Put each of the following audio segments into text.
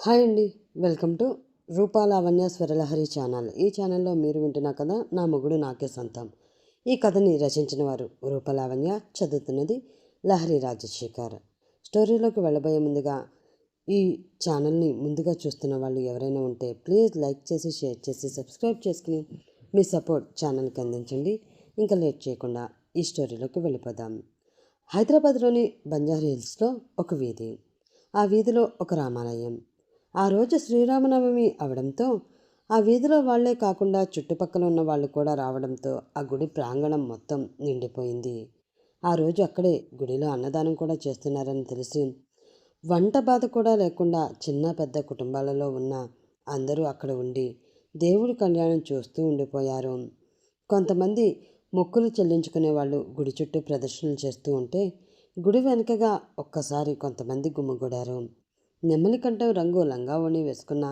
Hi అండి. Welcome to Rupa Lavanya Swaralahari channel. ఈ ఛానల్లో మీరు వింటున్న కథ నా మొగుడు నాకే సొంతం. ఈ కథని రచించిన వారు రూపా లావణ్య, చదువుతున్నది లహరి రాజశేఖర్. స్టోరీలోకి వెళ్ళబోయే ముందుగా ఈ ఛానల్ని ముందుగా చూస్తున్న వాళ్ళు ఎవరైనా ఉంటే ప్లీజ్ లైక్ చేసి, షేర్ చేసి, సబ్స్క్రైబ్ చేసుకుని మీ సపోర్ట్ ఛానల్కి అందించండి. ఇంకా లేట్ చేయకుండా ఈ స్టోరీలోకి వెళ్ళిపోదాం. హైదరాబాద్లోని బంజారా హిల్స్లో ఒక వీధి. ఆ వీధిలో ఒక రామాలయం. ఆ రోజు శ్రీరామనవమి అవడంతో ఆ వీధిలో వాళ్లే కాకుండా చుట్టుపక్కల ఉన్న వాళ్ళు కూడా రావడంతో ఆ గుడి ప్రాంగణం మొత్తం నిండిపోయింది. ఆ రోజు అక్కడే గుడిలో అన్నదానం కూడా చేస్తున్నారని తెలిసి వంట బాధ కూడా లేకుండా చిన్న పెద్ద కుటుంబాలలో ఉన్న అందరూ అక్కడ ఉండి దేవుడి కళ్యాణం చూస్తూ ఉండిపోయారు. కొంతమంది మొక్కులు చెల్లించుకునే వాళ్ళు గుడి చుట్టూ ప్రదర్శనలు చేస్తూ ఉంటే గుడి వెనుకగా ఒక్కసారి కొంతమంది గుమిగూడారు. నెమలికంఠం రంగు లంగావోణి వేసుకున్న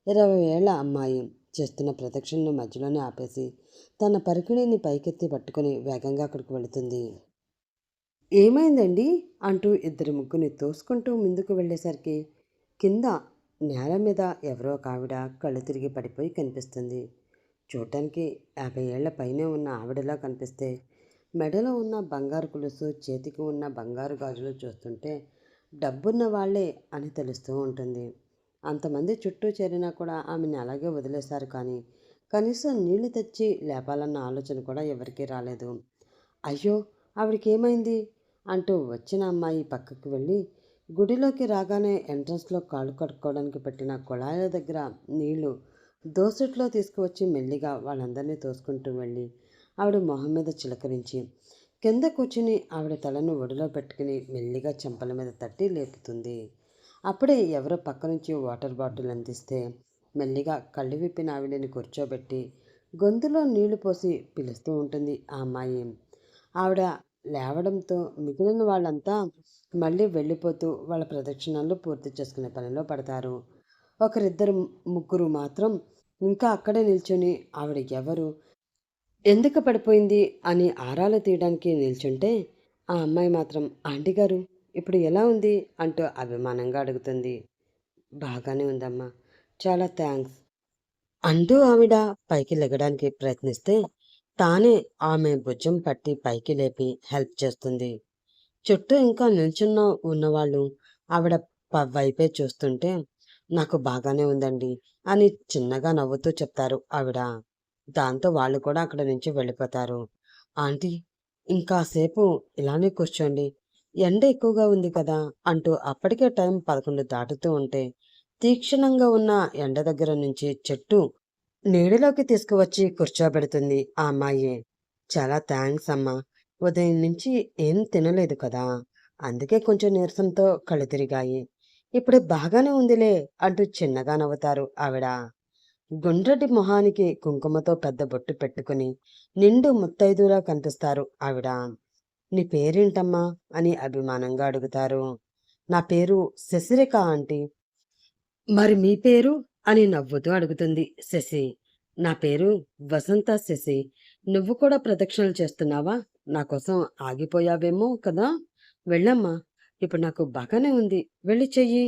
20 ఏళ్ల అమ్మాయి చేస్తున్న ప్రదక్షిణను మధ్యలోనే ఆపేసి తన పరికిణిని పైకెత్తి పట్టుకుని వేగంగా అక్కడికి వెళుతుంది. ఏమైందండి అంటూ ఇద్దరు ముగ్గురిని తోసుకుంటూ ముందుకు వెళ్ళేసరికి కింద నేల మీద ఎవరో ఒక ఆవిడ కళ్ళు తిరిగి పడిపోయి కనిపిస్తుంది. చూడటానికి 50 ఏళ్ల పైనే ఉన్న ఆవిడలా కనిపిస్తే మెడలో ఉన్న బంగారు కొలుసు, చేతికి ఉన్న బంగారు గాజులు చూస్తుంటే డబ్బున్న వాళ్లే అని తెలుస్తూ ఉంటుంది. అంతమంది చుట్టూ చేరినా కూడా ఆమెను అలాగే వదిలేశారు. కానీ కనీసం నీళ్లు తెచ్చి లేపాలన్న ఆలోచన కూడా ఎవరికీ రాలేదు. అయ్యో, ఆవిడకి ఏమైంది అంటూ వచ్చిన అమ్మాయి పక్కకు వెళ్ళి గుడిలోకి రాగానే ఎంట్రన్స్లో కాళ్ళు కడుక్కోవడానికి పెట్టిన కుళాయిల దగ్గర నీళ్లు దోసట్లో తీసుకువచ్చి మెల్లిగా వాళ్ళందరినీ తోసుకుంటూ వెళ్ళి ఆవిడ మొహం మీద చిలకరించి కింద కూర్చుని ఆవిడ తలను ఒడిలో పెట్టుకుని మెల్లిగా చెంపల మీద తట్టి లేపుతుంది. అప్పుడే ఎవరో పక్క నుంచి వాటర్ బాటిల్ అందిస్తే మెల్లిగా కళ్ళు విప్పిన ఆవిడని కూర్చోబెట్టి గొంతులో నీళ్లు పోసి పిలుస్తూ ఉంటుంది ఆ అమ్మాయి. ఆవిడ లేవడంతో మిగిలిన వాళ్ళంతా మళ్ళీ వెళ్ళిపోతూ వాళ్ళ ప్రదక్షిణాలు పూర్తి చేసుకునే పనిలో పడతారు. ఒకరిద్దరు ముగ్గురు మాత్రం ఇంకా అక్కడే నిల్చొని ఆవిడ ఎవరు, ఎందుకు పడిపోయింది అని ఆరాలు తీయడానికి నిల్చుంటే ఆ అమ్మాయి మాత్రం ఆంటీ గారు ఇప్పుడు ఎలా ఉంది అంటూ అభిమానంగా అడుగుతుంది. బాగానే ఉందమ్మా, చాలా థ్యాంక్స్ అంటూ ఆవిడ పైకి లెగడానికి ప్రయత్నిస్తే తానే ఆమె భుజం పట్టి పైకి లేపి హెల్ప్ చేస్తుంది. చుట్టూ ఇంకా నిల్చున్న ఉన్నవాళ్ళు ఆవిడ వైపే చూస్తుంటే నాకు బాగానే ఉందండి అని చిన్నగా నవ్వుతూ చెప్తారు ఆవిడ. దాంతో వాళ్ళు కూడా అక్కడ నుంచి వెళ్ళిపోతారు. ఆంటీ, ఇంకాసేపు ఇలానే కూర్చోండి, ఎండ ఎక్కువగా ఉంది కదా అంటూ అప్పటికే టైం 11 దాటుతూ ఉంటే తీక్షణంగా ఉన్న ఎండ దగ్గర నుంచి చెట్టు నీడలోకి తీసుకువచ్చి కూర్చోబెడుతుంది ఆ అమ్మాయి. చాలా థ్యాంక్స్ అమ్మా, ఉదయం నుంచి ఏం తినలేదు కదా, అందుకే కొంచెం నీరసంతో కళ్ళు తిరిగాయి. ఇప్పుడు బాగానే ఉందిలే అంటూ చిన్నగా నవ్వుతారు ఆవిడ. గుండ్రటి మొహానికి కుంకుమతో పెద్ద బొట్టు పెట్టుకుని నిండు ముత్తైదులా కనిపిస్తారు ఆవిడ. నీ పేరేంటమ్మా అని అభిమానంగా అడుగుతారు. నా పేరు శశిరేఖ ఆంటీ. మరి మీ పేరు అని నవ్వుతూ అడుగుతుంది శశి. నా పేరు వసంత శశి. నువ్వు కూడా ప్రదక్షిణలు చేస్తున్నావా? నా కోసం ఆగిపోయావేమో కదా, వెళ్ళమ్మా, ఇప్పుడు నాకు బాగానే ఉంది, వెళ్ళి చెయ్యి.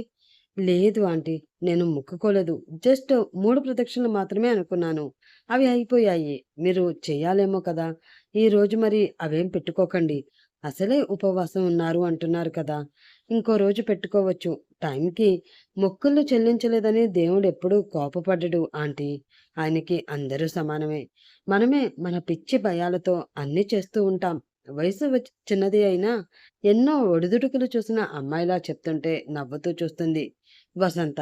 లేదు ఆంటీ, నేను ముక్కుకోలేదు, జస్ట్ 3 ప్రదక్షిణలు మాత్రమే అనుకున్నాను, అవి అయిపోయాయి, మీరు చెయ్యాలేమో కదా, ఈరోజు మరి అవేం పెట్టుకోకండి, అసలే ఉపవాసం ఉన్నారు అంటున్నారు కదా, ఇంకో రోజు పెట్టుకోవచ్చు, టైంకి మొక్కులు చెల్లించలేదని దేవుడు ఎప్పుడూ కోపపడ్డడు ఆంటీ, ఆయనకి అందరూ సమానమే, మనమే మన పిచ్చి భయాలతో అన్నీ చేస్తూ ఉంటాం. వయసు చిన్నది అయినా ఎన్నో ఒడిదుడుకులు చూసిన అమ్మాయిలా చెప్తుంటే నవ్వుతూ చూస్తుంది వసంత.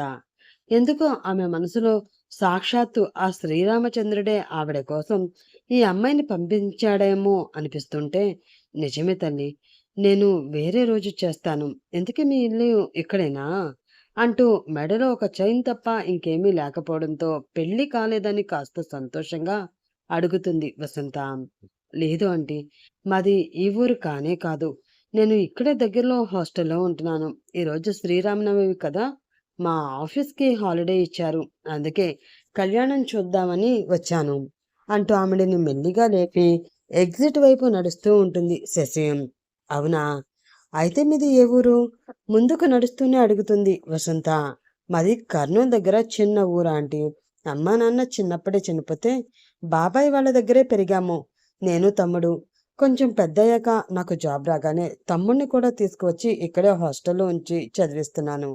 ఎందుకో ఆమె మనసులో సాక్షాత్తు ఆ శ్రీరామచంద్రుడే ఆవిడ కోసం ఈ అమ్మాయిని పంపించాడేమో అనిపిస్తుంటే, నిజమే తల్లి, నేను వేరే రోజు చేస్తాను, ఎందుకే మీ ఇల్లు ఇక్కడేనా అంటూ మెడలో ఒక చైన్ తప్ప ఇంకేమీ లేకపోవడంతో పెళ్లి కాలేదని కాస్త సంతోషంగా అడుగుతుంది వసంత. లేదు ఆంటీ, మాది ఈ ఊరు కానే కాదు, నేను ఇక్కడే దగ్గరలో హాస్టల్లో ఉంటున్నాను, ఈరోజు శ్రీరామనవమి కదా, మా ఆఫీస్కి హాలిడే ఇచ్చారు, అందుకే కళ్యాణం చూద్దామని వచ్చాను అంటూ ఆమెడిని మెల్లిగా లేపి ఎగ్జిట్ వైపు నడుస్తూ ఉంటుంది శశి. అవునా, అయితే మీది ఏ ఊరు? ముందుకు నడుస్తూనే అడుగుతుంది వసంత. మాది కర్నూలు దగ్గర చిన్న ఊరు ఆంటీ. అమ్మా నాన్న చిన్నప్పుడే చనిపోతే బాబాయ్ వాళ్ళ దగ్గరే పెరిగాము. నేను తమ్ముడు. కొంచెం పెద్దయ్యాక నాకు జాబ్ రాగానే తమ్ముడిని కూడా తీసుకువచ్చి ఇక్కడే హాస్టల్లో ఉంచి చదివిస్తున్నాను.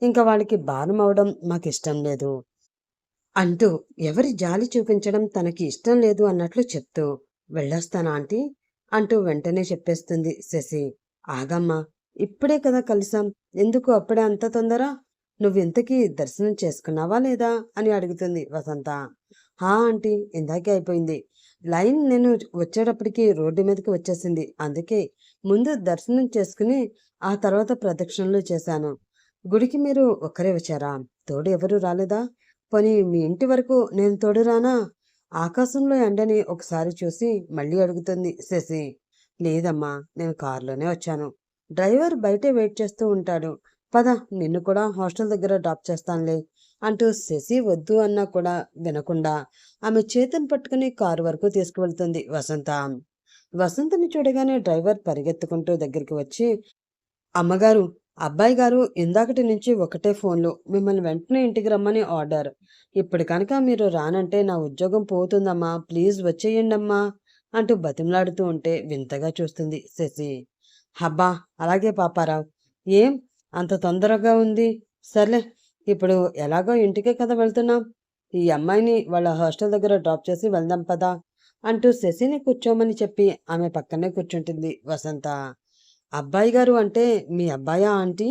ఇంకా వాళ్ళకి భారం అవడం మాకిష్టం లేదు అంటూ ఎవరి జాలి చూపించడం తనకి ఇష్టం లేదు అన్నట్లు చెప్తూ వెళ్ళొస్తానా ఆంటీ అంటూ వెంటనే చెప్పేస్తుంది శశి. ఆగమ్మా, ఇప్పుడే కదా కలిసాం, ఎందుకు అప్పుడే అంత తొందర? నువ్వింతకీ దర్శనం చేసుకున్నావా లేదా అని అడుగుతుంది వసంత. హా ఆంటీ, ఇందాకే అయిపోయింది. లైన్ నేను వచ్చేటప్పటికి రోడ్డు మీదకి వచ్చేసింది, అందుకే ముందు దర్శనం చేసుకుని ఆ తర్వాత ప్రదక్షిణలు చేశాను. గుడికి మీరు ఒక్కరే వచ్చారా? తోడు ఎవరూ రాలేదా? పోనీ మీ ఇంటి వరకు నేను తోడు రానా? ఆకాశంలో ఎండని ఒకసారి చూసి మళ్ళీ అడుగుతుంది శశి. లేదమ్మా, నేను కారులోనే వచ్చాను. డ్రైవర్ బయటే వెయిట్ చేస్తూ ఉంటాడు. పద, నిన్ను కూడా హాస్టల్ దగ్గర డ్రాప్ చేస్తానులే అంటూ శశి వద్దు అన్నా కూడా వినకుండా ఆమె చేతిని పట్టుకుని కారు వరకు తీసుకువెళ్తుంది వసంత. వసంతని చూడగానే డ్రైవర్ పరిగెత్తుకుంటూ దగ్గరికి వచ్చి, అమ్మగారు, అబ్బాయి గారు ఇందాకటి నుంచి ఒకటే ఫోన్లు, మిమ్మల్ని వెంటనే ఇంటికి రమ్మని ఆర్డర్. ఇప్పుడు కనుక మీరు రానంటే నా ఉద్యోగం పోతుందమ్మా, ప్లీజ్ వచ్చేయండమ్మా అంటూ బతిమలాడుతూ ఉంటే వింతగా చూస్తుంది శశి. హబ్బా, అలాగే పాపారావు. ఏం అంత తొందరగా ఉంది? సర్లే, ఇప్పుడు ఎలాగో ఇంటికే కదా వెళ్తున్నాం. ఈ అమ్మాయిని వాళ్ళ హాస్టల్ దగ్గర డ్రాప్ చేసి వెళ్దాం పదా అంటూ శశిని కూర్చోమని చెప్పి ఆమె పక్కనే కూర్చుంటుంది వసంత. అబ్బాయి గారు అంటే మీ అబ్బాయా ఆంటీ?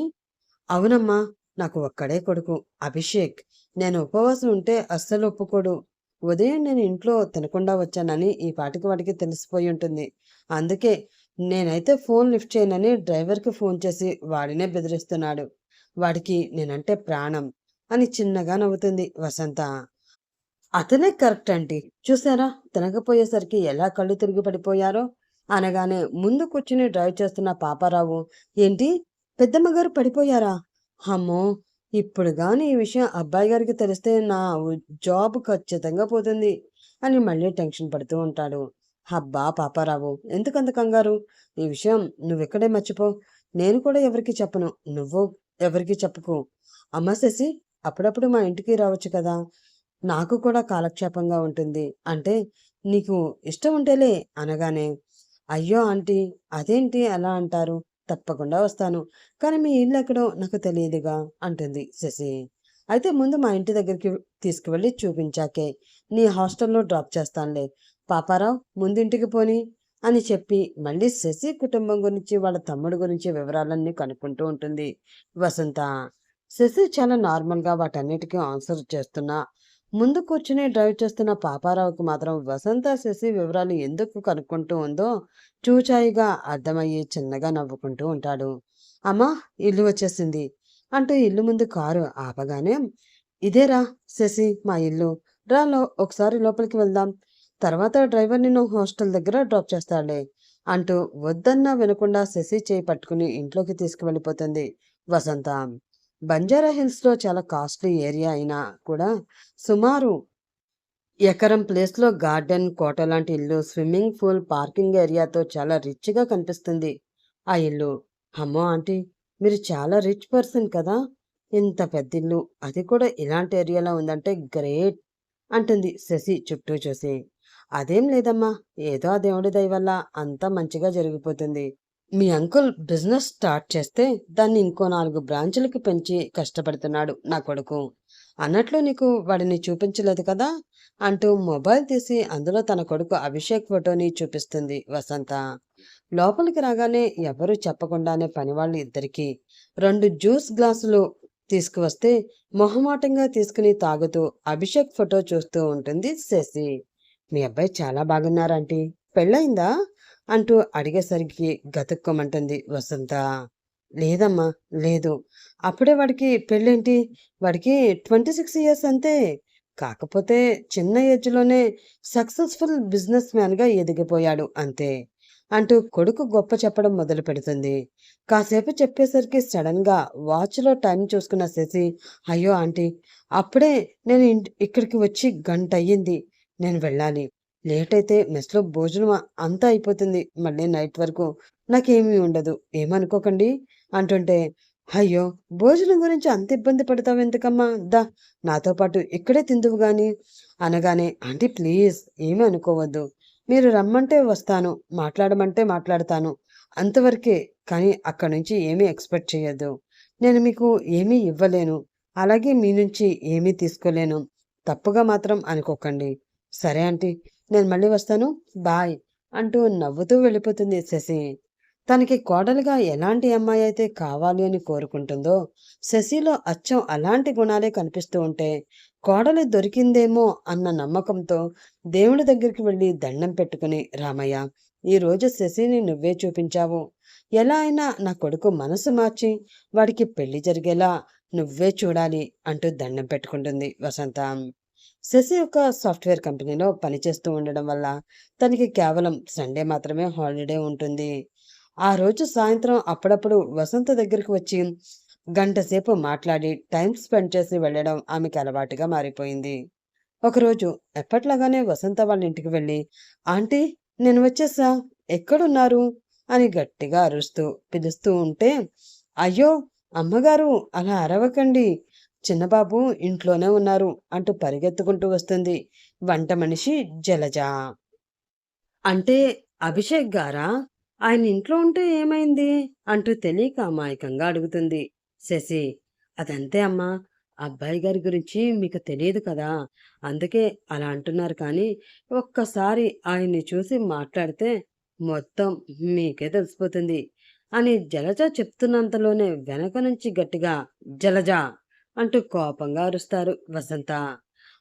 అవునమ్మా, నాకు ఒక్కడే కొడుకు, అభిషేక్. నేను ఉపవాసం ఉంటే అస్సలు ఒప్పుకోడు. ఉదయం నేను ఇంట్లో తినకుండా వచ్చానని ఈ పాటికి వాడికి తెలిసిపోయి ఉంటుంది. అందుకే నేనైతే ఫోన్ లిఫ్ట్ చేయనని డ్రైవర్కి ఫోన్ చేసి వాడినే బెదిరిస్తున్నాడు. వాడికి నేనంటే ప్రాణం అని చిన్నగా నవ్వుతుంది వసంత. అతనే కరెక్ట్ ఆంటీ. చూసారా, తినకపోయేసరికి ఎలా కళ్ళు తిరిగి పడిపోయారో అనగానే ముందు కూర్చుని డ్రైవ్ చేస్తున్న పాపారావు, ఏంటి, పెద్దమ్మగారు పడిపోయారా? అమ్మో, ఇప్పుడు గాని ఈ విషయం అబ్బాయి గారికి తెలిస్తే నా జాబ్ ఖచ్చితంగా పోతుంది అని మళ్ళీ టెన్షన్ పడుతూ ఉంటాడు. అబ్బా పాపారావు, ఎందుకంత కంగారు? ఈ విషయం నువ్వెక్కడే మర్చిపో. నేను కూడా ఎవరికి చెప్పను, నువ్వు ఎవరికి చెప్పుకో. అమ్మ శశి, అప్పుడప్పుడు మా ఇంటికి రావచ్చు కదా, నాకు కూడా కాలక్షేపంగా ఉంటుంది అంటే నీకు ఇష్టం ఉంటేలే అనగానే, అయ్యో ఆంటీ, అదేంటి అలా అంటారు? తప్పకుండా వస్తాను, కానీ మీ ఇల్లు ఎక్కడో నాకు తెలియదుగా అంటుంది శశి. అయితే ముందు మా ఇంటి దగ్గరికి తీసుకువెళ్ళి చూపించాకే నీ హాస్టల్లో డ్రాప్ చేస్తానులే. పాపారావు, ముందింటికి పోని అని చెప్పి మళ్ళీ శశి కుటుంబం గురించి వాళ్ళ తమ్ముడు గురించి వివరాలన్నీ కనుక్కుంటూ ఉంటుంది వసంత. శశి చాలా నార్మల్గా వాటన్నిటికీ ఆన్సర్ చేస్తున్నా ముందు కూర్చుని డ్రైవ్ చేస్తున్న పాపారావుకి మాత్రం వసంత శశి వివరాలు ఎందుకు కనుక్కుంటూ ఉందో చూచాయిగా అర్థమయ్యి చిన్నగా నవ్వుకుంటూ ఉంటాడు. అమ్మా, ఇల్లు వచ్చేసింది అంటూ ఇల్లు ముందు కారు ఆపగానే, ఇదేరా శశి మా ఇల్లు, ఒకసారి లోపలికి వెళ్దాం, తర్వాత డ్రైవర్ నిన్ను హాస్టల్ దగ్గర డ్రాప్ చేస్తాడులే అంటూ వద్దన్నా వినకుండా శశి చేయి పట్టుకుని ఇంట్లోకి తీసుకువెళ్ళిపోతుంది వసంత. బంజారా హిల్స్లో చాలా కాస్ట్లీ ఏరియా అయినా కూడా సుమారు ఎకరం ప్లేస్లో గార్డెన్, కోట లాంటి ఇల్లు, స్విమ్మింగ్ పూల్, పార్కింగ్ ఏరియాతో చాలా రిచ్గా కనిపిస్తుంది ఆ ఇల్లు. అమ్మో ఆంటీ, మీరు చాలా రిచ్ పర్సన్ కదా, ఇంత పెద్ద ఇల్లు, అది కూడా ఇలాంటి ఏరియాలో ఉందంటే గ్రేట్ అంటుంది శశి చుట్టూ చూసి. అదేం లేదమ్మా, ఏదో ఆ దేవుడి దయ వల్ల అంతా మంచిగా జరిగిపోతుంది. మీ అంకుల్ బిజినెస్ స్టార్ట్ చేస్తే దాన్ని ఇంకో 4 బ్రాంచులకి పెంచి కష్టపడుతున్నాడు నా కొడుకు. అన్నట్లు నీకు వాడిని చూపించలేదు కదా అంటూ మొబైల్ తీసి అందులో తన కొడుకు అభిషేక్ ఫోటోని చూపిస్తుంది వసంత. లోపలికి రాగానే ఎవరూ చెప్పకుండానే పనివాళ్ళు ఇద్దరికి 2 జ్యూస్ గ్లాసులు తీసుకువస్తే మొహమాటంగా తీసుకుని తాగుతూ అభిషేక్ ఫోటో చూస్తూ ఉంటుంది శశి. మీ అబ్బాయి చాలా బాగున్నారంటీ, పెళ్ళయిందా అంటూ అడిగేసరికి గతుక్కోమంటుంది వసంత. లేదమ్మా, లేదు. అప్పుడే వాడికి పెళ్ళేంటి, వాడికి 26 ఇయర్స్ అంతే. కాకపోతే చిన్న ఏజ్లోనే సక్సెస్ఫుల్ బిజినెస్ మ్యాన్గా ఎదిగిపోయాడు అంతే అంటూ కొడుకు గొప్ప చెప్పడం మొదలు పెడుతుంది. కాసేపు చెప్పేసరికి సడన్గా వాచ్లో టైం చూసుకున్న శశి, అయ్యో ఆంటీ, అప్పుడే నేను ఇక్కడికి వచ్చి గంట అయ్యింది, నేను వెళ్ళాలి, లేట్ అయితే మెస్లో భోజనం అంతా అయిపోతుంది, మళ్ళీ నైట్ వరకు నాకేమీ ఉండదు, ఏమనుకోకండి అంటుంటే, అయ్యో! భోజనం గురించి అంత ఇబ్బంది పడతావెందుకమ్మా? దా నాతో పాటు ఇక్కడే తిందువు గాని అనగానే, ఆంటీ ప్లీజ్ ఏమీ అనుకోవద్దు. మీరు రమ్మంటే వస్తాను. మాట్లాడమంటే మాట్లాడతాను. అంతవరకే. కానీ అక్కడి నుంచి ఏమీ ఎక్స్‌పెక్ట్ చేయొద్దు. నేను మీకు ఏమీ ఇవ్వలేను. అలాగే మీ నుంచి ఏమీ తీసుకోలేను. తప్పుగా మాత్రం అనుకోకండి. సరే ఆంటీ. నేను మళ్ళీ వస్తాను. బాయ్ అంటూ నవ్వుతూ వెళ్ళిపోతుంది శశి. తనకి కోడలుగా ఎలాంటి అమ్మాయి అయితే కావాలి అని కోరుకుంటుందో, శశిలో అచ్చం అలాంటి గుణాలే కనిపిస్తూ ఉంటే, కోడలు దొరికిందేమో అన్న నమ్మకంతో దేవుడి దగ్గరికి వెళ్ళి దండం పెట్టుకుని, రామయ్య, ఈరోజు శశిని నువ్వే చూపించావు. ఎలా అయినా నా కొడుకు మనసు మార్చి వాడికి పెళ్లి జరిగేలా నువ్వే చూడాలి అంటూ దండం పెట్టుకుంటుంది వసంత. శశి ఒక సాఫ్ట్వేర్ కంపెనీలో పనిచేస్తూ ఉండడం వల్ల తనకి కేవలం సండే మాత్రమే హాలిడే ఉంటుంది. ఆ రోజు సాయంత్రం అప్పుడప్పుడు వసంత దగ్గరికి వచ్చి గంట సేపు మాట్లాడి టైం స్పెండ్ చేసి వెళ్ళడం ఆమెకి అలవాటుగా మారిపోయింది. ఒకరోజు ఎప్పట్లాగానే వసంత వాళ్ళ ఇంటికి వెళ్ళి, ఆంటీ నేను వచ్చేసా, ఎక్కడున్నారు అని గట్టిగా అరుస్తూ పిలుస్తూ ఉంటే, అయ్యో అమ్మగారు అలా అరవకండి, చిన్నబాబు ఇంట్లోనే ఉన్నారు అంటూ పరిగెత్తుకుంటూ వస్తుంది వంట మనిషి జలజ. అంటే అభిషేక్ గారా? ఆయన ఇంట్లో ఉంటే ఏమైంది? అంటూ తెలియక అమాయకంగా అడుగుతుంది శశి. అదంతే అమ్మా. అబ్బాయి గారి గురించి మీకు తెలియదు కదా! అందుకే అలా అంటున్నారు కానీ, ఒక్కసారి ఆయన్ని చూసి మాట్లాడితే మొత్తం మీకే తెలిసిపోతుంది అని జలజ చెప్తున్నంతలోనే వెనక నుంచి గట్టిగా జలజ అంటూ కోపంగా అరుస్తారు వసంత.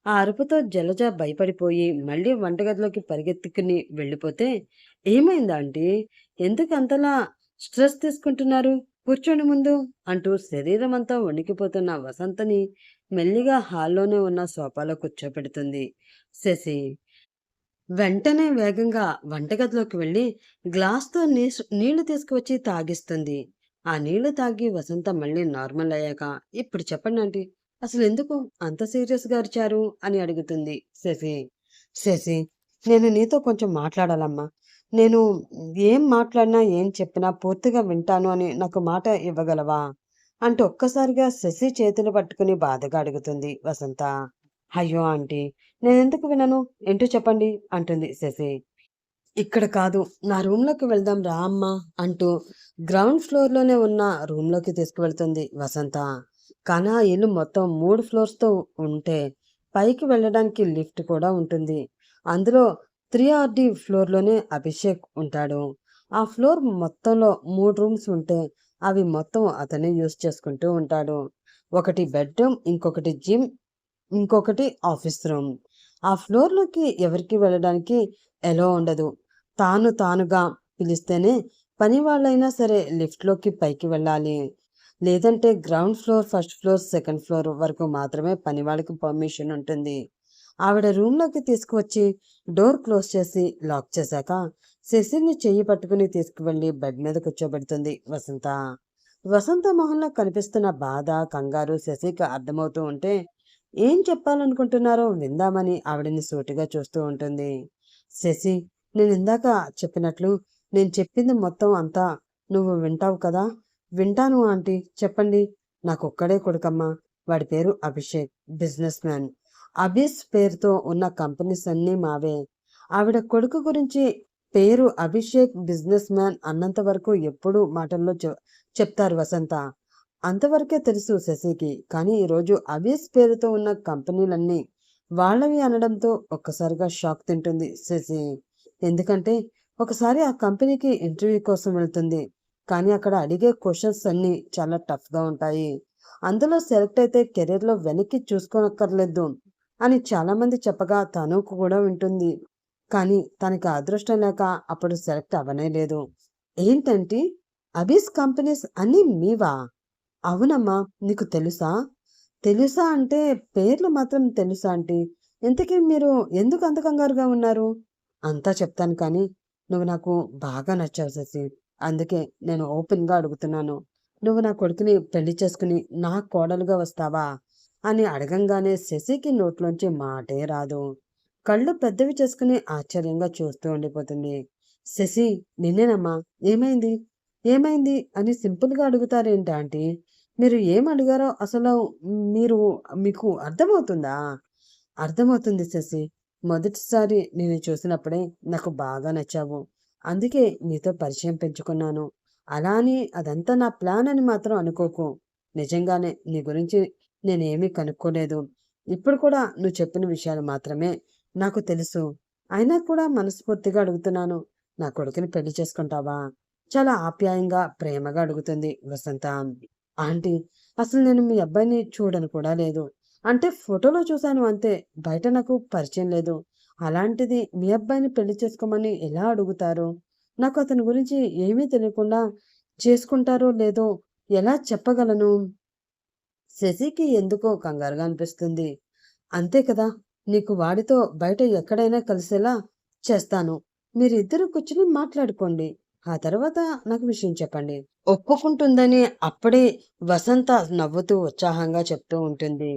ఆ అరుపుతో జలజ భయపడిపోయి మళ్ళీ వంటగదిలోకి పరిగెత్తుకుని వెళ్ళిపోతే, ఏమైందా ఆంటీ? ఎందుకు అంతలా స్ట్రెస్ తీసుకుంటున్నారు? కూర్చోండి ముందు అంటూ శరీరమంతా వణికిపోతున్న వసంతని మెల్లిగా హాల్లోనే ఉన్న సోఫాలో కూర్చోపెడుతుంది శశి. వెంటనే వేగంగా వంటగదిలోకి వెళ్ళి గ్లాస్‌తో నీళ్లు తీసుకువచ్చి తాగిస్తుంది. ఆ నీళ్లు తాగి వసంత మళ్ళీ నార్మల్ అయ్యాక, "ఇప్పుడు చెప్పండి ఆంటీ, అసలెందుకు అంత సీరియస్‌గా అరిచారు?" అని అడుగుతుంది శశి. "శశి, నేను నీతో కొంచెం మాట్లాడాలమ్మా. నేను ఏం మాట్లాడినా, ఏం చెప్పినా పూర్తిగా వింటాను అని నాకు మాట ఇవ్వగలవా?" అంటూ ఒక్కసారిగా శశి చేతులు పట్టుకుని బాధగా అడుగుతుంది వసంత. అయ్యో ఆంటీ! నేనెందుకు వినను? ఏంటో చెప్పండి అంటుంది శశి. ఇక్కడ కాదు, నా రూమ్‌లోకి వెళ్దాం రా అమ్మా! అంటూ గ్రౌండ్ ఫ్లోర్‌లోనే ఉన్న రూమ్‌లోకి తీసుకువెళ్తుంది వసంత. కానీ ఆ ఇల్లు మొత్తం 3 ఫ్లోర్స్‌తో ఉంటే పైకి వెళ్ళడానికి లిఫ్ట్ కూడా ఉంటుంది. అందులో 3 ఫ్లోర్‌లోనే అభిషేక్ ఉంటాడు. ఆ ఫ్లోర్ మొత్తంలో 3 రూమ్స్ ఉంటే అవి మొత్తం అతనే యూజ్ చేసుకుంటూ ఉంటాడు. ఒకటి బెడ్‌రూమ్, ఇంకొకటి జిమ్, ఇంకొకటి ఆఫీస్ రూమ్. ఆ ఫ్లోర్‌లోకి ఎవరికీ వెళ్ళడానికి ఎలో ఉండదు. తానుగా పిలిస్తేనే పని వాళ్ళైనా సరే లిఫ్ట్‌లోకి పైకి వెళ్ళాలి. లేదంటే ground floor, first floor, second floor వరకు మాత్రమే పని వాళ్ళకి పర్మిషన్ ఉంటుంది. ఆవిడ రూమ్‌లోకి తీసుకువచ్చి డోర్ క్లోజ్ చేసి లాక్ చేశాక శశిని చెయ్యి పట్టుకుని తీసుకువెళ్ళి బెడ్ మీద కూర్చోబెడుతుంది వసంత. వసంత మొహంలో కనిపిస్తున్న బాధ, కంగారు శశికి అర్థమవుతూ ఉంటే ఏం చెప్పాలనుకుంటున్నారో విందామని ఆవిడని సూటిగా చూస్తూ ఉంటుంది. శశి, నేనిందాక చెప్పినట్లు నేను చెప్పింది మొత్తం అంతా నువ్వు వింటావు కదా? వింటాను ఆంటీ, చెప్పండి. నాకొక్కడే కొడుకమ్మా. వాడి పేరు అభిషేక్, బిజినెస్ మ్యాన్. అబీస్ పేరుతో ఉన్న కంపెనీస్ అన్నీ మావే. ఆవిడ కొడుకు గురించి పేరు అభిషేక్ బిజినెస్ మ్యాన్ అన్నంత వరకు ఎప్పుడూ మాటల్లో చెప్తారు వసంత. అంతవరకే తెలుసు శశికి. కానీ ఈరోజు అబీస్ పేరుతో ఉన్న కంపెనీలన్నీ వాళ్ళవి అనడంతో ఒక్కసారిగా షాక్ తింటుంది శశి. ఎందుకంటే ఒకసారి ఆ కంపెనీకి ఇంటర్వ్యూ కోసం వెళ్తుంది. కానీ అక్కడ అడిగే క్వశ్చన్స్ అన్నీ చాలా టఫ్‌గా ఉంటాయి. అందులో సెలెక్ట్ అయితే కెరీర్‌లో వెనక్కి చూసుకోనక్కర్లేదు అని చాలామంది చెప్పగా తను కూడా వింటుంది. కానీ తనకి అదృష్టం లేక అప్పుడు సెలెక్ట్ అవ్వనే లేదు. ఏంటంటే అబీస్ కంపెనీస్ అన్నీ మీవా? అవునమ్మా! నీకు తెలుసా? తెలుసా అంటే పేర్లు మాత్రం తెలుసు ఆంటీ. ఇంతకీ మీరు ఎందుకు అంత కంగారుగా ఉన్నారు? అంతా చెప్తాను కానీ, నువ్వు నాకు బాగా నచ్చావు శశి. అందుకే నేను ఓపెన్‌గా అడుగుతున్నాను. నువ్వు నా కొడుకుని పెళ్లి చేసుకుని నా కోడలుగా వస్తావా? అని అడగంగానే శశికి నోట్లోంచి మాటే రాదు. కళ్ళు పెద్దవి చేసుకుని ఆశ్చర్యంగా చూస్తూ ఉండిపోతుంది. శశి, నిన్నేనమ్మా. ఏమైంది? ఏమైంది? అని సింపుల్‌గా అడుగుతారేంటి ఆంటీ? మీరు ఏం అడిగారో అసలు మీరు మీకు అర్థమవుతుందా? అర్థమవుతుంది శశి. మొదటిసారి నిన్ను చూసినప్పుడే నాకు బాగా నచ్చావు. అందుకే నీతో పరిచయం పెంచుకున్నాను. అలా అని అదంతా నా ప్లాన్ అని మాత్రం అనుకోకు. నిజంగానే నీ గురించి నేనేమీ కనుక్కోలేదు. ఇప్పుడు కూడా నువ్వు చెప్పిన విషయాలు మాత్రమే నాకు తెలుసు. అయినా కూడా మనస్ఫూర్తిగా అడుగుతున్నాను. నా కొడుకుని పెళ్లి చేసుకుంటావా? చాలా ఆప్యాయంగా, ప్రేమగా అడుగుతుంది వసంత. ఆంటీ, అసలు నేను మీ అబ్బాయిని చూడను కూడా లేదు. అంటే ఫోటోలో చూశాను అంతే. బయట నాకు పరిచయం లేదు. అలాంటిది మీ అబ్బాయిని పెళ్లి చేసుకోమని ఎలా అడుగుతారు? నాకు అతని గురించి ఏమీ తెలియకుండా చేసుకుంటారో లేదో ఎలా చెప్పగలను? శశికి ఎందుకో కంగారుగా అనిపిస్తుంది. అంతే కదా! నీకు వాడితో బయట ఎక్కడైనా కలిసేలా చేస్తాను. మీరిద్దరూ కూర్చొని మాట్లాడుకోండి. ఆ తర్వాత నాకు విషయం చెప్పండి. ఒప్పుకుంటుందని అప్పుడే వసంత నవ్వుతూ ఉత్సాహంగా చెప్తూ ఉంటుంది.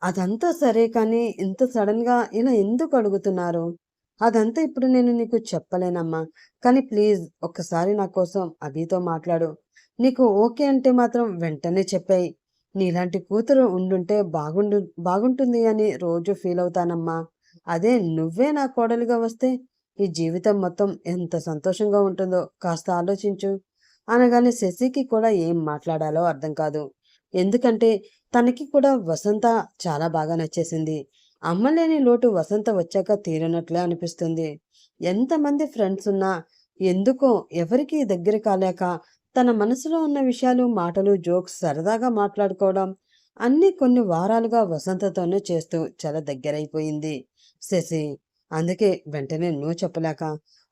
అదంతా సరే కానీ ఇంత సడన్‌గా ఇలా ఎందుకు అడుగుతున్నారు? అదంతా ఇప్పుడు నేను నీకు చెప్పలేనమ్మా. కానీ ప్లీజ్ ఒక్కసారి నా కోసం అభితో మాట్లాడు. నీకు ఓకే అంటే మాత్రం వెంటనే చెప్పేయి. నీలాంటి కూతురు ఉండుంటే బాగుంటుంది అని రోజు ఫీల్ అవుతానమ్మా. అదే నువ్వే నా కోడలిగా వస్తే ఈ జీవితం మొత్తం ఎంత సంతోషంగా ఉంటుందో కాస్త ఆలోచించు. అనగానే శశికి కూడా ఏం మాట్లాడాలో అర్థం కాదు. ఎందుకంటే తనకి కూడా వసంత చాలా బాగా నచ్చేసింది. అమ్మలేని లోటు వసంత వచ్చాక తీరనట్లే అనిపిస్తుంది. ఎంతమంది ఫ్రెండ్స్ ఉన్నా ఎందుకో ఎవరికీ దగ్గర కాలేక తన మనసులో ఉన్న విషయాలు, మాటలు, జోక్స్ సరదాగా మాట్లాడుకోవడం అన్నీ కొన్ని వారాలుగా వసంతతోనే చేస్తూ చాలా దగ్గరైపోయింది శశి. అందుకే వెంటనే నో చెప్పలేక,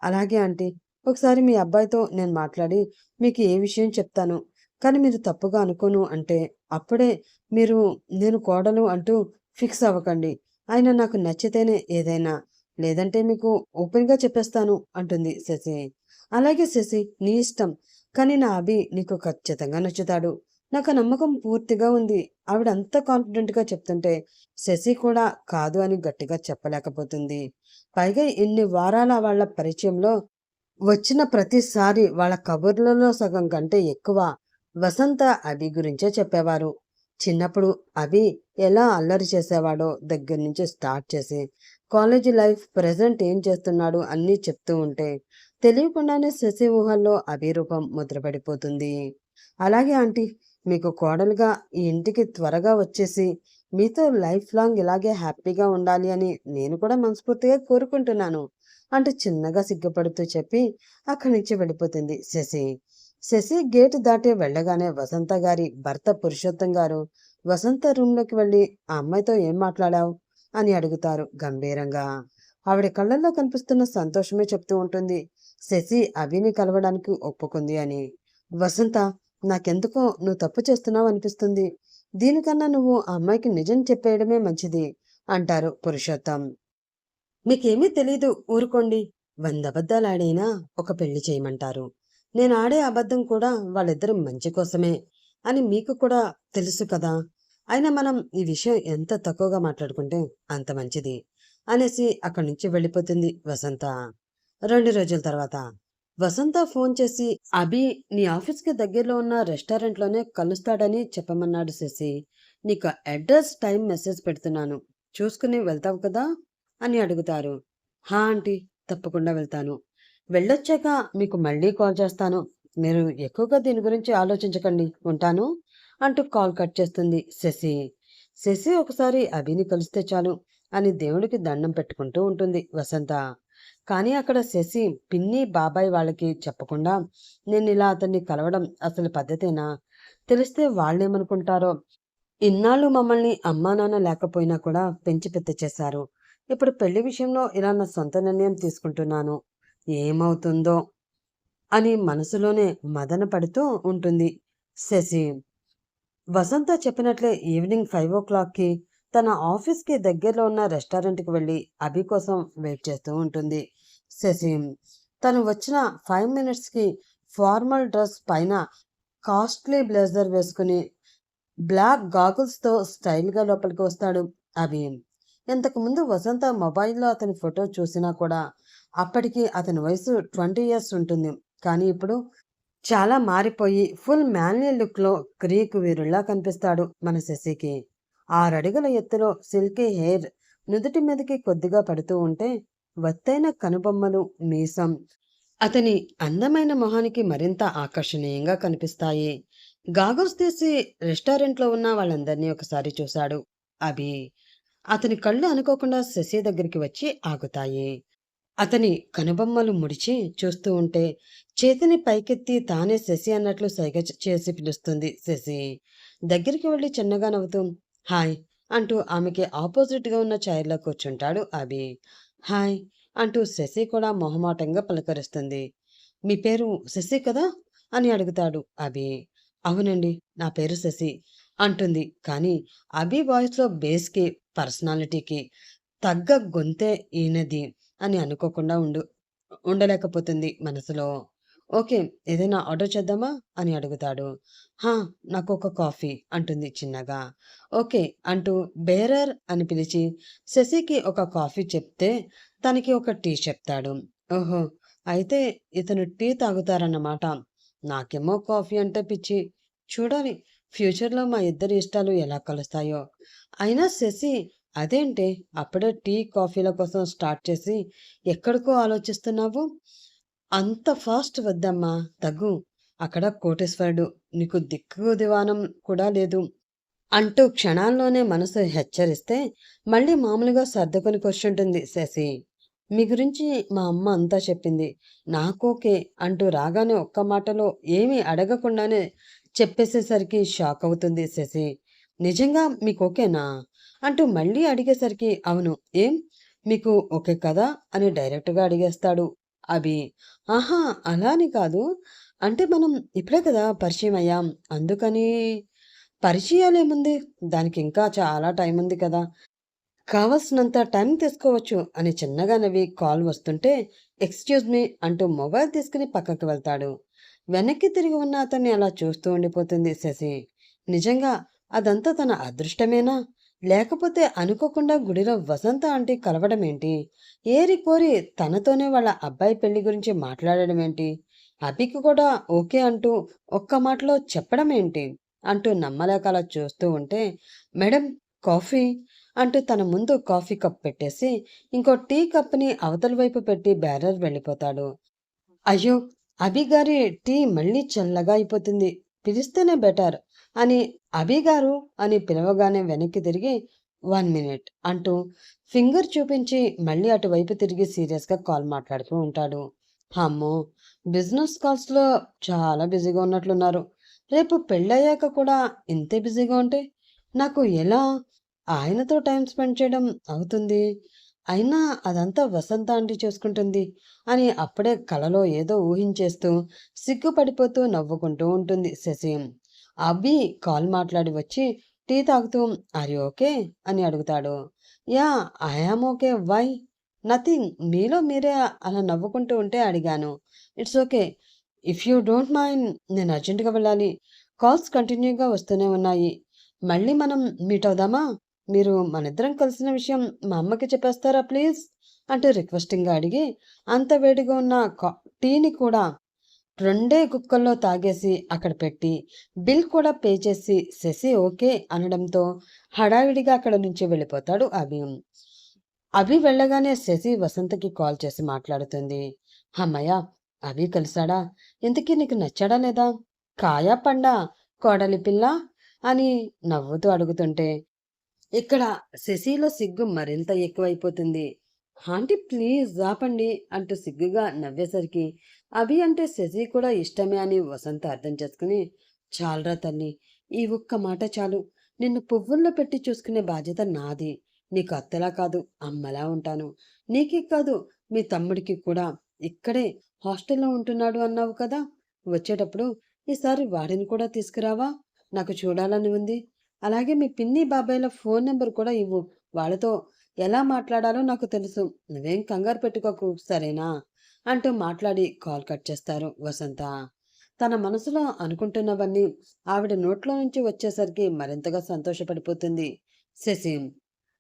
అలాగే ఆంటీ, ఒకసారి మీ అబ్బాయితో నేను మాట్లాడి మీకు ఏ విషయం చెప్తాను. కానీ మీరు తప్పుగా అనుకోను అంటే అప్పుడే మీరు నేను కోడలు అంటూ ఫిక్స్ అవ్వకండి. ఆయన నాకు నచ్చితేనే ఏదైనా. లేదంటే మీకు ఓపెన్‌గా చెప్పేస్తాను అంటుంది శశి. అలాగే శశి, నీ ఇష్టం. కానీ నా అభి నీకు ఖచ్చితంగా నచ్చుతాడు. నాకు ఆ నమ్మకం పూర్తిగా ఉంది. ఆవిడ అంత కాన్ఫిడెంట్‌గా చెప్తుంటే శశి కూడా కాదు అని గట్టిగా చెప్పలేకపోతుంది. పైగా ఇన్ని వారాల వాళ్ళ పరిచయంలో వచ్చిన ప్రతిసారి వాళ్ళ కబుర్లలో సగం కంటే ఎక్కువ వసంత అభి గురించే చెప్పేవారు. చిన్నప్పుడు అభి ఎలా అల్లరి చేసేవాడో దగ్గర నుంచి స్టార్ట్ చేసి కాలేజీ లైఫ్ ప్రెజెంట్ ఏం చేస్తున్నాడు అన్నీ చెప్తూ ఉంటే తెలియకుండానే శశి ఊహల్లో అభి రూపం ముద్రపడిపోతుంది. అలాగే ఆంటీ, మీకు కోడలుగా ఈ ఇంటికి త్వరగా వచ్చేసి మీతో లైఫ్ లాంగ్ ఇలాగే హ్యాపీగా ఉండాలి అని నేను కూడా మనస్ఫూర్తిగా కోరుకుంటున్నాను అంటూ చిన్నగా సిగ్గుపడుతూ చెప్పి అక్కడి నుంచి వెళ్ళిపోతుంది శశి. శశి గేటు దాటి వెళ్ళగానే వసంత గారి భర్త పురుషోత్తం గారు వసంత రూంలోకి వెళ్ళి ఆ అమ్మాయితో ఏం మాట్లాడావు అని అడుగుతారు గంభీరంగా. ఆవిడ కళ్ళల్లో కనిపిస్తున్న సంతోషమే చెప్తూ ఉంటుంది శశి అభిని కలవడానికి ఒప్పుకుంది అని. వసంత, నాకెందుకో నువ్వు తప్పు చేస్తున్నావు అనిపిస్తుంది. దీనికన్నా నువ్వు ఆ అమ్మాయికి నిజం చెప్పేయడమే మంచిది అంటారు పురుషోత్తం. మీకేమీ తెలీదు, ఊరుకోండి. 100 అబద్ధాలాడైనా ఒక పెళ్లి చేయమంటారు. నేను ఆడే అబద్ధం కూడా వాళ్ళిద్దరి మంచి కోసమే అని మీకు కూడా తెలుసు కదా! అయినా మనం ఈ విషయం ఎంత తక్కువగా మాట్లాడుకుంటే అంత మంచిది అనేసి అక్కడి నుంచి వెళ్ళిపోతుంది వసంత. 2 రోజుల తర్వాత వసంత ఫోన్ చేసి అభి నీ ఆఫీస్‌కి దగ్గరలో ఉన్న రెస్టారెంట్‌లోనే కలుస్తాడని చెప్పమన్నాడు శశి. నీకు అడ్రస్, టైం మెసేజ్ పెడుతున్నాను. చూసుకుని వెళ్తావు కదా అని అడుగుతారు. హా ఆంటీ, తప్పకుండా వెళ్తాను. వెళ్ళొచ్చాక మీకు మళ్ళీ కాల్ చేస్తాను. మీరు ఎక్కువగా దీని గురించి ఆలోచించకండి. ఉంటాను అంటూ కాల్ కట్ చేస్తుంది శశి. శశి ఒకసారి అభిని కలిస్తే చాలు అని దేవుడికి దండం పెట్టుకుంటూ ఉంటుంది వసంత. కానీ అక్కడ శశి పిన్ని, బాబాయ్ వాళ్ళకి చెప్పకుండా నేను ఇలా అతన్ని కలవడం అసలు పద్ధతేనా? తెలిస్తే వాళ్ళేమనుకుంటారో? ఇన్నాళ్ళు మమ్మల్ని అమ్మా నాన్న లేకపోయినా కూడా పెంచి పెద్ద చేశారు. ఇప్పుడు పెళ్లి విషయంలో ఇలా నా సొంత నిర్ణయం తీసుకుంటున్నాను. ఏమవుతుందో అని మనసులోనే మదన పడుతూ ఉంటుంది శశి. వసంత చెప్పినట్లే ఈవినింగ్ 5:00కి తన ఆఫీస్కి దగ్గరలో ఉన్న రెస్టారెంట్కి వెళ్ళి అభి కోసం వెయిట్ చేస్తూ ఉంటుంది శశి. తను వచ్చిన 5 మినిట్స్కి ఫార్మల్ డ్రెస్ పైన కాస్ట్లీ బ్లేజర్ వేసుకుని బ్లాక్ గాగుల్స్తో స్టైల్గా లోపలికి వస్తాడు అభి. ఇంతకుముందు వసంత మొబైల్లో అతని ఫోటో చూసినా కూడా అప్పటికి అతని వయసు 20 ఇయర్స్ ఉంటుంది. కానీ ఇప్పుడు చాలా మారిపోయి ఫుల్ మ్యాన్లీ లుక్లో గ్రీకు వీరుల్లా కనిపిస్తాడు మన శశికి. 6 అడుగుల ఎత్తులో సిల్కీ హెయిర్ నుదుటి మీదకి కొద్దిగా పడుతూ ఉంటే వత్తైన కనుబొమ్మలు, మీసం అతని అందమైన మొహానికి మరింత ఆకర్షణీయంగా కనిపిస్తాయి. గాగుల్స్ తీసి రెస్టారెంట్లో ఉన్న వాళ్ళందరినీ ఒకసారి చూశాడు అభి. అతని కళ్ళు అనుకోకుండా శశి దగ్గరికి వచ్చి ఆగుతాయి. అతని కనుబొమ్మలు ముడిచి చూస్తూ ఉంటే చేతిని పైకెత్తి తానే శశి అన్నట్లు సైగ చేసి పిలుస్తుంది శశి. దగ్గరికి వెళ్ళి చిన్నగా నవ్వుతూ హాయ్ అంటూ ఆమెకి ఆపోజిట్గా ఉన్న చైర్లో కూర్చుంటాడు అభి. హాయ్ అంటూ శశి కూడా మొహమాటంగా పలకరిస్తుంది. మీ పేరు శశి కదా అని అడుగుతాడు అభి. అవునండి, నా పేరు శశి అంటుంది. కానీ అభి వాయిస్లో బేస్కి, పర్సనాలిటీకి తగ్గ గొంతే ఈయనది అని అనుకోకుండా ఉండలేకపోతుంది మనసులో. ఓకే, ఏదైనా ఆర్డర్ చేద్దామా అని అడుగుతాడు. హా, నాకు ఒక కాఫీ అంటుంది చిన్నగా. ఓకే అంటూ బేరర్ అని పిలిచి శశికి ఒక కాఫీ చెప్తే తనకి ఒక టీ చెప్తాడు. ఓహో, అయితే ఇతను టీ తాగుతారన్నమాట. నాకేమో కాఫీ అంటే పిచ్చి. చూడాలి ఫ్యూచర్లో మా ఇద్దరి ఇష్టాలు ఎలా కలుస్తాయో. అయినా శశి, అదేంటి అప్పుడే టీ కాఫీల కోసం స్టార్ట్ చేసి ఎక్కడికో ఆలోచిస్తున్నావు? అంత ఫాస్ట్ వద్దమ్మా, తగ్గు. అక్కడ కోటేశ్వరుడు, నీకు దిక్కు దివానం కూడా లేదు అంటూ క్షణాల్లోనే మనసు హెచ్చరిస్తే మళ్ళీ మామూలుగా సర్దుకొని కూర్చుంటుంది శశి. మీ గురించి మా అమ్మ అంతా చెప్పింది. నాకోకే అంటూ రాగానే ఒక్క మాటలో ఏమీ అడగకుండానే చెప్పేసేసరికి షాక్ అవుతుంది శశి. నిజంగా మీకు ఓకేనా అంటూ మళ్ళీ అడిగేసరికి అవును, ఏం మీకు ఓకే కదా అని డైరెక్ట్గా అడిగేస్తాడు అభి. ఆహా, అలా అని కాదు. అంటే మనం ఇప్పుడే కదా పరిచయం అయ్యాం, అందుకని. పరిచయాలేముంది, దానికి ఇంకా చాలా టైం ఉంది కదా, కావలసినంత టైం తీసుకోవచ్చు అని చిన్నగా నవ్వి కాల్ వస్తుంటే ఎక్స్క్యూజ్ మీ అంటూ మొబైల్ తీసుకుని పక్కకు వెళ్తాడు. వెనక్కి తిరిగి ఉన్న అతన్ని అలా చూస్తూ ఉండిపోతుంది శశి. నిజంగా అదంతా తన అదృష్టమేనా, లేకపోతే అనుకోకుండా గుడిలో వసంత ఆంటీ కలవడం ఏంటి, ఏరి కోరి తనతోనే వాళ్ళ అబ్బాయి పెళ్లి గురించి మాట్లాడడం ఏంటి, అభికి కూడా ఓకే అంటూ ఒక్క మాటలో చెప్పడం ఏంటి అంటూ నమ్మలేక అలా చూస్తూ ఉంటే మేడం, కాఫీ అంటూ తన ముందు కాఫీ కప్ పెట్టేసి ఇంకో టీ కప్ని అవతల వైపు పెట్టి బ్యారర్ వెళ్ళిపోతాడు. అయ్యో, అభిగారి టీ మళ్ళీ చల్లగా అయిపోతుంది, పిలిస్తేనే బెటర్ అని అభిగారు అని పిలవగానే వెనక్కి తిరిగి 1 మినిట్ అంటూ ఫింగర్ చూపించి మళ్ళీ అటువైపు తిరిగి సీరియస్గా కాల్ మాట్లాడుతూ ఉంటాడు. అమ్మో, బిజినెస్ కాల్స్లో చాలా బిజీగా ఉన్నట్లున్నారు. రేపు పెళ్ళయ్యాక కూడా ఇంతే బిజీగా ఉంటే నాకు ఎలా ఆయనతో టైం స్పెండ్ చేయడం అవుతుంది? అయినా అదంతా వసంత ఆంటీ చేసుకుంటుంది అని అప్పుడే కలలో ఏదో ఊహించేస్తూ సిగ్గుపడిపోతూ నవ్వుకుంటూ ఉంటుంది శశి. అభి కాల్ మాట్లాడి వచ్చి టీ తాగుతూ ఆర్ యు ఓకే అని అడుగుతాడు. Yeah, I am okay, why? Nothing, మీలో మీరే అలా నవ్వుకుంటూ ఉంటే అడిగాను. It's okay, if you don't mind. నేను అర్జెంటుగా వెళ్ళాలి, కాల్స్ కంటిన్యూగా వస్తూనే ఉన్నాయి. మళ్ళీ మనం మీట్ అవుదామా? మీరు మనిద్దరం కలిసిన విషయం మా అమ్మకి చెప్పేస్తారా ప్లీజ్ అంటూ రిక్వెస్టింగ్గా అడిగి అంత వేడిగా ఉన్న టీని కూడా 2 గుక్కల్లో తాగేసి అక్కడ పెట్టి బిల్ కూడా పే చేసి శశి ఓకే అనడంతో హడావిడిగా అక్కడ నుంచి వెళ్ళిపోతాడు అభి. అభి వెళ్ళగానే శశి వసంతకి కాల్ చేసి మాట్లాడుతుంది. అమ్మయ్య, అభి కలిశాడా? ఇంతకీ నీకు నచ్చాడా లేదా? కాయా పండా కోడలి పిల్ల అని నవ్వుతూ అడుగుతుంటే ఇక్కడ శశిలో సిగ్గు మరింత ఎక్కువైపోతుంది. ఆంటీ ప్లీజ్ ఆపండి అంటూ సిగ్గుగా నవ్వేసరికి అభి అంటే శశి కూడా ఇష్టమే అని వసంత అర్థం చేసుకుని చాలరా తల్లి, ఈ ఒక్క మాట చాలు. నిన్ను పువ్వుల్లో పెట్టి చూసుకునే బాధ్యత నాది. నీకు అత్తలా కాదు, అమ్మలా ఉంటాను. నీకే కాదు, మీ తమ్ముడికి కూడా. ఇక్కడే హాస్టల్లో ఉంటున్నాడు అన్నావు కదా, వచ్చేటప్పుడు ఈసారి వాడిని కూడా తీసుకురావా? నాకు చూడాలని ఉంది. అలాగే మీ పిన్ని బాబాయ్ల ఫోన్ నెంబర్ కూడా ఇవ్వు. వాళ్ళతో ఎలా మాట్లాడాలో నాకు తెలుసు. నువ్వేం కంగారు పెట్టుకోకు, సరేనా అంటూ మాట్లాడి కాల్ కట్ చేస్తారు వసంత. తన మనసులో అనుకుంటున్నవన్నీ ఆవిడ నోట్లో నుంచి వచ్చేసరికి మరింతగా సంతోషపడిపోతుంది శశి.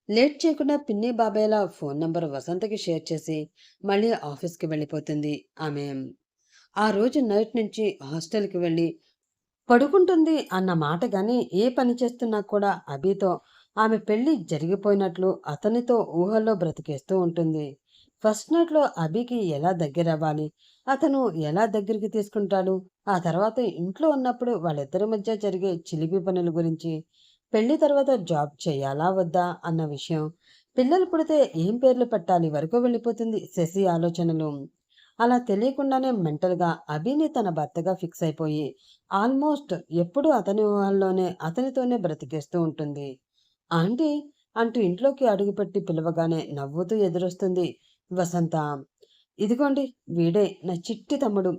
లేట్ చేయకుండా పిన్ని బాబాయ్ల ఫోన్ నంబర్ వసంతకి షేర్ చేసి మళ్ళీ ఆఫీస్కి వెళ్ళిపోతుంది ఆమె. ఆ రోజు నైట్ నుంచి హాస్టల్‌కి వెళ్ళి పడుకుంటుంది అన్న మాట గాని, ఏ పని చేస్తున్నా కూడా అభితో ఆమె పెళ్లి జరిగిపోయినట్లు అతనితో ఊహల్లో బ్రతికేస్తూ ఉంటుంది. ఫస్ట్ నైట్‌లో అభికి ఎలా దగ్గరవ్వాలి? అతను ఎలా దగ్గరికి తీసుకుంటాడు? ఆ తర్వాత ఇంట్లో ఉన్నప్పుడు వాళ్ళిద్దరి మధ్య జరిగే చిలిపి పనుల గురించి, పెళ్లి తర్వాత జాబ్ చేయాలా? వద్దా? అన్న విషయం, పిల్లలు పుడితే ఏం పేర్లు పెట్టాలి వరకు వెళ్ళిపోతుంది శశి ఆలోచనలు. అలా తెలియకుండానే మెంటల్‌గా అభిని తన భర్తగా ఫిక్స్ అయిపోయి, ఆల్మోస్ట్ ఎప్పుడూ అతని ఊహల్లోనే, అతనితోనే బ్రతికేస్తూ ఉంటుంది. ఆంటీ అంటూ ఇంట్లోకి అడుగుపెట్టి పిలవగానే నవ్వుతూ ఎదురొస్తుంది వసంత. ఇదిగోండి వీడే నా చిట్టి తమ్ముడు.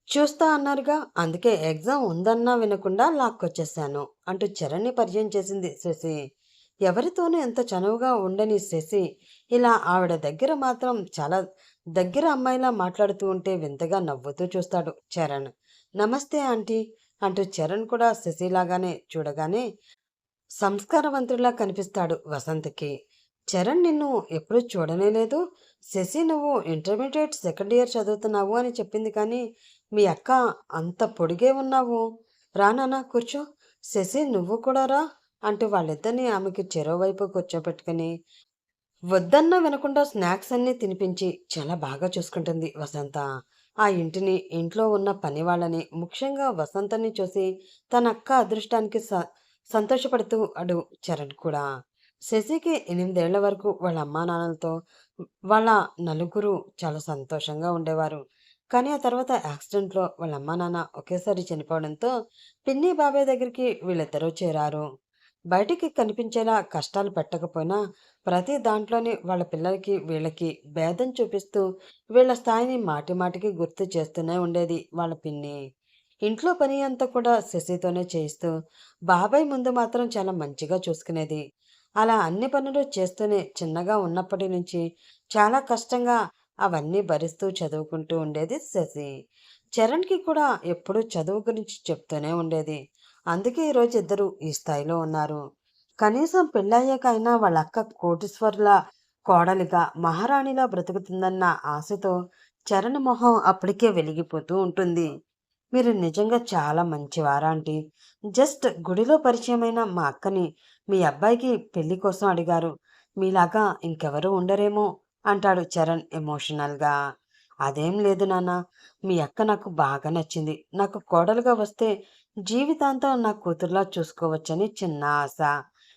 చూస్తా అన్నారుగా, అందుకే ఎగ్జామ్ ఉందన్నా వినకుండా లాక్కొచ్చేశాను అంటూ చరణ్‌ని పరిచయం చేసింది శశి. ఎవరితోనూ ఎంత చనువుగా ఉండని శశి ఇలా ఆవిడ దగ్గర మాత్రం చాలా దగ్గర అమ్మాయిలా మాట్లాడుతూ ఉంటే వింతగా నవ్వుతూ చూస్తాడు చరణ్. నమస్తే ఆంటీ అంటూ చరణ్ కూడా శశిలాగానే చూడగానే సంస్కారవంతుడిలా కనిపిస్తాడు వసంతకి. చరణ్ నిన్ను ఎప్పుడూ చూడనే లేదు. శశి నువ్వు ఇంటర్మీడియట్ సెకండ్ ఇయర్ చదువుతున్నావు అని చెప్పింది కానీ, మీ అక్క అంత పొడిగే ఉన్నావు. రా నాన్న కూర్చో. శశి నువ్వు కూడా రా అంటూ వాళ్ళిద్దరినీ ఆమెకి చెరోవైపు కూర్చోపెట్టుకుని వద్దన్నా వినకుండా స్నాక్స్ అన్నీ తినిపించి చాలా బాగా చూసుకుంటుంది వసంత. ఆ ఇంటిని, ఇంట్లో ఉన్న పని వాళ్ళని, ముఖ్యంగా వసంతని చూసి తన అక్క అదృష్టానికి సంతోషపడుతూ అడు చరణ్ కూడా. శశికి 8 ఏళ్ల వరకు వాళ్ళ అమ్మా నాన్నలతో వాళ్ళ నలుగురు చాలా సంతోషంగా ఉండేవారు. కానీ ఆ తర్వాత యాక్సిడెంట్‌లో వాళ్ళ అమ్మా నాన్న ఒకేసారి చనిపోవడంతో పిన్ని, బాబాయ్ దగ్గరికి వీళ్ళిద్దరూ చేరారు. బయటికి కనిపించేలా కష్టాలు పెట్టకపోయినా ప్రతి దాంట్లోని వాళ్ళ పిల్లలకి వీళ్ళకి భేదం చూపిస్తూ వీళ్ళ స్థాయిని మాటి మాటికి గుర్తు చేస్తూనే ఉండేది వాళ్ళ పిన్ని. ఇంట్లో పని అంతా కూడా శశితోనే చేయిస్తూ బాబాయ్ ముందు మాత్రం చాలా మంచిగా చూసుకునేది. అలా అన్ని పనులు చేస్తూనే చిన్నగా ఉన్నప్పటి నుంచి చాలా కష్టంగా అవన్నీ భరిస్తూ చదువుకుంటూ ఉండేది శశి. చరణ్కి కూడా ఎప్పుడూ చదువు గురించి చెప్తూనే ఉండేది. అందుకే ఈరోజు ఇద్దరు ఈ స్థాయిలో ఉన్నారు. కనీసం పెళ్ళయ్యాక అయినా వాళ్ళ అక్క కోటీశ్వరుల కోడలిగా మహారాణిలా బ్రతుకుతుందన్న ఆశతో చరణ్ మొహం అప్పటికే వెలిగిపోతూ ఉంటుంది. మీరు నిజంగా చాలా మంచివారా ఆంటీ. జస్ట్ గుడిలో పరిచయమైన మా అక్కని మీ అబ్బాయికి పెళ్లి కోసం అడిగారు. మీలాగా ఇంకెవరూ ఉండరేమో అంటాడు చరణ్ ఎమోషనల్గా. అదేం లేదు నాన్న. మీ అక్క నాకు బాగా నచ్చింది. నాకు కోడలుగా వస్తే జీవితాంతం నా కూతురులా చూసుకోవచ్చని చిన్న ఆశ.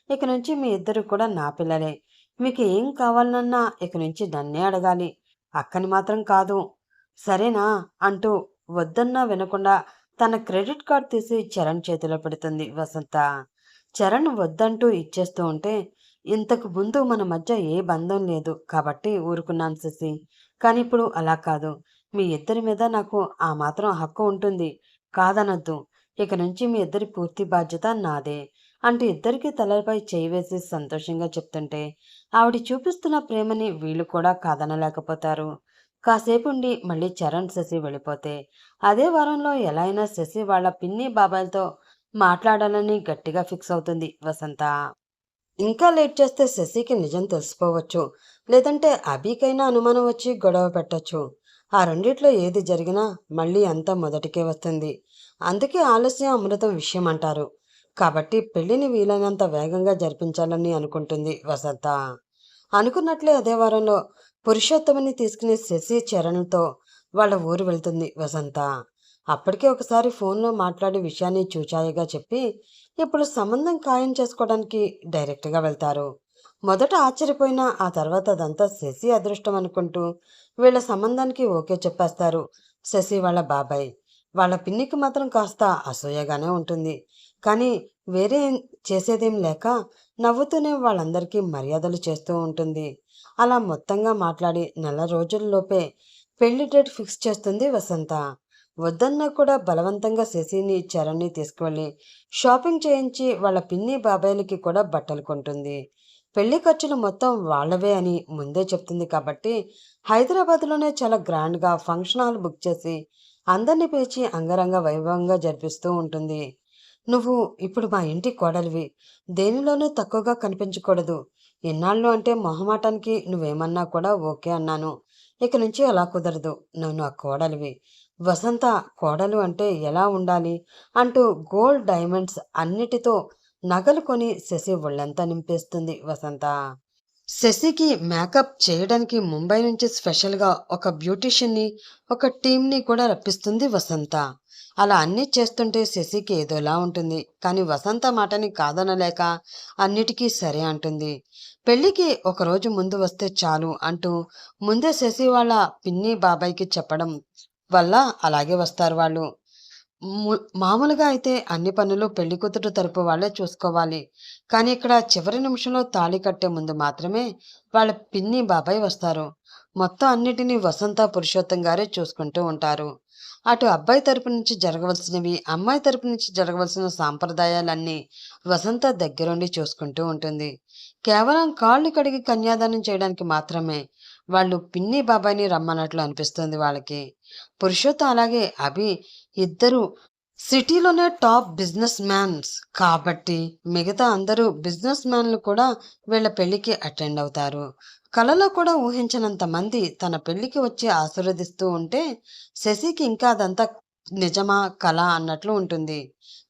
ఇక నుంచి మీ ఇద్దరు కూడా నా పిల్లలే. మీకు ఏం కావాలన్నా ఇక నుంచి నన్నే అడగాలి. అక్కని మాత్రం కాదు. సరేనా అంటూ వద్దన్నా వినకుండా తన క్రెడిట్ కార్డ్ తీసి చరణ్ చేతిలో పెడుతుంది వసంత. చరణ్ వద్దంటూ ఇచ్చేస్తూ ఉంటే, ఇంతకు ముందు మన మధ్య ఏ బంధం లేదు కాబట్టి ఊరుకున్నాను శశి. కానీ ఇప్పుడు అలా కాదు. మీ ఇద్దరి మీద నాకు ఆ మాత్రం హక్కు ఉంటుంది. కాదనొద్దు. ఇక నుంచి మీ ఇద్దరి పూర్తి బాధ్యత నాదే అంటూ ఇద్దరికీ తలపై చేయి వేసి సంతోషంగా చెప్తుంటే ఆవిడ చూపిస్తున్న ప్రేమని వీళ్ళు కూడా కాదనలేకపోతారు. కాసేపుండి మళ్ళీ చరణ్ శశి వెళ్ళిపోతే అదే వారంలో ఎలా అయినా శశి వాళ్ళ పిన్ని బాబాయ్లతో మాట్లాడాలని గట్టిగా ఫిక్స్ అవుతుంది వసంత. ఇంకా లేట్ చేస్తే శశికి నిజం తెలిసిపోవచ్చు. లేదంటే అభికైనా అనుమానం వచ్చి గొడవ పెట్టొచ్చు. ఆ రెండిట్లో ఏది జరిగినా మళ్ళీ అంతా మొదటికే వస్తుంది. అందుకే ఆలస్యం అమృతం విషయం అంటారు. కాబట్టి పెళ్లిని వీలైనంత వేగంగా జరిపించాలని అనుకుంటుంది వసంత. అనుకున్నట్లే అదే వారంలో పురుషోత్తమని తీసుకుని శశి చరణ్తో వాళ్ళ ఊరు వెళ్తుంది వసంత. అప్పటికే ఒకసారి ఫోన్లో మాట్లాడి విషయాన్ని చూచాయిగా చెప్పి ఇప్పుడు సంబంధం ఖాయం చేసుకోవడానికి డైరెక్ట్గా వెళ్తారు. మొదట ఆశ్చర్యపోయినా ఆ తర్వాత అదంతా శశి అదృష్టం అనుకుంటూ వీళ్ళ సంబంధానికి ఓకే చెప్పేస్తారు శశి వాళ్ళ బాబాయ్. వాళ్ళ పిన్నికి మాత్రం కాస్త అసూయగానే ఉంటుంది. కానీ వేరే చేసేదేం లేక నవ్వుతూనే వాళ్ళందరికీ మర్యాదలు చేస్తూ ఉంటుంది. అలా మొత్తంగా మాట్లాడి నెల రోజుల్లోపే పెళ్లి డేట్ ఫిక్స్ చేస్తుంది వసంత. వద్దన్నా కూడా బలవంతంగా శశిని చరణ్ని తీసుకువెళ్ళి షాపింగ్ చేయించి వాళ్ళ పిన్ని బాబాయిలకి కూడా బట్టలు కొంటుంది. పెళ్లి ఖర్చులు మొత్తం వాళ్ళవే అని ముందే చెప్తుంది కాబట్టి హైదరాబాద్లోనే చాలా గ్రాండ్గా ఫంక్షన్ హాల్ బుక్ చేసి అందరినీ పిలిచి అంగరంగ వైభవంగా జరిపిస్తూ ఉంటుంది. నువ్వు ఇప్పుడు మా ఇంటి కోడలివి. దేనిలోనూ తక్కువగా కనిపించకూడదు. ఎన్నాళ్ళు అంటే మొహమాటానికి నువ్వేమన్నా కూడా ఓకే అన్నాను. ఇక నుంచి అలా కుదరదు. నువ్వు నా కోడలివి. వసంత కోడలు అంటే ఎలా ఉండాలి అంటూ గోల్డ్ డైమండ్స్ అన్నిటితో నగలు కొని శశి ఒళ్ళంతా నింపేస్తుంది వసంత. శశికి మేకప్ చేయడానికి ముంబై నుంచి స్పెషల్గా ఒక బ్యూటీషియన్ని, ఒక టీంని కూడా రప్పిస్తుంది వసంత. అలా అన్నీ చేస్తుంటే శశికి ఏదోలా ఉంటుంది. కానీ వసంత మాటని కాదనలేక అన్నిటికీ సరే అంటుంది. పెళ్లికి ఒకరోజు ముందు వస్తే చాలు అంటూ ముందే శశి వాళ్ళ పిన్ని బాబాయ్కి చెప్పడం వల్ల అలాగే వస్తారు వాళ్ళు. మామూలుగా అయితే అన్ని పనులు పెళ్లికూతురు తరపు వాళ్ళే చూసుకోవాలి. కానీ ఇక్కడ చివరి నిమిషంలో తాళి కట్టే ముందు మాత్రమే వాళ్ళ పిన్ని బాబాయ్ వస్తారు. మొత్తం అన్నిటినీ వసంత పురుషోత్తం గారే చూసుకుంటూ ఉంటారు. అటు అబ్బాయి తరపు నుంచి జరగవలసినవి, అమ్మాయి తరపు నుంచి జరగవలసిన సాంప్రదాయాలన్నీ వసంత దగ్గరుండి చూసుకుంటూ ఉంటుంది. కేవలం కాళ్ళు కడిగి కన్యాదానం చేయడానికి మాత్రమే వాళ్ళు పిన్ని బాబాయ్ని రమ్మన్నట్లు అనిపిస్తుంది వాళ్ళకి. పురుషోత్తం అలాగే అభి ఇద్దరు సిటీలోనే టాప్ బిజినెస్ మ్యాన్స్ కాబట్టి మిగతా అందరూ బిజినెస్ మ్యాన్లు కూడా వీళ్ళ పెళ్లికి అటెండ్ అవుతారు. కలలో కూడా ఊహించినంత మంది తన పెళ్లికి వచ్చి ఆశీర్వదిస్తూ ఉంటే శశికి ఇంకా అదంతా నిజమా కళ అన్నట్లు ఉంటుంది.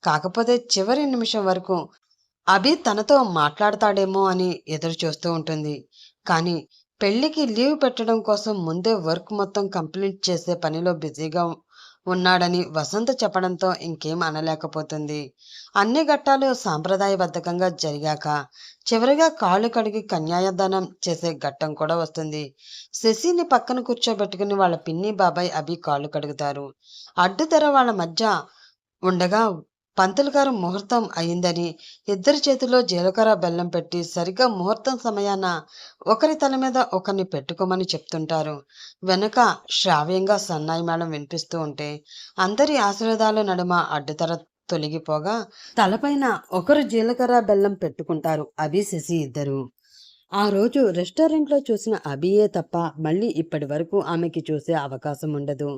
కాకపోతే చివరి నిమిషం వరకు అభి తనతో మాట్లాడతాడేమో అని ఎదురు చూస్తూ ఉంటుంది. కానీ పెళ్లికి లీవ్ పెట్టడం కోసం ముందే వర్క్ మొత్తం కంప్లీట్ చేసే పనిలో బిజీగా ఉన్నాడని వసంత చెప్పడంతో ఇంకేం అనలేకపోతుంది. అన్ని ఘట్టాలు సాంప్రదాయబద్ధంగా జరిగాక చివరిగా కాళ్ళు కడిగి కన్యాదానం చేసే ఘట్టం కూడా వస్తుంది. శశిని పక్కన కూర్చోబెట్టుకుని వాళ్ళ పిన్ని బాబాయ్ అభి కాళ్ళు కడుగుతారు. అడ్డుతెర వాళ్ళ మధ్య ఉండగా పంతులు గారు ముహూర్తం అయిందని ఇద్దరి చేతిలో జీలకర్ర బెల్లం పెట్టి సరిగ్గా ముహూర్తం సమయాన ఒకరి తల మీద ఒకరిని పెట్టుకోమని చెప్తుంటారు. వెనుక శ్రావ్యంగా సన్నాయి మేళం వినిపిస్తూ ఉంటే అందరి ఆశీర్వాదాల నడుమ అడ్డుతెర తొలగిపోగా తలపైన ఒకరు జీలకర్ర బెల్లం పెట్టుకుంటారు అభి శశి ఇద్దరు. ఆ రోజు రెస్టారెంట్లో చూసిన అభియే తప్ప మళ్ళీ ఇప్పటి వరకు ఆమెకి చూసే అవకాశం ఉండదు.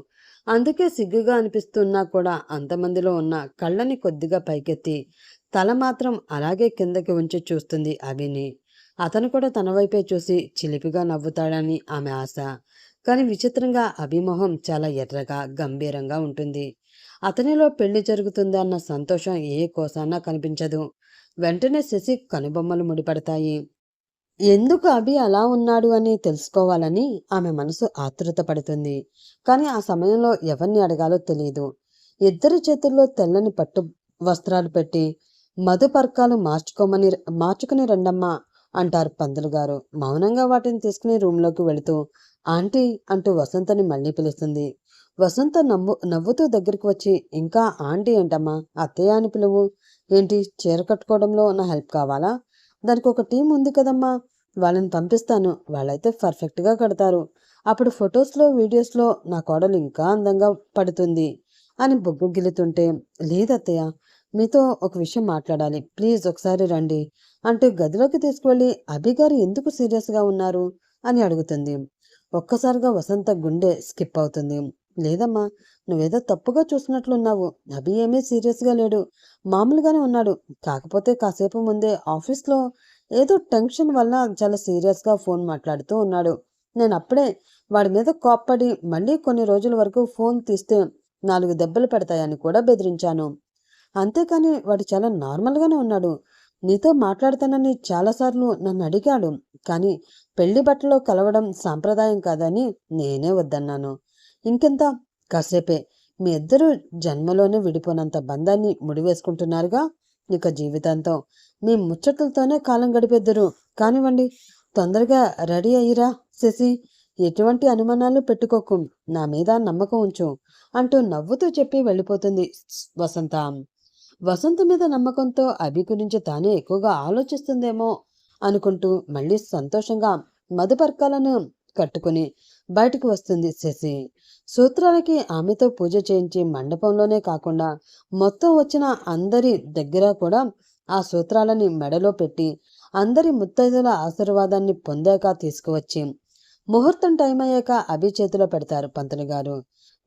అందుకే సిగ్గుగా అనిపిస్తున్నా కూడా అంతమందిలో ఉన్న కళ్ళని కొద్దిగా పైకెత్తి తల మాత్రం అలాగే కిందకి ఉంచి చూస్తుంది అభిని. అతను కూడా తన వైపే చూసి చిలిపిగా నవ్వుతాడని ఆమె ఆశ. కానీ విచిత్రంగా అభిమోహం చాలా ఎర్రగా గంభీరంగా ఉంటుంది. అతనిలో పెళ్లి జరుగుతుందా అన్న సంతోషం ఏ కోసానా కనిపించదు. వెంటనే శశి కనుబొమ్మలు ముడిపడతాయి. ఎందుకు అభి అలా ఉన్నాడు అని తెలుసుకోవాలని ఆమె మనసు ఆతృత పడుతుంది. కానీ ఆ సమయంలో ఎవరిని అడగాలో తెలియదు. ఇద్దరి చేతుల్లో తెల్లని పట్టు వస్త్రాలు పెట్టి మధుపర్కాలు మార్చుకుని రండమ్మా అంటారు పంతులు గారు. మౌనంగా వాటిని తీసుకుని రూంలోకి వెళుతూ ఆంటీ అంటూ వసంతని మళ్ళీ పిలుస్తుంది. వసంత నవ్వుతూ దగ్గరికి వచ్చి ఇంకా ఆంటీ ఏంటమ్మా, అత్తయ్య అని పిలువు. ఏంటి చీర కట్టుకోవడంలో నా హెల్ప్ కావాలా? దానికి ఒక టీం ఉంది కదమ్మా, వాళ్ళని పంపిస్తాను, వాళ్ళైతే పర్ఫెక్ట్గా కడతారు. అప్పుడు ఫొటోస్లో వీడియోస్లో నా కోడలు ఇంకా అందంగా పడుతుంది అని బొగ్గు గిలుతుంటే లేదత్తయ్య, మీతో ఒక విషయం మాట్లాడాలి, ప్లీజ్ ఒకసారి రండి అంటూ గదిలోకి తీసుకువెళ్ళి అభిగారు ఎందుకు సీరియస్గా ఉన్నారు అని అడుగుతుంది. ఒక్కసారిగా వసంత గుండె స్కిప్ అవుతుంది. లేదమ్మా, నువ్వేదో తప్పుగా చూసినట్లున్నావు. అభి ఏమీ సీరియస్గా లేడు, మామూలుగానే ఉన్నాడు. కాకపోతే కాసేపు ముందే ఆఫీస్లో ఏదో టెన్షన్ వల్ల చాలా సీరియస్గా ఫోన్ మాట్లాడుతూ ఉన్నాడు. నేను అప్పుడే వాడి మీద కోప్పడి మళ్ళీ కొన్ని రోజుల వరకు ఫోన్ తీస్తే 4 దెబ్బలు పెడతాయని కూడా బెదిరించాను. అంతేకాని వాడు చాలా నార్మల్గానే ఉన్నాడు. నీతో మాట్లాడతానని చాలాసార్లు నన్ను అడిగాడు. కానీ పెళ్లి బట్టలో కలవడం సాంప్రదాయం కాదని నేనే వద్దన్నాను. ఇంకెంత, కాసేపే మీ ఇద్దరు జన్మలోనే విడిపోనంత బంధాన్ని ముడివేసుకుంటున్నారుగా, ఇక జీవితాంతం మీ ముచ్చట్లతోనే కాలం గడిపేద్దరు. కానివ్వండి, తొందరగా రెడీ అయ్యిరా శశి, ఎటువంటి అనుమానాలు పెట్టుకోకు, నా మీద నమ్మకం ఉంచు అంటూ నవ్వుతూ చెప్పి వెళ్ళిపోతుంది వసంత. వసంత మీద నమ్మకంతో అభి గురించి తానే ఎక్కువగా ఆలోచిస్తుందేమో అనుకుంటూ మళ్ళీ సంతోషంగా మధుపర్కాలను కట్టుకుని బయటకు వస్తుంది శశి. సూత్రాలకి ఆమెతో పూజ చేయించి మండపంలోనే కాకుండా మొత్తం వచ్చిన అందరి దగ్గర కూడా ఆ సూత్రాలని మెడలో పెట్టి అందరి ముత్తైదుల ఆశీర్వాదాన్ని పొందాక తీసుకువచ్చి ముహూర్తం టైం అయ్యాక అభి చేతిలో పెడతారు పంతులు గారు.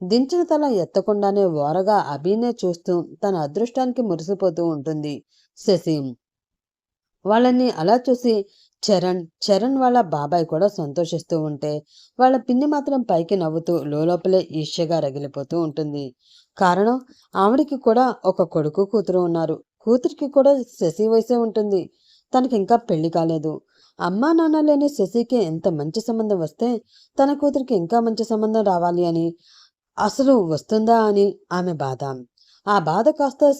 దించిన తల ఎత్తకుండానే ఓరగా అభినే చూస్తూ తన అదృష్టానికి మురిసిపోతూ ఉంటుంది శశి. వాళ్ళని అలా చూసి చరణ్ వాళ్ళ బాబాయ్ కూడా సంతోషిస్తూ ఉంటే, వాళ్ళ పిన్ని మాత్రం పైకి నవ్వుతూ లోలోపలే ఈర్ష్యగా రగిలిపోతూ ఉంటుంది. కారణం, ఆవిడకి కూడా ఒక కొడుకు, కూతురు ఉన్నారు. కూతురికి కూడా శశి వయసే ఉంటుంది. తనకింకా పెళ్లి కాలేదు. అమ్మా నాన్న లేని శశికి ఎంత మంచి సంబంధం వస్తే, తన కూతురికి ఇంకా మంచి సంబంధం రావాలి అని, అసలు వస్తుందా అని ఆమె బాధ. ఆ బాధ కాస్త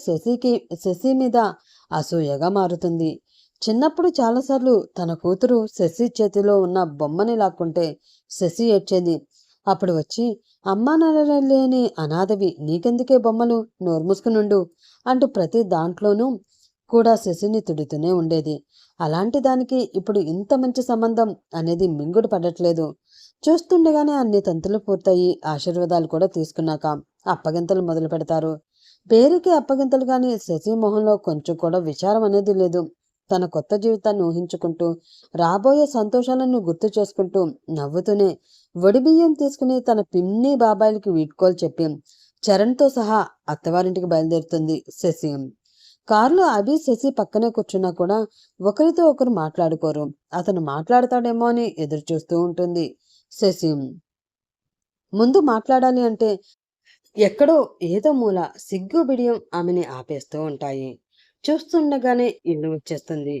శశి మీద అసూయగా మారుతుంది. చిన్నప్పుడు చాలాసార్లు తన కూతురు శశి చేతిలో ఉన్న బొమ్మని లాక్కుంటే శశి ఏడ్చేది. అప్పుడు వచ్చి, అమ్మా నాన్న లేని అనాథవి, నీకెందుకే బొమ్మలు, నోరు మూసుకునుండు అంటూ ప్రతి దాంట్లోనూ కూడా శశిని తిడుతూనే ఉండేది. అలాంటి దానికి ఇప్పుడు ఇంత మంచి సంబంధం అనేది మింగుడు పడట్లేదు. చూస్తుండగానే అన్ని తంతులు పూర్తయి ఆశీర్వాదాలు కూడా తీసుకున్నాక అప్పగింతలు మొదలు పెడతారు. పేరుకి అప్పగింతలు గాని శశి మొహంలో కొంచెం కూడా విచారం అనేది లేదు. తన కొత్త జీవితాన్ని ఊహించుకుంటూ, రాబోయే సంతోషాలను గుర్తు చేసుకుంటూ నవ్వుతూనే వడిబియ్యం తీసుకుని తన పిన్ని బాబాయిలకి వీడ్కోలు చెప్పి చరణ్తో సహా అత్తవారింటికి బయలుదేరుతుంది శశి. కారులో అభి శశి పక్కనే కూర్చున్నా కూడా ఒకరితో ఒకరు మాట్లాడుకోరు. అతను మాట్లాడతాడేమో అని ఎదురు చూస్తూ ఉంటుంది శశి. ముందు మాట్లాడాలి అంటే ఎక్కడో ఏదో మూల సిగ్గు బిడియం ఆమెని ఆపేస్తూ ఉంటాయి. చూస్తుండగానే ఇల్లు వచ్చేస్తుంది.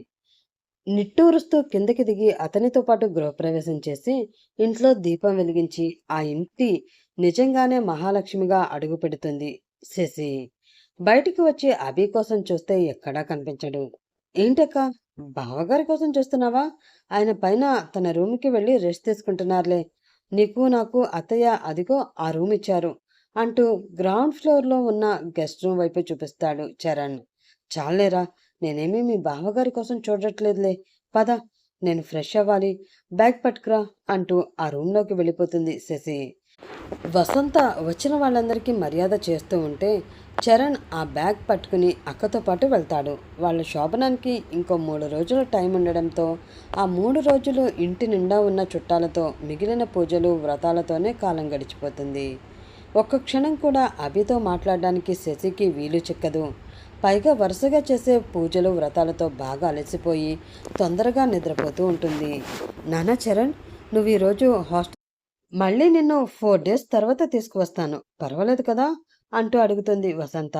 నిట్టూరుస్తూ కిందకి దిగి అతనితో పాటు గృహప్రవేశం చేసి ఇంట్లో దీపం వెలిగించి ఆ ఇంటి నిజంగానే మహాలక్ష్మిగా అడుగు పెడుతుంది శశి. బయటికి వచ్చి అభి కోసం చూస్తే ఎక్కడా కనిపించడు. ఏంటక్క, బావగారి కోసం చూస్తున్నావా? ఆయన పైన తన రూమ్కి వెళ్ళి రెస్ట్ తీసుకుంటున్నారులే. నీకు నాకు అత్తయ్య అదిగో ఆ రూమ్ ఇచ్చారు అంటూ గ్రౌండ్ ఫ్లోర్లో ఉన్న గెస్ట్ రూమ్ వైపు చూపిస్తాడు చరణ్. చాలేరా, నేనేమీ మీ బావగారి కోసం చూడట్లేదులే. పద, నేను ఫ్రెష్ అవ్వాలి, బ్యాగ్ పట్టుకురా అంటూ ఆ రూమ్లోకి వెళ్ళిపోతుంది శశి. వసంత వచ్చిన వాళ్ళందరికీ మర్యాద చేస్తూ ఉంటే చరణ్ ఆ బ్యాగ్ పట్టుకుని అక్కతో పాటు వెళ్తాడు. వాళ్ళ శోభనానికి ఇంకో 3 రోజుల టైం ఉండడంతో ఆ 3 రోజులు ఇంటి నిండా ఉన్న చుట్టాలతో, మిగిలిన పూజలు వ్రతాలతోనే కాలం గడిచిపోతుంది. ఒక్క క్షణం కూడా అభితో మాట్లాడడానికి శశికి వీలు చిక్కదు. పైగా వరుసగా చేసే పూజలు వ్రతాలతో బాగా అలసిపోయి తొందరగా నిద్రపోతూ ఉంటుంది. నానా చరణ్, నువ్వు ఈరోజు మళ్ళీ నిన్ను 4 డేస్ తర్వాత తీసుకువస్తాను, పర్వాలేదు కదా అంటూ అడుగుతుంది వసంత.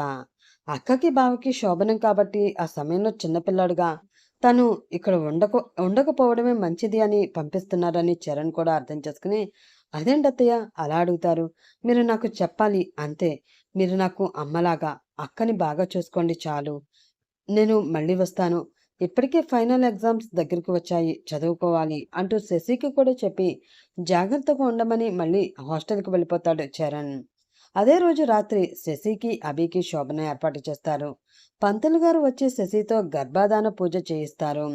అక్కకి బావకి శోభనం కాబట్టి ఆ సమయంలో చిన్నపిల్లాడుగా తను ఇక్కడ ఉండకపోవడమే మంచిది అని పంపిస్తున్నారని చరణ్ కూడా అర్థం చేసుకుని, అదేంటత్తయ్య అలా అడుగుతారు, మీరు నాకు చెప్పాలి అంతే. మీరు నాకు అమ్మలాగా, అక్కని బాగా చూసుకోండి చాలు. నేను మళ్ళీ వస్తాను. ఇప్పటికే ఫైనల్ ఎగ్జామ్స్ దగ్గరికి వచ్చాయి, చదువుకోవాలి అంటూ శశికి కూడా చెప్పి జాగ్రత్తగా ఉండమని మళ్ళీ హాస్టల్కి వెళ్ళిపోతాడు చరణ్. అదే రోజు రాత్రి శశికి అభికి శోభన ఏర్పాటు చేస్తారు. పంతులు గారు వచ్చి శశితో గర్భాధాన పూజ చేయిస్తారు.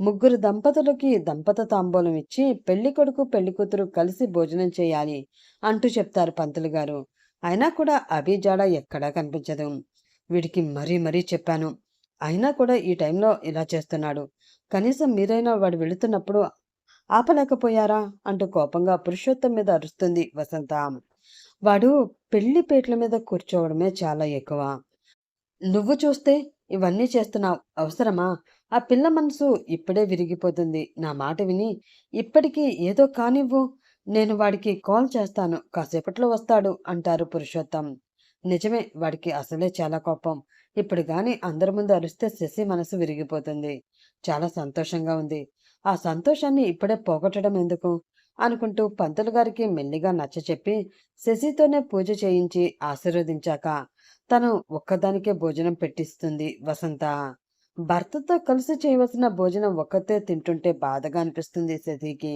ముగ్గురు దంపతులకి దంపత తాంబూలం ఇచ్చి పెళ్లి కొడుకు పెళ్లి కూతురు కలిసి భోజనం చేయాలి అంటూ చెప్తారు పంతులు గారు. అయినా కూడా అభి జాడ ఎక్కడా కనిపించదు. వీడికి మరీ మరీ చెప్పాను, అయినా కూడా ఈ టైంలో ఇలా చేస్తున్నాడు. కనీసం మీరైనా వాడు వెళుతున్నప్పుడు ఆపలేకపోయారా అంటూ కోపంగా పురుషోత్తం మీద అరుస్తుంది వసంత. వాడు పెళ్లి పీటల మీద కూర్చోవడమే చాలా ఎక్కువ. నువ్వు చూస్తే ఇవన్నీ చేస్తున్నావు, అవసరమా? ఆ పిల్ల మనసు ఇప్పుడే విరిగిపోతుంది. నా మాట విని ఇప్పటికీ ఏదో కానివ్వు. నేను వాడికి కాల్ చేస్తాను, కాసేపట్లో వస్తాడు అంటారు పురుషోత్తం. నిజమే, వాడికి అసలే చాలా కోపం. ఇప్పుడు గాని అందరి ముందు అరిస్తే శశి మనసు విరిగిపోతుంది. చాలా సంతోషంగా ఉంది. ఆ సంతోషాన్ని ఇప్పుడే పోగొట్టడం ఎందుకు అనుకుంటూ పంతులు గారికి మెల్లిగా నచ్చచెప్పి శశితోనే పూజ చేయించి ఆశీర్వదించాక తను ఒక్కదానికే భోజనం పెట్టిస్తుంది వసంత. భర్తతో కలిసి చేయవలసిన భోజనం ఒక్కతే తింటుంటే బాధగా అనిపిస్తుంది శశికి.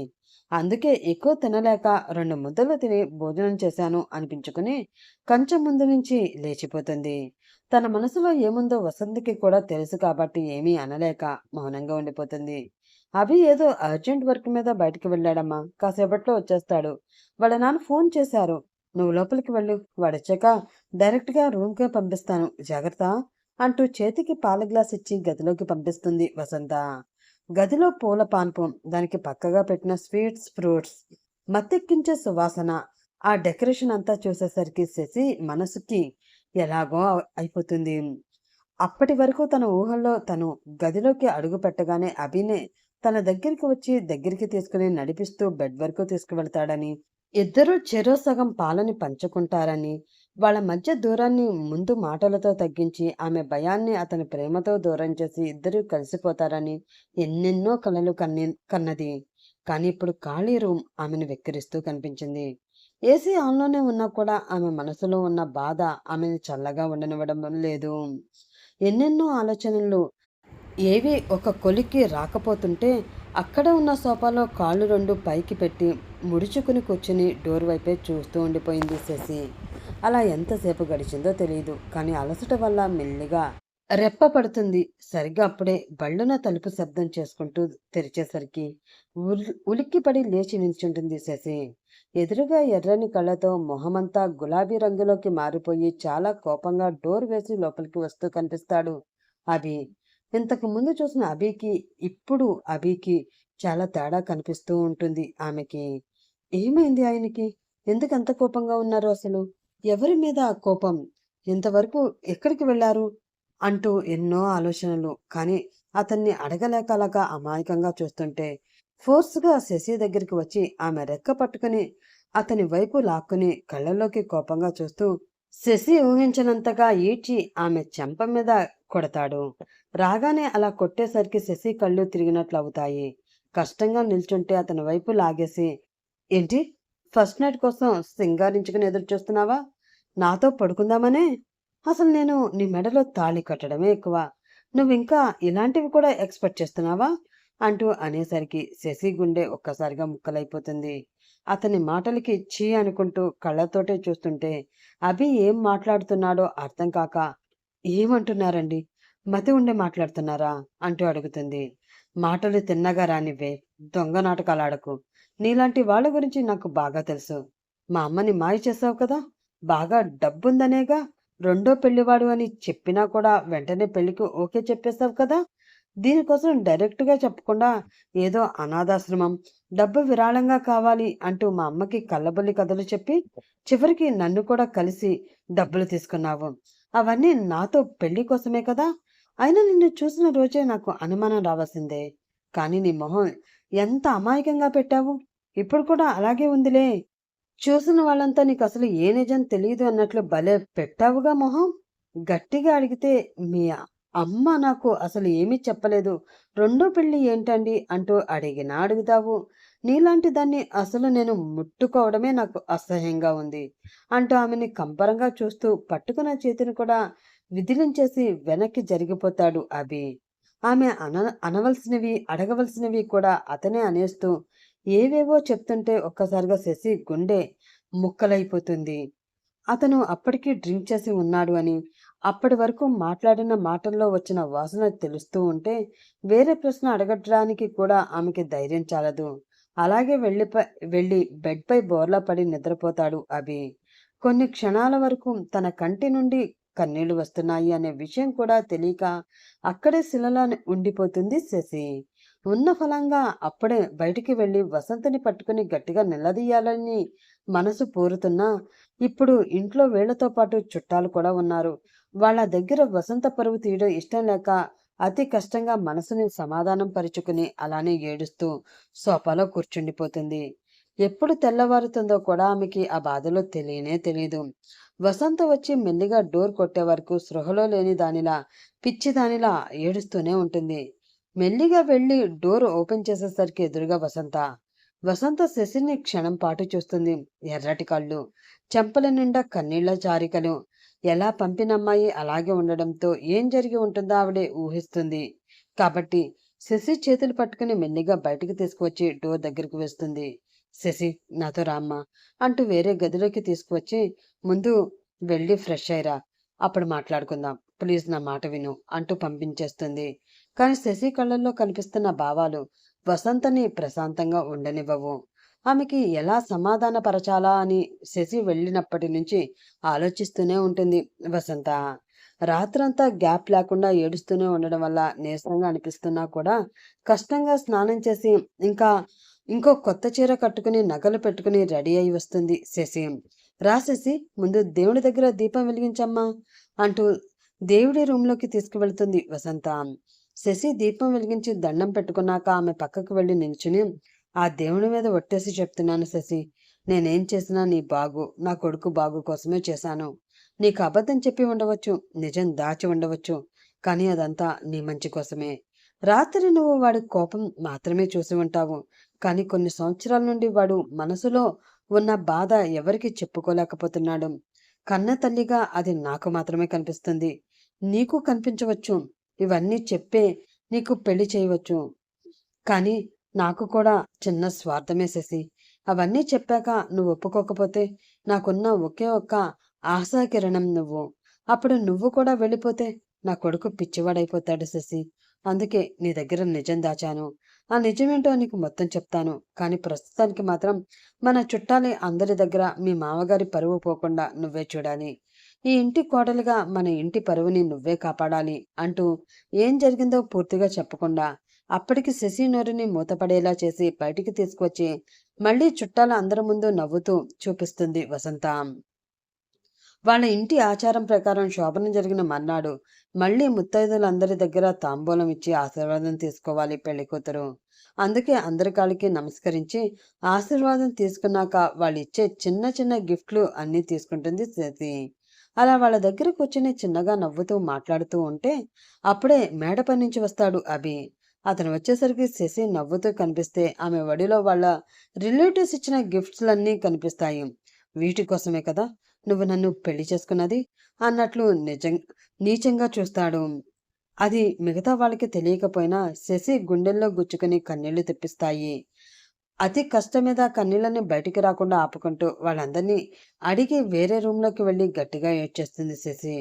అందుకే ఎక్కువ తినలేక 2 ముద్దలు తిని భోజనం చేశాను అనిపించుకుని కంచెం ముందు నుంచి లేచిపోతుంది. తన మనసులో ఏముందో వసంతకి కూడా తెలుసు కాబట్టి ఏమీ అనలేక మౌనంగా ఉండిపోతుంది. అభి ఏదో అర్జెంట్ వర్క్ మీద బయటికి వెళ్ళాడమ్మా, కాసేపట్లో వచ్చేస్తాడు. వాళ్ళ నాన్న ఫోన్ చేశారు, నువ్వు లోపలికి వెళ్ళు, వాడొచ్చాక డైరెక్ట్గా రూమ్కే పంపిస్తాను, జాగ్రత్త అంటూ చేతికి పాల గ్లాస్ ఇచ్చి గదిలోకి పంపిస్తుంది వసంత. గదిలో పూల పాన్పం, దానికి పక్కగా పెట్టిన స్వీట్స్, ఫ్రూట్స్, మత్తెక్కించే సువాసన, ఆ డెకరేషన్ అంతా చూసేసరికి శశి మనసుకి ఎలాగో అయిపోతుంది. అప్పటి వరకు తన ఊహల్లో తను గదిలోకి అడుగు పెట్టగానే అభినే తన దగ్గరికి వచ్చి దగ్గరికి తీసుకుని నడిపిస్తూ బెడ్ వరకు తీసుకువెళ్తాడని, ఇద్దరూ చెరో సగం పాలని పంచుకుంటారని, వాళ్ళ మధ్య దూరాన్ని ముందు మాటలతో తగ్గించి ఆమె భయాన్ని అతని ప్రేమతో దూరం చేసి ఇద్దరూ కలిసిపోతారని ఎన్నెన్నో కలలు కన్నది. కానీ ఇప్పుడు ఖాళీ రూమ్ ఆమెను వెక్కిరిస్తూ కనిపించింది. ఏసీ ఆన్లోనే ఉన్నా కూడా ఆమె మనసులో ఉన్న బాధ ఆమెను చల్లగా ఉండనివ్వడం లేదు. ఎన్నెన్నో ఆలోచనలు ఏవి ఒక కొలిక్కి రాకపోతుంటే అక్కడ ఉన్న సోఫాలో కాళ్ళు రెండు పైకి పెట్టి ముడుచుకుని కూర్చుని డోర్ వైపే చూస్తూ ఉండిపోయింది శశి. అలా ఎంతసేపు గడిచిందో తెలియదు. కానీ అలసట వల్ల మెల్లిగా రెప్ప పడుతుంది. సరిగ్గా అప్పుడే బళ్ళున తలుపు శబ్దం చేసుకుంటూ తెరిచేసరికి ఉలిక్కిపడి లేచి నిల్చుంటుంది శశి. ఎదురుగా ఎర్రని కళ్ళతో మొహమంతా గులాబీ రంగులోకి మారిపోయి చాలా కోపంగా డోర్ వేసి లోపలికి వస్తూ కనిపిస్తాడు అభి. ఇంతకు ముందు చూసిన అభికి ఇప్పుడు అభికి చాలా తేడా కనిపిస్తూ ఉంటుంది ఆమెకి. ఏమైంది ఆయనకి? ఎందుకు అంత కోపంగా ఉన్నారు అసలు? ఎవరి మీద ఆ కోపం? ఇంతవరకు ఎక్కడికి వెళ్ళారు? అంటూ ఎన్నో ఆలోచనలు. కానీ అతన్ని అడగలేక అమాయకంగా చూస్తుంటే ఫోర్స్గా శశి దగ్గరికి వచ్చి ఆమె రెక్క పట్టుకుని అతని వైపు లాక్కుని కళ్ళల్లోకి కోపంగా చూస్తూ శశి ఊహించినంతగా ఈడ్చి ఆమె చెంప మీద కొడతాడు. రాగానే అలా కొట్టేసరికి శశి కళ్ళు తిరిగినట్లు అవుతాయి. కష్టంగా నిల్చుంటే అతని వైపు లాగేసి, ఏంటి ఫస్ట్ నైట్ కోసం సింగారించుకుని ఎదురు చూస్తున్నావా? నాతో పడుకుందామనే? అసలు నేను నీ మెడలో తాళి కట్టడమే ఎక్కువ. నువ్వింకా ఇలాంటివి కూడా ఎక్స్పెక్ట్ చేస్తున్నావా? అంటూ అనేసరికి శశి గుండె ఒక్కసారిగా ముక్కలైపోతుంది. అతని మాటలకి ఛీ అనుకుంటూ కళ్ళతోటే చూస్తుంటే అభి ఏం మాట్లాడుతున్నాడో అర్థం కాక, ఏమంటున్నారండి? మతి ఉండి మాట్లాడుతున్నారా? అంటూ అడుగుతుంది. మాటలు తిన్నగా రానివ్వే, దొంగ నాటకాలాడకు. నీలాంటి వాళ్ళ గురించి నాకు బాగా తెలుసు. మా అమ్మని మాయ చేసావు కదా. బాగా డబ్బుందనేగా రెండో పెళ్లివాడు అని చెప్పినా కూడా వెంటనే పెళ్లికి ఓకే చెప్పేశావు కదా. దీనికోసం డైరెక్ట్గా చెప్పకుండా ఏదో అనాథాశ్రమం, డబ్బు విరాళంగా కావాలి అంటూ మా అమ్మకి కళ్ళబొల్లి కథలు చెప్పి చివరికి నన్ను కూడా కలిసి డబ్బులు తీసుకున్నావు. అవన్నీ నాతో పెళ్లి కోసమే కదా. అయినా నిన్ను చూసిన రోజే నాకు అనుమానం రావాల్సిందే. కానీ నీ మొహం ఎంత అమాయకంగా పెట్టావు. ఇప్పుడు కూడా అలాగే ఉందిలే. చూసిన వాళ్ళంతా నీకు అసలు ఏ నిజం తెలియదు అన్నట్లు భలే పెట్టావుగా మొహం. గట్టిగా అడిగితే మీ అమ్మ నాకు అసలు ఏమీ చెప్పలేదు. రెండో పెళ్లి ఏంటండి అంటూ అడిగినా అడుగుతావు. నీలాంటి దాన్ని అసలు నేను ముట్టుకోవడమే నాకు అసహ్యంగా ఉంది అంటూ ఆమెని కంపరంగా చూస్తూ పట్టుకున్న చేతిని కూడా విదిలించేసి వెనక్కి జరిగిపోతాడు అభి. ఆమె అనవలసినవి అడగవలసినవి కూడా అతనే అనేస్తూ ఏవేవో చెప్తుంటే ఒక్కసారిగా శశి గుండె ముక్కలైపోతుంది. అతను అప్పటికీ డ్రింక్ చేసి ఉన్నాడు అని, అప్పటి వరకు మాట్లాడిన మాటల్లో వచ్చిన వాసన తెలుస్తూ ఉంటే వేరే ప్రశ్న అడగడానికి కూడా ఆమెకి ధైర్యం చాలదు. అలాగే వెళ్ళి బెడ్పై బోర్లా పడి నిద్రపోతాడు అభి. కొన్ని క్షణాల వరకు తన కంటి నుండి కన్నీళ్లు వస్తున్నాయి అనే విషయం కూడా తెలియక అక్కడే శిలలా ఉండిపోతుంది శశి. ఉన్న ఫలంగా అప్పుడే బయటికి వెళ్ళి వసంతని పట్టుకుని గట్టిగా నిలదీయాలని మనసు పూరుతున్నా ఇప్పుడు ఇంట్లో వీళ్లతో పాటు చుట్టాలు కూడా ఉన్నారు. వాళ్ళ దగ్గర వసంత పరువు తీయడం ఇష్టం లేక అతి కష్టంగా మనసుని సమాధానం పరుచుకుని అలానే ఏడుస్తూ సోఫాలో కూర్చుండిపోతుంది. ఎప్పుడు తెల్లవారుతుందో కూడా ఆమెకి ఆ బాధలో తెలియనే తెలీదు. వసంత వచ్చి మెల్లిగా డోర్ కొట్టే వరకు స్పృహలో లేని దానిలా పిచ్చిదానిలా ఏడుస్తూనే ఉంటుంది. మెల్లిగా వెళ్ళి డోర్ ఓపెన్ చేసేసరికి ఎదురుగా వసంత. వసంత శశిని క్షణం పాటు చూస్తుంది. ఎర్రటి కళ్ళు, చెంపల నిండా కన్నీళ్ల చారికలు. ఎలా పంపినమ్మాయి అలాగే ఉండడంతో ఏం జరిగి ఉంటుందో ఆవిడే ఊహిస్తుంది. కాబట్టి శశి చేతులు పట్టుకుని మెల్లిగా బయటికి తీసుకువచ్చి డోర్ దగ్గరికి వేస్తుంది. శశి, నాతో రామ్మా అంటూ వేరే గదిలోకి తీసుకువచ్చి ముందు వెళ్ళి ఫ్రెష్ అయ్యిరా, అప్పుడు మాట్లాడుకుందాం, ప్లీజ్ నా మాట విను అంటూ పంపించేస్తుంది. కానీ శశి కళ్ళల్లో కనిపిస్తున్న భావాలు వసంతని ప్రశాంతంగా ఉండనివ్వవు. ఆమెకి ఎలా సమాధానపరచాలా అని శశి వెళ్ళినప్పటి నుంచి ఆలోచిస్తూనే ఉంటుంది వసంత. రాత్రంతా గ్యాప్ లేకుండా ఏడుస్తూనే ఉండడం వల్ల నీరసంగా అనిపిస్తున్నా కూడా కష్టంగా స్నానం చేసి ఇంకో కొత్త చీర కట్టుకుని నగలు పెట్టుకుని రెడీ అయి వస్తుంది శశి. రా శశి, ముందు దేవుడి దగ్గర దీపం వెలిగించమ్మా అంటూ దేవుడి రూంలోకి తీసుకువెళ్తుంది వసంత. శశి దీపం వెలిగించి దండం పెట్టుకున్నాక ఆమె పక్కకు వెళ్ళి నిల్చుని, ఆ దేవుడి మీద ఒట్టేసి చెప్తున్నాను శశి, నేనేం చేసినా నీ బాగు, నా కొడుకు బాగు కోసమే చేశాను. నీకు అబద్ధం చెప్పి ఉండవచ్చు, నిజం దాచి ఉండవచ్చు, కానీ అదంతా నీ మంచి కోసమే. రాత్రి నువ్వు వాడి కోపం మాత్రమే చూసి ఉంటావు, కానీ కొన్ని సంవత్సరాల నుండి వాడు మనసులో ఉన్న బాధ ఎవరికి చెప్పుకోలేకపోతున్నాడు. కన్న తల్లిగా అది నాకు మాత్రమే కనిపిస్తుంది. నీకు కనిపించవచ్చు. ఇవన్నీ చెప్పే నీకు పెళ్లి చేయవచ్చు. కానీ నాకు కూడా చిన్న స్వార్థమే శశి. అవన్నీ చెప్పాక నువ్వు ఒప్పుకోకపోతే నాకున్న ఒకే ఒక్క ఆశాకిరణం నువ్వు. అప్పుడు నువ్వు కూడా వెళ్ళిపోతే నా కొడుకు పిచ్చివాడైపోతాడు శశి. అందుకే నీ దగ్గర నిజం దాచాను. ఆ నిజమేంటో నీకు మొత్తం చెప్తాను. కానీ ప్రస్తుతానికి మాత్రం మన చుట్టాలి అందరి దగ్గర మీ మామగారి పరువు పోకుండా నువ్వే చూడాలి. ఈ ఇంటి కోడలుగా మన ఇంటి పరువుని నువ్వే కాపాడాలి అంటూ ఏం జరిగిందో పూర్తిగా చెప్పకుండా అప్పటికి శశి నోరుని మూతపడేలా చేసి బయటికి తీసుకొచ్చి మళ్ళీ చుట్టాల అందరి ముందు నవ్వుతూ చూపిస్తుంది వసంత. వాళ్ళ ఇంటి ఆచారం ప్రకారం శోభనం జరిగిన మర్నాడు మళ్ళీ ముత్తైదులందరి దగ్గర తాంబూలం ఇచ్చి ఆశీర్వాదం తీసుకోవాలి పెళ్లి కూతురు. అందుకే అందరి కాళ్ళకి నమస్కరించి ఆశీర్వాదం తీసుకున్నాక వాళ్ళు ఇచ్చే చిన్న చిన్న గిఫ్ట్లు అన్నీ తీసుకుంటుంది శశి. అలా వాళ్ళ దగ్గర కూర్చుని చిన్నగా నవ్వుతూ మాట్లాడుతూ ఉంటే అప్పుడే మేడపై నుంచి వస్తాడు అభి. అతను వచ్చేసరికి శశి నవ్వుతూ కనిపిస్తే ఆమె వడిలో వాళ్ళ రిలేటివ్స్ ఇచ్చిన గిఫ్ట్స్లన్నీ కనిపిస్తాయి. వీటి కోసమే కదా నువ్వు నన్ను పెళ్లి చేసుకున్నది అన్నట్లు నీచంగా చూస్తాడు. అది మిగతా వాళ్ళకి తెలియకపోయినా శశి గుండెల్లో గుచ్చుకుని కన్నీళ్లు తెప్పిస్తాయి. అతి కష్టం మీద కన్నీళ్ళని బయటికి రాకుండా ఆపుకుంటూ వాళ్ళందరినీ అడిగి వేరే రూంలోకి వెళ్ళి గట్టిగా ఏడ్చేస్తుంది శశి.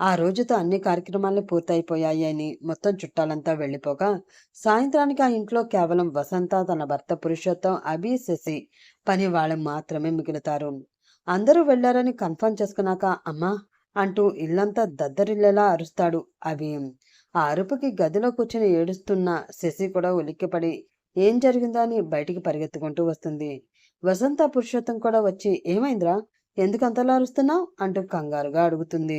ఆ రోజుతో అన్ని కార్యక్రమాలు పూర్తయిపోయాయి అని మొత్తం చుట్టాలంతా వెళ్ళిపోగా సాయంత్రానికి ఆ ఇంట్లో కేవలం వసంత, తన భర్త పురుషోత్తం, అభి, శశి పని వాళ్ళు మాత్రమే మిగులుతారు. అందరూ వెళ్లారని కన్ఫర్మ్ చేసుకున్నాక అమ్మా అంటూ ఇల్లంతా దద్దరిల్లేలా అరుస్తాడు అభి. ఆ అరుపుకి గదిలో కూర్చుని ఏడుస్తున్న శశి కూడా ఉలిక్కిపడి ఏం జరిగిందో అని బయటికి పరిగెత్తుకుంటూ వస్తుంది. వసంత, పురుషోత్తం కూడా వచ్చి ఏమైందిరా, ఎందుకు అంతలా అరుస్తున్నావు అంటూ కంగారుగా అడుగుతుంది.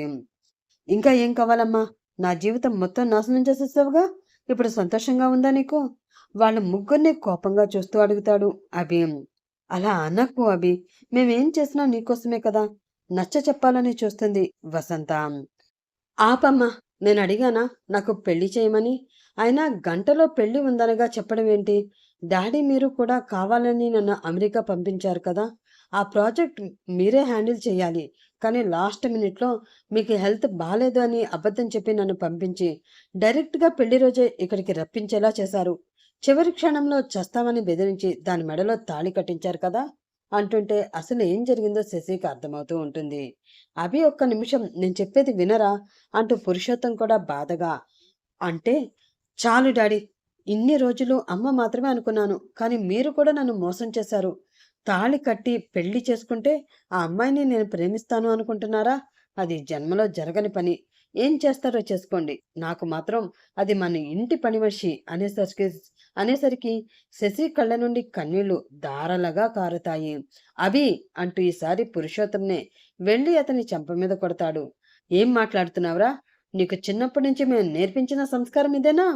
ఇంకా ఏం కావాలమ్మా, నా జీవితం మొత్తం నాశనం చేసేసావుగా, ఇప్పుడు సంతోషంగా ఉందా నీకు? వాళ్ళ ముగ్గురిని కోపంగా చూస్తూ అడుగుతాడు అభి. అలా అనకు అభి, మేమేం చేసినా నీకోసమే కదా, నచ్చ చెప్పాలని చూస్తుంది వసంత. ఆపమ్మా, నేను అడిగానా నాకు పెళ్లి చేయమని? అయినా గంటలో పెళ్లి ఉందనగా చెప్పడం ఏంటి? డాడీ మీరు కూడా కావాలని నన్ను అమెరికా పంపించారు కదా, ఆ ప్రాజెక్ట్ మీరే హ్యాండిల్ చేయాలి. కానీ లాస్ట్ మినిట్లో మీకు హెల్త్ బాగాలేదు అని అబద్ధం చెప్పి నన్ను పంపించి డైరెక్ట్గా పెళ్లి రోజే ఇక్కడికి రప్పించేలా చేశారు. చివరి క్షణంలో చస్తామని బెదిరించి దాని మెడలో తాళి కట్టించారు కదా అంటుంటే అసలు ఏం జరిగిందో శశికి అర్థమవుతూ ఉంటుంది. అభి ఒక్క నిమిషం నేను చెప్పేది వినరా అంటూ పురుషోత్తం కూడా బాధగా అంటే, చాలు డాడీ, ఇన్ని రోజులు అమ్మ మాత్రమే అనుకున్నాను, కానీ మీరు కూడా నన్ను మోసం చేశారు. తాళి కట్టి పెళ్లి చేసుకుంటే ఆ అమ్మాయిని నేను ప్రేమిస్తాను అనుకుంటున్నారా? అది జన్మలో జరగని పని. ఏం చేస్తారో చేసుకోండి, నాకు మాత్రం అది మన ఇంటి పని మనిషి అనేసరికి శశి కళ్ళ నుండి కన్నీళ్లు ధారలుగా కారుతాయి. అభి అంటూ ఈసారి పురుషోత్తంనే వెళ్ళి అతని చెంప మీద కొడతాడు. ఏం మాట్లాడుతున్నావురా, నీకు చిన్నప్పటి నుంచి మేము నేర్పించిన సంస్కారం ఇదేనా?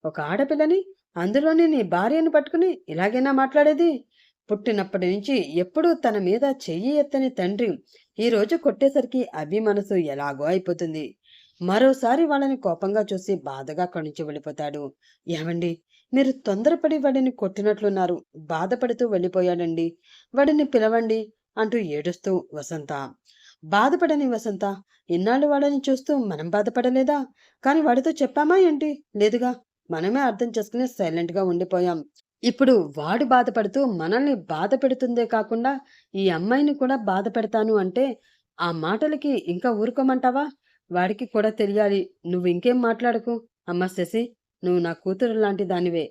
ఒక ఆడపిల్లని, అందులోని నీ భార్యను పట్టుకుని ఇలాగైనా మాట్లాడేది? పుట్టినప్పటి నుంచి ఎప్పుడూ తన మీద చెయ్యి ఎత్తని తండ్రి ఈరోజు కొట్టేసరికి అభి మనసు ఎలాగో అయిపోతుంది. మరోసారి వాళ్ళని కోపంగా చూసి బాధగా కణించి వెళ్ళిపోతాడు. ఏమండి, మీరు తొందరపడి వాడిని కొట్టినట్లున్నారు, బాధపడుతూ వెళ్ళిపోయాడండి, వాడిని పిలవండి అంటూ ఏడుస్తూ వసంత. బాధపడని వసంత, ఇన్నాళ్ళు వాడని చూస్తూ మనం బాధపడలేదా? కానీ వాడితో చెప్పామా ఏంటి? లేదుగా, మనమే అర్థం చేసుకుని సైలెంట్గా ఉండిపోయాం. ఇప్పుడు వాడు బాధపడుతూ మనల్ని బాధ పెడుతుందే కాకుండా ఈ అమ్మాయిని కూడా బాధ పెడతాను అంటే ఆ మాటలకి ఇంకా ఊరుకోమంటావా? వాడికి కూడా తెలియాలి. నువ్వు ఇంకేం మాట్లాడకు. అమ్మ శశి, నువ్వు నా కూతురు లాంటి దానివే.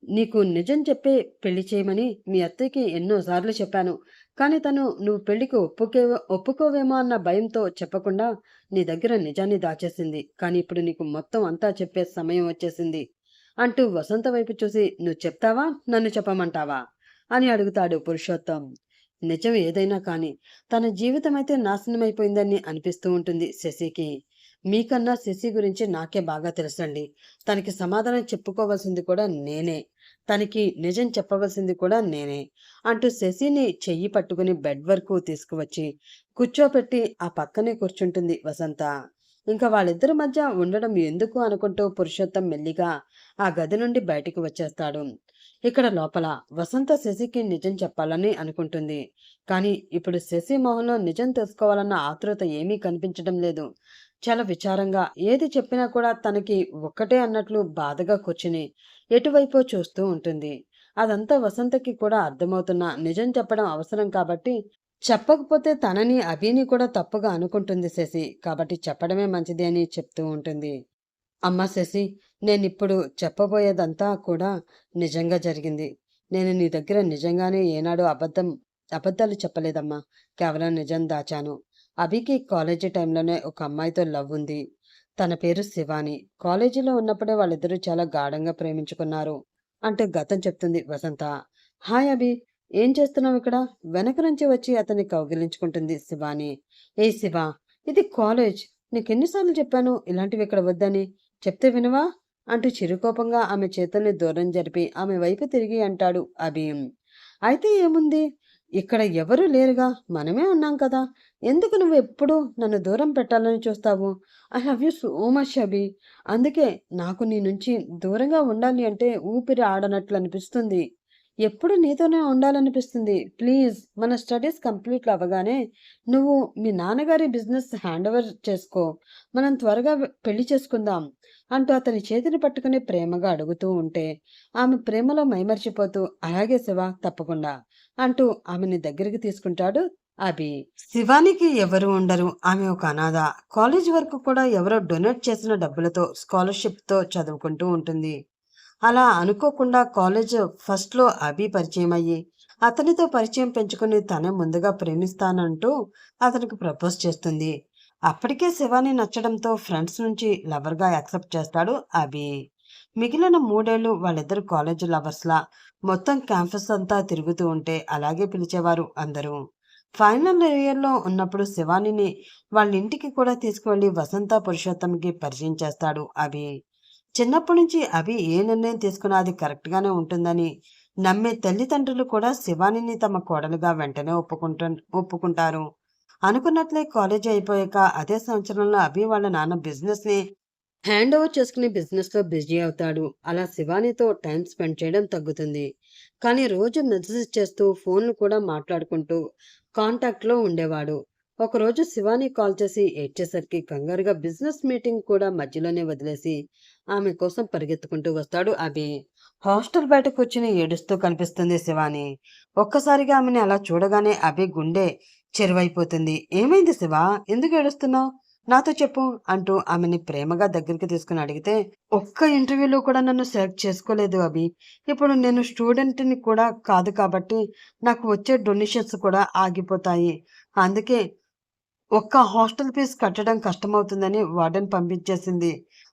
నీకు నిజం చెప్పే పెళ్లి చేయమని మీ అత్తయ్యకి ఎన్నోసార్లు చెప్పాను. కానీ తను నువ్వు పెళ్లికి ఒప్పుకోవేమో అన్న భయంతో చెప్పకుండా నీ దగ్గర నిజాన్ని దాచేసింది. కానీ ఇప్పుడు నీకు మొత్తం అంతా చెప్పే సమయం వచ్చేసింది అంటూ వసంత వైపు చూసి నువ్వు చెప్తావా, నన్ను చెప్పమంటావా అని అడుగుతాడు పురుషోత్తం. నిజం ఏదైనా కానీ తన జీవితం అయితే నాశనమైపోయిందని అనిపిస్తూ ఉంటుంది శశికి. మీకన్నా శశి గురించి నాకే బాగా తెలుసండి. తనకి సమాధానం చెప్పుకోవాల్సింది కూడా నేనే. తనకి నిజం చెప్పవలసింది కూడా నేనే. అంటూ శశిని చెయ్యి పట్టుకుని బెడ్ వరకు తీసుకువచ్చి కూర్చోపెట్టి ఆ పక్కనే కూర్చుంటుంది వసంత. ఇంకా వాళ్ళిద్దరి మధ్య ఉండడం ఎందుకు అనుకుంటూ పురుషోత్తం మెల్లిగా ఆ గది నుండి బయటికి వచ్చేస్తాడు. ఇక్కడ లోపల వసంత శశికి నిజం చెప్పాలని అనుకుంటుంది. కానీ ఇప్పుడు శశి మొహంలో నిజం తెలుసుకోవాలన్న ఆతృత ఏమీ కనిపించడం లేదు. చాలా విచారంగా ఏది చెప్పినా కూడా తనకి ఒక్కటే అన్నట్లు బాధగా కూర్చుని ఎటువైపో చూస్తూ ఉంటుంది. అదంతా వసంతకి కూడా అర్థమవుతున్నా నిజం చెప్పడం అవసరం కాబట్టి చెప్పకపోతే తనని అభిని కూడా తప్పుగా అనుకుంటుంది శశి. కాబట్టి చెప్పడమే మంచిది అని చెప్తూ ఉంటుంది. అమ్మా శశి, నేనిప్పుడు చెప్పబోయేదంతా కూడా నిజంగా జరిగింది. నేను నీ దగ్గర నిజంగానే ఏనాడు అబద్ధాలు చెప్పలేదమ్మా. కేవలం నిజం దాచాను. అభికి కాలేజీ టైంలోనే ఒక అమ్మాయితో లవ్ ఉంది. తన పేరు శివాని. కాలేజీలో ఉన్నప్పుడే వాళ్ళిద్దరూ చాలా గాఢంగా ప్రేమించుకున్నారు అంటూ గతం చెప్తుంది వసంత. హాయ్ అభి, ఏం చేస్తున్నావు ఇక్కడ? వెనక నుంచి వచ్చి అతన్ని కౌగిలించుకుంటుంది శివాని. ఏ శివ, ఇది కాలేజ్. నీకెన్నిసార్లు చెప్పాను ఇలాంటివి ఇక్కడ వద్దని? చెప్తే వినవా? అంటూ చిరుకోపంగా ఆమె చేతుల్ని దూరం జరిపి ఆమె వైపు తిరిగి అంటాడు అభి. అయితే ఏముంది? ఇక్కడ ఎవరూ లేరుగా, మనమే ఉన్నాం కదా! ఎందుకు నువ్వెప్పుడూ నన్ను దూరం పెట్టాలని చూస్తావు? I love you so much Abhi. అందుకే నాకు నీ నుంచి దూరంగా ఉండాలి అంటే ఊపిరి ఆడనట్లు అనిపిస్తుంది. ఎప్పుడు నీతోనే ఉండాలనిపిస్తుంది. ప్లీజ్ మన స్టడీస్ కంప్లీట్ అవ్వగానే నువ్వు మీ నాన్నగారి బిజినెస్ హ్యాండ్ ఓవర్ చేసుకో. మనం త్వరగా పెళ్లి చేసుకుందాం అంటూ అతని చేతిని పట్టుకుని ప్రేమగా అడుగుతూ ఉంటే ఆమె ప్రేమలో మైమర్చిపోతూ అలాగే శివ, తప్పకుండా అంటూ ఆమెని దగ్గరికి తీసుకుంటాడు అభి. శివానికి ఎవరు ఉండరు. ఆమె ఒక అనాథ. కాలేజ్ వరకు కూడా ఎవరో డొనేట్ చేసిన డబ్బులతో స్కాలర్షిప్తో చదువుకుంటూ ఉంటుంది. అలా అనుకోకుండా కాలేజ్ ఫస్ట్లో అభి పరిచయం అయ్యి అతనితో పరిచయం పెంచుకుని తనే ముందుగా ప్రేమిస్తానంటూ అతనికి ప్రపోజ్ చేస్తుంది. అప్పటికే శివాని నచ్చడంతో ఫ్రెండ్స్ నుంచి లవర్గా యాక్సెప్ట్ చేస్తాడు అభి. మిగిలిన 3 ఏళ్ళు వాళ్ళిద్దరు కాలేజ్ లవర్స్లా మొత్తం క్యాంపస్ అంతా తిరుగుతూ ఉంటే అలాగే పిలిచేవారు అందరూ. ఫైనల్ ఇయర్లో ఉన్నప్పుడు శివానిని వాళ్ళ ఇంటికి కూడా తీసుకువెళ్ళి వసంత పురుషోత్తంకి పరిచయం చేస్తాడు అభి. చిన్నప్పటి నుంచి అభి ఏ నిర్ణయం తీసుకున్నా అది కరెక్ట్గానే ఉంటుందని నమ్మే తల్లిదండ్రులు కూడా శివానిని తమ కోడలుగా వెంటనే ఒప్పుకుంటారు. అనుకున్నట్లే కాలేజీ అయిపోయాక అదే సంవత్సరంలో అభి వాళ్ళ నాన్న బిజినెస్ని హ్యాండ్ ఓవర్ చేసుకుని బిజినెస్లో బిజీ అవుతాడు. అలా శివానితో టైం స్పెండ్ చేయడం తగ్గుతుంది. కానీ రోజు మెసేజ్ చేస్తూ ఫోన్లు కూడా మాట్లాడుకుంటూ కాంటాక్ట్లో ఉండేవాడు. ఒకరోజు శివాని కాల్ చేసి ఏడ్చేసరికి కంగారుగా బిజినెస్ మీటింగ్ కూడా మధ్యలోనే వదిలేసి ఆమె కోసం పరిగెత్తుకుంటూ వస్తాడు అభి. హాస్టల్ బయట కూర్చుని ఏడుస్తూ కనిపిస్తుంది శివాని. ఒక్కసారిగా ఆమెని అలా చూడగానే అభి గుండె చెరువైపోతుంది. ఏమైంది శివ, ఎందుకు ఏడుస్తున్నావు? నాతో చెప్పు అంటూ ఆమెని ప్రేమగా దగ్గరికి తీసుకుని అడిగితే, ఒక్క ఇంటర్వ్యూలో కూడా నన్ను సెలెక్ట్ చేసుకోలేదు అభి. ఇప్పుడు నేను స్టూడెంట్ని కూడా కాదు కాబట్టి నాకు వచ్చే డొనేషన్స్ కూడా ఆగిపోతాయి. అందుకే ఒక్క హాస్టల్ ఫీజు కట్టడం కష్టమవుతుందని వార్డెన్ పంపించేసింది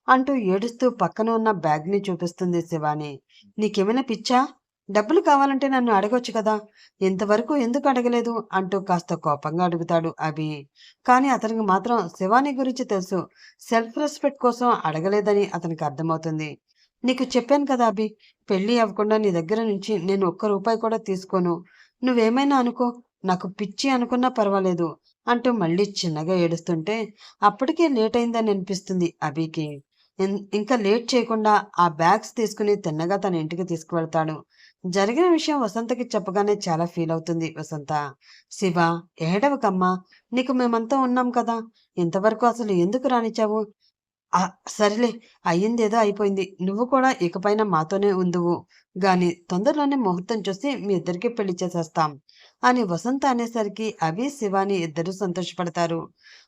అంటూ ఏడుస్తూ పక్కన ఉన్న బ్యాగ్ని చూపిస్తుంది శివాని. నీకేమైనా పిచ్చా? డబ్బులు కావాలంటే నన్ను అడగొచ్చు కదా, ఇంతవరకు ఎందుకు అడగలేదు అంటూ కాస్త కోపంగా అడుగుతాడు అభి. కానీ అతనికి మాత్రం శివాని గురించి తెలుసు. సెల్ఫ్ రెస్పెక్ట్ కోసం అడగలేదని అతనికి అర్థమవుతుంది. నీకు చెప్పాను కదా అభి, పెళ్ళి అవ్వకుండా నీ దగ్గర నుంచి నేను ఒక్క రూపాయి కూడా తీసుకోను. నువ్వేమైనా అనుకో, నాకు పిచ్చి అనుకున్నా పర్వాలేదు అంటూ మళ్ళీ చిన్నగా ఏడుస్తుంటే అప్పటికే లేట్ అయిందని అనిపిస్తుంది అభికి. ఇంకా లేట్ చేయకుండా ఆ బ్యాగ్స్ తీసుకుని తిన్నగా తన ఇంటికి తీసుకువెళ్తాడు. జరిగిన విషయం వసంతకి చెప్పగానే చాలా ఫీల్ అవుతుంది వసంత. శివ, ఏడవకమ్మా, నీకు మేమంతా ఉన్నాం కదా, ఇంతవరకు అసలు ఎందుకు రానిచ్చావు? సరేలే, అయ్యిందేదో అయిపోయింది. నువ్వు కూడా ఇకపైన మాతోనే ఉందువు గాని తొందరలోనే ముహూర్తం చూసి మీ ఇద్దరికి పెళ్లి చేసేస్తాం అని వసంత అనేసరికి అభి శివాని ఇద్దరు సంతోషపడతారు.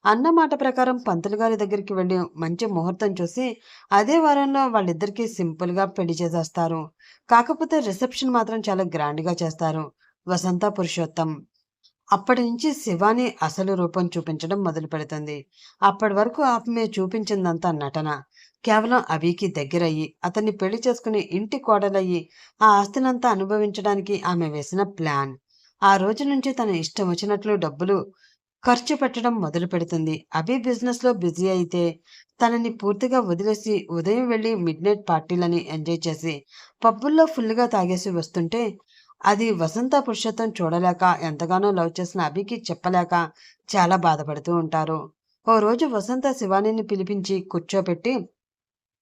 అన్న మాట ప్రకారం పంతులు గారి దగ్గరికి వెళ్ళి మంచి ముహూర్తం చూసి అదే వారంలో వాళ్ళిద్దరికీ సింపుల్గా పెళ్లి చేసేస్తారు. కాకపోతే రిసెప్షన్ మాత్రం చాలా గ్రాండ్గా చేస్తారు. వసంత పురుషోత్తం అప్పటి నుంచి శివాని అసలు రూపం చూపించడం మొదలు పెడుతుంది. అప్పటి వరకు ఆమె చూపించిందంతా నటన. కేవలం అభికి దగ్గరయ్యి అతన్ని పెళ్లి చేసుకుని ఇంటి కోడలయ్యి ఆ ఆస్తినంతా అనుభవించడానికి ఆమె వేసిన ప్లాన్. ఆ రోజు నుంచి తన ఇష్టం వచ్చినట్లు డబ్బులు ఖర్చు పెట్టడం మొదలు పెడుతుంది. అభి బిజినెస్‌లో బిజీ అయితే తనని పూర్తిగా వదిలేసి ఉదయం వెళ్లి మిడ్‌నైట్ పార్టీలని ఎంజాయ్ చేసి పబ్బుల్లో ఫుల్‌గా తాగేసి వస్తుంటే అది వసంత పురుషోత్తం చూడలేక ఎంతగానో లవ్ చేసిన అభికి చెప్పలేక చాలా బాధపడుతూ ఉంటారు. ఓ రోజు వసంత శివానీని పిలిపించి కూర్చోపెట్టి,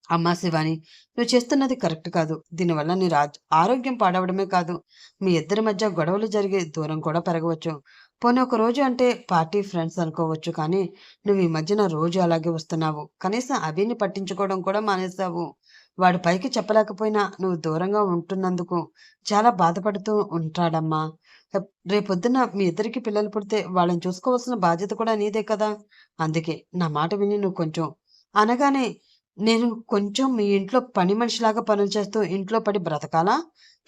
అమ్మా శివాని, నువ్వు చేస్తున్నది కరెక్ట్ కాదు. దీనివల్ల నీ ఆరోగ్యం పాడవడమే కాదు, మీ ఇద్దరి మధ్య గొడవలు జరిగే దూరం కూడా పెరగవచ్చు. పోనీ ఒక రోజు అంటే పార్టీ ఫ్రెండ్స్ అనుకోవచ్చు, కానీ నువ్వు ఈ మధ్యన రోజు అలాగే వస్తున్నావు. కనీసం అభిని పట్టించుకోవడం కూడా మానేశావు. వాడు పైకి చెప్పలేకపోయినా నువ్వు దూరంగా ఉంటున్నందుకు చాలా బాధపడుతూ ఉంటాడమ్మా. రేపొద్దున మీ ఇద్దరికి పిల్లలు పుడితే వాళ్ళని చూసుకోవాల్సిన బాధ్యత కూడా నీదే కదా. అందుకే నా మాట విని నువ్వు కొంచెం అనగానే, నేను కొంచెం మీ ఇంట్లో పని మనిషిలాగా పనులు చేస్తూ ఇంట్లో పడి బ్రతకాలా?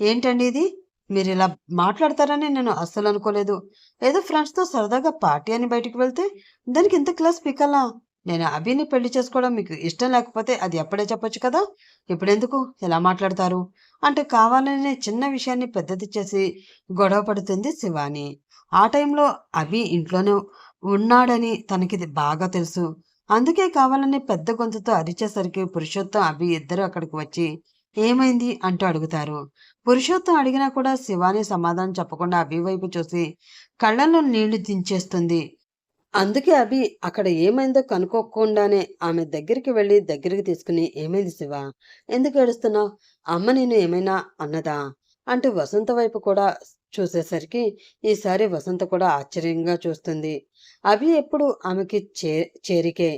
ఏంటండి ఇది? మీరిలా మాట్లాడతారని నేను అస్సలు అనుకోలేదు. ఏదో ఫ్రెండ్స్‌తో సరదాగా పార్టీ అని బయటికి వెళ్తే దానికి ఇంత క్లాస్ పీకాలా? నేను అభిని పెళ్లి చేసుకోవడం మీకు ఇష్టం లేకపోతే అది అప్పుడే చెప్పొచ్చు కదా! ఇప్పుడెందుకు ఇలా మాట్లాడతారు? అంటే కావాలనే చిన్న విషయాన్ని పెద్దది చేసి గొడవ పడుతుంది శివాని. ఆ టైంలో అభి ఇంట్లోనే ఉన్నాడని తనకిది బాగా తెలుసు. అందుకే కావాలని పెద్ద గొంతుతో అరిచేసరికి పురుషోత్తం, అభి ఇద్దరూ అక్కడికి వచ్చి ఏమైంది అంటూ అడుగుతారు. పురుషోత్తం అడిగినా కూడా శివాని సమాధానం చెప్పకుండా అభి వైపు చూసి కళ్ళల్లో నీళ్లు దించేస్తుంది. అందుకే అభి అక్కడ ఏమైందో కనుక్కోకుండానే ఆమె దగ్గరికి తీసుకుని, ఏమైంది శివ? ఎందుకు ఏడుస్తున్నావు? అమ్మ నిన్ను ఏమైనా అన్నదా? అంటూ వసంత వైపు కూడా చూసేసరికి ఈసారి వసంత కూడా ఆశ్చర్యంగా చూస్తుంది. అభి ఎప్పుడు ఆమెకి చేరికే.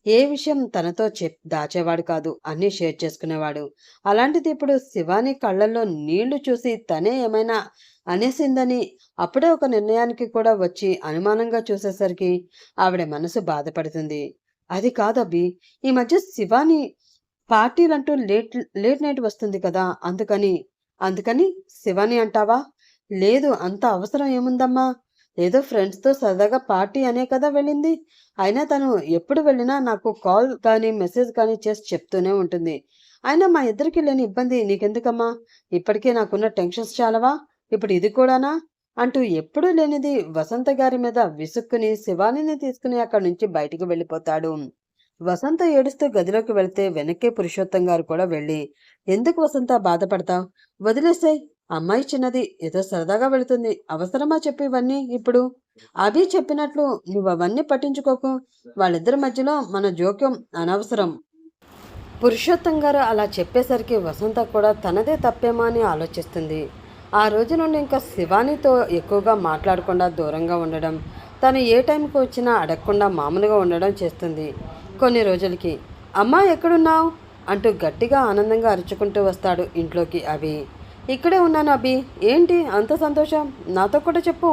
ఏ విషయం తనతో దాచేవాడు కాదు, అన్నీ షేర్ చేసుకునేవాడు. అలాంటిది ఇప్పుడు శివాని కళ్ళల్లో నీళ్లు చూసి తనే ఏమైనా అనేసిందని అప్పుడే ఒక నిర్ణయానికి కూడా వచ్చి అనుమానంగా చూసేసరికి ఆవిడ మనసు బాధపడుతుంది. అది కాదబ్బి, ఈ మధ్య శివాని పార్టీలంటూ లేట్ లేట్ నైట్ వస్తుంది కదా, అందుకని. అందుకని శివాని అంటావా? లేదు, అంత అవసరం ఏముందమ్మా? ఏదో ఫ్రెండ్స్తో సరదాగా పార్టీ అనే కదా వెళ్ళింది. అయినా తను ఎప్పుడు వెళ్ళినా నాకు కాల్ కానీ మెసేజ్ కానీ చేసి చెప్తూనే ఉంటుంది. అయినా మా ఇద్దరికి లేని ఇబ్బంది నీకెందుకమ్మా? ఇప్పటికే నాకున్న టెన్షన్స్ చాలవా, ఇప్పుడు ఇది కూడానా? అంటూ ఎప్పుడూ లేనిది వసంత గారి మీద విసుక్కుని శివానిని తీసుకుని అక్కడి నుంచి బయటికి వెళ్ళిపోతాడు. వసంత ఏడుస్తూ గదిలోకి వెళ్తే వెనక్కే పురుషోత్తం గారు కూడా వెళ్ళి, ఎందుకు వసంత బాధపడతావు? వదిలేసాయి, అమ్మాయి చిన్నది, ఏదో సరదాగా వెళుతుంది, అవసరమా చెప్పి ఇవన్నీ ఇప్పుడు? అభి చెప్పినట్లు నువ్వు అవన్నీ పట్టించుకోకు. వాళ్ళిద్దరి మధ్యలో మన జోక్యం అనవసరం. పురుషోత్తం గారు అలా చెప్పేసరికి వసంత కూడా తనదే తప్పేమో అని ఆలోచిస్తుంది. ఆ రోజు నుండి ఇంకా శివానితో ఎక్కువగా మాట్లాడకుండా దూరంగా ఉండడం, తను ఏ టైంకి వచ్చినా అడగకుండా మామూలుగా ఉండడం చేస్తుంది. కొన్ని రోజులకి, అమ్మా ఎక్కడున్నావు అంటూ గట్టిగా ఆనందంగా అరుచుకుంటూ వస్తాడు ఇంట్లోకి అభి. ఇక్కడే ఉన్నాను అభి, ఏంటి అంత సంతోషం, నాతో కూడా చెప్పు